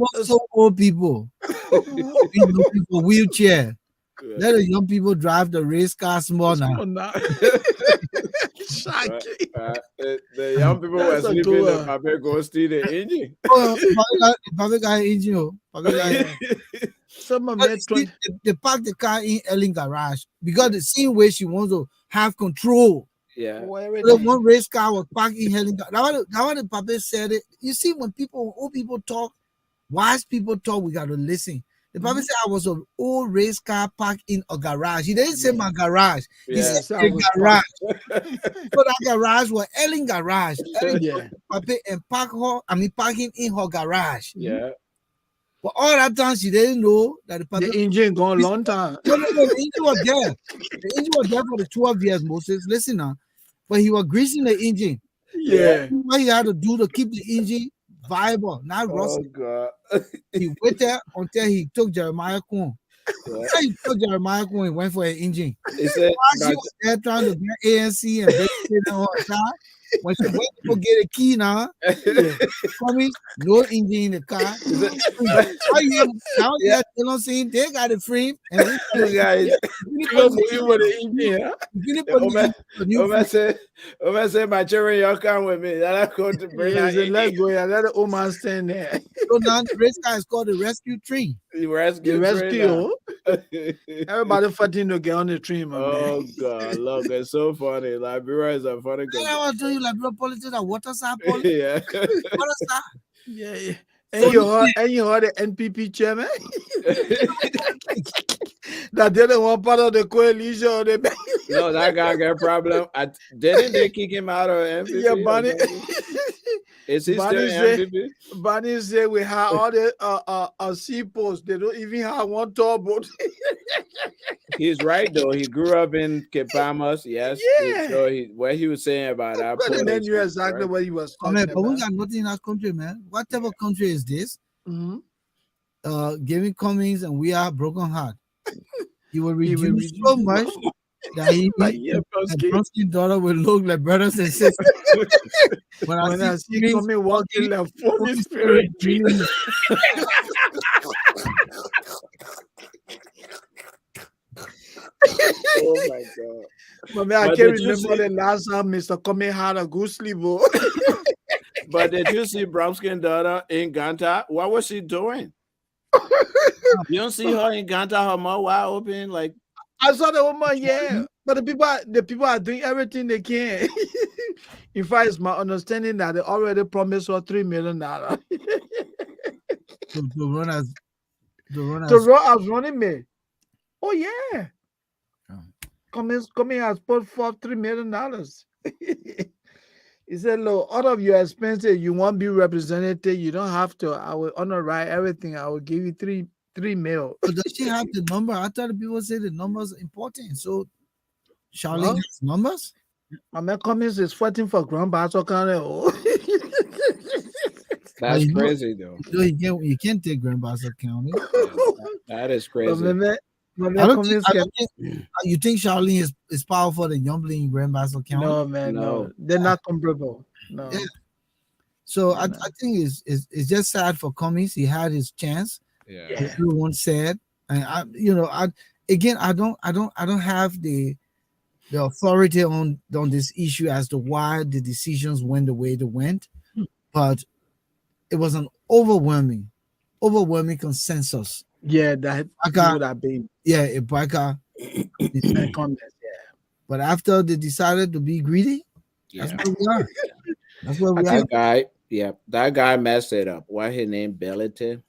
old people. People wheelchair. Good. Let the young people drive the race car small now. The young people were sleeping in the Papa go steal the engine. Papa got engine. They park the car in Ellen garage because the same way she wants to have control. Yeah. The one race car was parked in Helen. That what the Papa said it. You see, when old people talk, wise people talk, we got to listen. The Bible said I was an old race car parked in a garage. He didn't say my garage. He Yeah. said Yes, I a was garage. parked. So that garage was Ellen garage. Ellen Yeah. Papa and parking in her garage. Yeah. But all that time she didn't know that the Papa. The engine gone a long time. No, the engine was there. The engine was there for the 12 years, Moses. Listen now. But he was greasing the engine. Yeah. What he had to do to keep the engine viable, not Oh rusty. God. He waited until he took Jeremiah Kuhn. Yeah. After he took Jeremiah Kuhn, he went for an engine. He said, While she was there trying to get ANC and basically on her car, when she went to go get a key now, coming, no engine in the car. Now Yeah. you know, saying they got it free, and we you guys, really You put go with the engine, huh? really put the new Oma said, my children, y'all come with me. Then I go to bring Yeah, out he said, let's go. Yeah, let the old man stand there. so now the race car is called the rescue train. the The rescue. rescue. train Everybody fighting to get on the train, my man. Oh God, look, it's so funny. Liberia is a funny And I country. want to tell you, like, bro, politics are water side politics. Yeah. Water side. Yeah, yeah. So And you heard the NPP chairman that didn't want part of the coalition. Or the No, that guy got a problem. Didn't they kick him out of MVP? yeah, or Bonnie. something? Is he Bonnie still said- MVP? Bonnie said we have all the sea posts. They don't even have one tall boat. He's right though. He grew up in Kepamas. Yes. Yeah. So what he was saying about that. And then you exactly what he was I talking mean, but we about. got nothing in our country, man. What type of country is this? Mhm. Giving Cummings and we are broken heart. He will He will reduce so reduce much that Like, yeah, that Broski. Bronsky daughter will look like brothers and sisters. When When I see Cummings coming walking like Holy Holy Spirit. Spirit, Oh my God. But man, I But can't did you remember see- the last time Mr. Coming had a good sleep. Oh. But did you see Bromskin daughter in Ganta? What was she doing? You don't see her in Ganta, her mouth wide open, like I saw the woman, yeah. But the people are doing everything they can. In fact, it's my understanding that they already promised her $3 million to run as to run as running mate. Oh yeah. Coming has put forth $3 million. He said, look, out of your expenses, you won't be represented. You don't have to. I will underwrite everything. I will give you three mil. But does she have the number? I thought the people say the numbers are important. So Charlene Well, has numbers? My man Cummings is fighting for Grand Battle County. Oh. that's you know- crazy though. So you can't take Grand Bassa County. That is My crazy. man I don't think, Cummings can. you think Charlene is powerful than Youngblin in Grand Bassa County? No, man, no. They're not comparable. No. Yeah. So No, I no. think it's just sad for Cummings. He had his chance. Yeah. Everyone said, and I don't have the authority on this issue as to why the decisions went the way they went, but it was an overwhelming consensus. Yeah, that Okay. would have been Yeah, Ibaka. Cummings. Yeah. But after they decided to be greedy, Yeah. that's where we are. That's where we are. That guy, that guy messed it up. What his name, Bellite,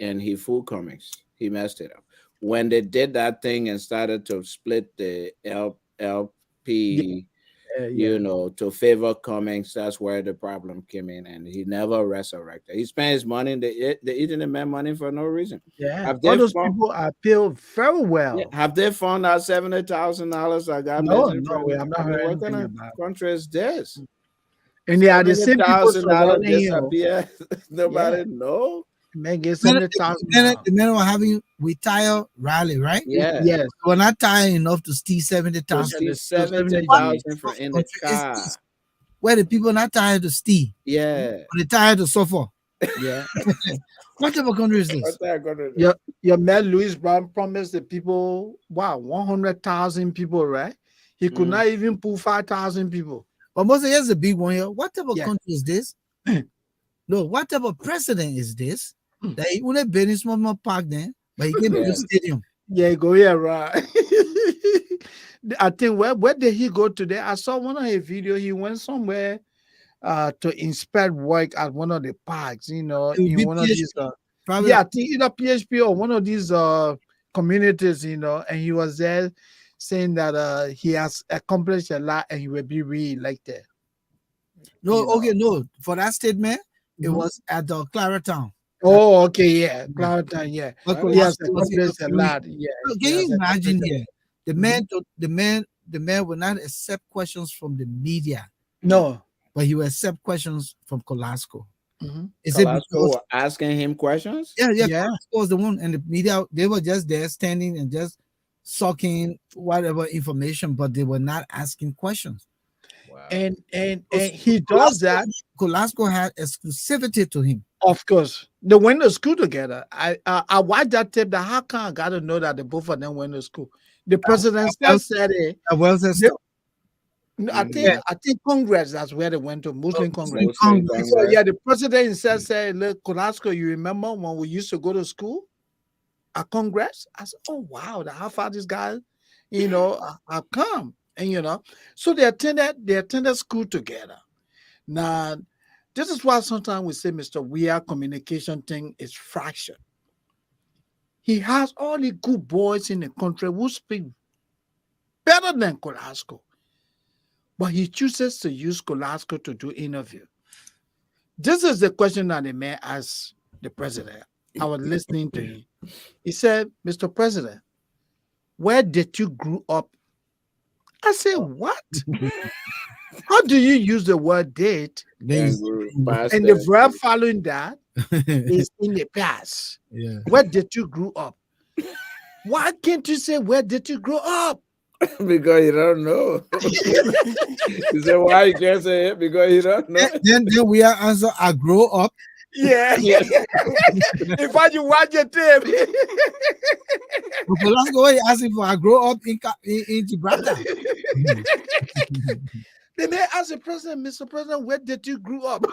and he fool comics. He messed it up. When they did that thing and started to split the LP, to favor Cummings, that's where the problem came in, and he never resurrected. He spent his money. They eating the man money for no reason. Yeah. Have All they those found- people are paid very well. Yeah, have they found out $70,000? I got No, missing no from way. it? I'm not I mean, hearing what kind anything of about it. country is this? And they are the same people $70,000 surrounding him. disappear. Nobody know. Man, get The minute $70,000. the minute we're having retire rally, right? Yeah. Yes. We're not tired enough to steal So 70,000. see 70,000 for in the car. Where the people not tired to steal, Yeah. but they tired to suffer. Yeah. What type of country is this? What's that gonna do? Your man Louis Brown promised the people, 100,000 people, right? He could not even pull 5,000 people. But most here's the big one here. What type of Yeah. country is this? No, what type of president is this? That he only build small park then, but he can build Yeah. stadium. Yeah, go here, right? I think where did he go today? I saw one of his video. He went somewhere to inspect work at one of the parks, It in will be one of these probably Yeah, I think either PHP or one of these communities, and he was there saying that he has accomplished a lot and he will be re-elected. no. you know. Okay, no. For that statement, it Mhm. was at the Claratown. Oh, okay, yeah, Clarendon, yeah. But He has Colasco was accomplished a interviewing. lot. Yeah, So he can you has imagine accomplished a here? The Mhm. man, the man will not accept questions from the media, No. but he will accept questions from Colasco. Mhm. Is it Colasco because were asking him questions. yeah, Yeah. Colasco was the one, and the media they were just there standing and just sucking whatever information, but they were not asking questions. Wow. And he does that. Colasco had exclusivity to him. Of course, they went to school together. I watched that tape. That how come I got to know that the both of them went to school? The president Well, said it. well, that's They- stuff. no, Mhm. I think Congress. That's where they went to Muslim Congress. Muslim Congress. So Congress. yeah, the president himself said, "Look, Colasco, you remember when we used to go to school at Congress?" I said, "Oh wow, how far this guy, have come." And so they attended school together. Now, this is why sometimes we say, Mr. Weir communication thing is fractured. He has all the good boys in the country who speak better than Colasco, but he chooses to use Colasco to do interview. This is the question that the man asked the president. I was listening to him. He said, "Mr. President, where did you grow up?" I said, "What? How do you use the word date?" Then Past And the tense. verb following that he's- is in the past. yeah. Where did you grow up? Why can't you say where did you grow up? Because you don't know. You say why you can't say it? Because you don't know. Then we are answer. I grow up. Yeah. Yes. In fact, you watch your tape. But Colasco, what he asking for? I grow up in Gibraltar. They may ask the president, "Mr. President, where did you grow up?"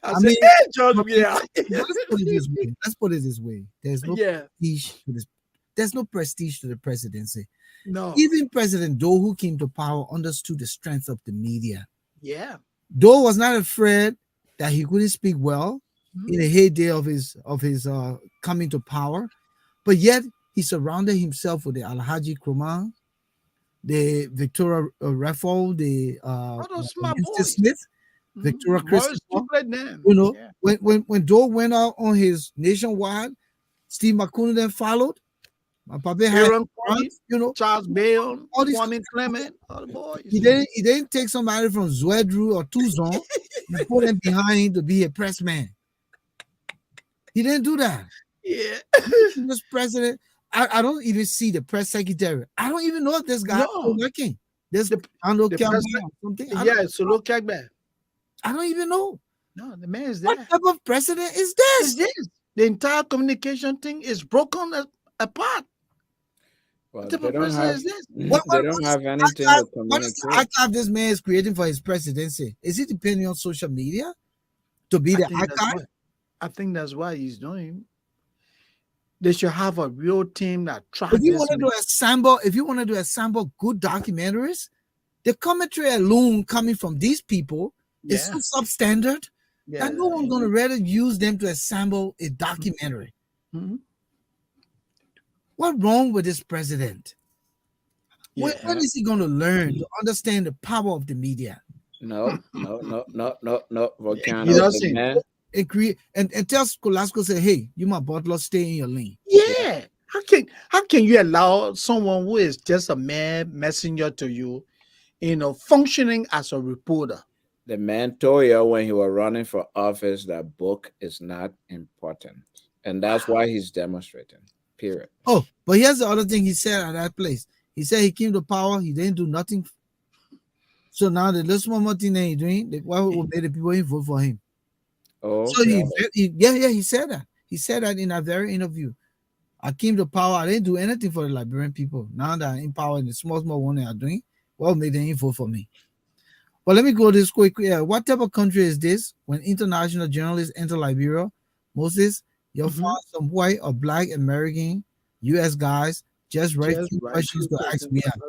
I said, mean, "Hey, George, yeah." let's put it this way. Let's put it this way. There's no Yeah. prestige to this. There's no prestige to the presidency. No. Even President Doe, who came to power, understood the strength of the media. Yeah. Doe was not afraid that he couldn't speak well in the heyday of his coming to power, but yet he surrounded himself with the Alhaji Krumah, the Victoria Raffle, the All those smart Winston boys. Smith, Victoria Boys, Christopher. stupid name. You know, Yeah. when Doe went out on his nationwide, Steve McCoon then followed. My papa had Aaron Curry, runs, Charles Bale, all these. Kwame Clement, all the boys. He didn't take somebody from Zwedru or Tuzon and put him behind him to be a press man. He didn't do that. Yeah. He was president. I don't even see the press secretary. I don't even know if this guy No. is working. There's The Ando Kelman president- or something. Yeah, Solo Kagbe. I don't even know. No, the man is there. What type of president is It's this? this. The entire communication thing is broken apart. Well, What type they of don't president have. is this? They don't have anything What to what is the communicate. archive this man is creating for his presidency? Is it depending on social media to be the archive? I think that's why he's doing. They should have a real team that tracks If you this. want to do assemble good documentaries, the commentary alone coming from these people is so substandard that no one's going to rather use them to assemble a documentary. Mhm. What's wrong with this president? When is he going to learn to understand the power of the media No. Volcano. He doesn't. Man. and create and tell Scholasco, say, hey, you my butler, stay in your lane. Yeah. How can you allow someone who is just a mere messenger to you, functioning as a reporter? The man told you when he was running for office that book is not important. And that's why he's demonstrating. Period. Oh, but here's the other thing he said at that place. He said he came to power, he didn't do nothing. So now the little small thing that he's doing, why would make the people vote for him? Oh, So he said that. He said that in that very interview. I came to power, I didn't do anything for the Liberian people. Now that I'm in power and the small one they are doing, what made them vote for me? But let me go this quick. What type of country is this when international journalists enter Liberia? Moses, you'll find some white or black American US guys just write few questions to ask me out.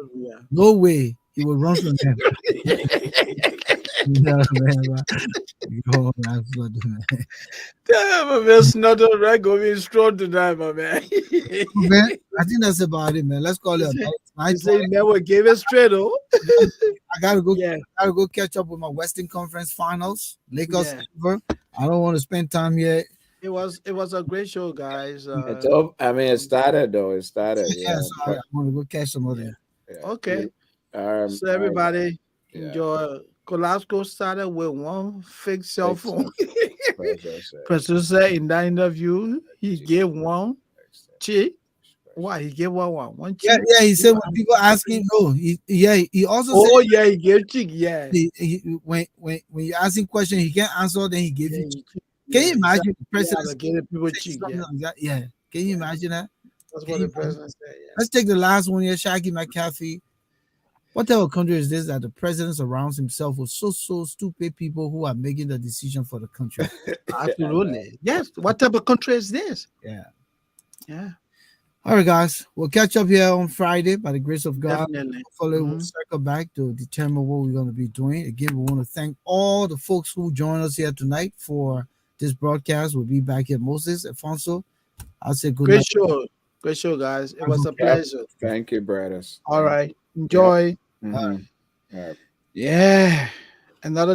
No way he would run from them. Yeah, man. Yo, that's what, man. Damn, my man, Snotto right going strong tonight, my man. Man, I think that's about it, man. Let's call it a You night. say you never gave it straight, oh? I gotta go. Yeah. I gotta go catch up with my Western Conference Finals. Lakers. Yeah. Denver. I don't want to spend time yet. It was a great show, guys. It's over. I mean, it started though. It started. Yeah, Yeah. so I want to go catch some of them. Yeah. Okay. So So everybody yeah. enjoy. Colasco started with one fake cell Fake cell phone. Producer. Producer in that interview, he gave one chick. Why he gave one Yeah, chick? yeah. He said when people ask him, no. He also Oh said yeah, he gave chick. Yeah. when you ask him question, he can't answer. Then he give Yeah, you. he- Can you yeah, imagine the yeah, president like giving people say chick. something Yeah, like that? Yeah. Can you imagine that? that's Can what you the president said. Yeah. Let's take the last one here, Shaggy McCaffrey. What type of country is this that the president surrounds himself with so stupid people who are making the decision for the country? Absolutely. Yes. What type of country is this? Yeah. Yeah, All right, guys. We'll catch up here on Friday by the grace of God. definitely. Hopefully, we'll circle back to determine what we're going to be doing. Again, we want to thank all the folks who joined us here tonight for this broadcast. We'll be back here. Moses, Alfonso, I'll say good Great night. show. Great show, guys. It was a pleasure. Thank you, brothers. All right. Enjoy. Mhm. All right. Yeah. Another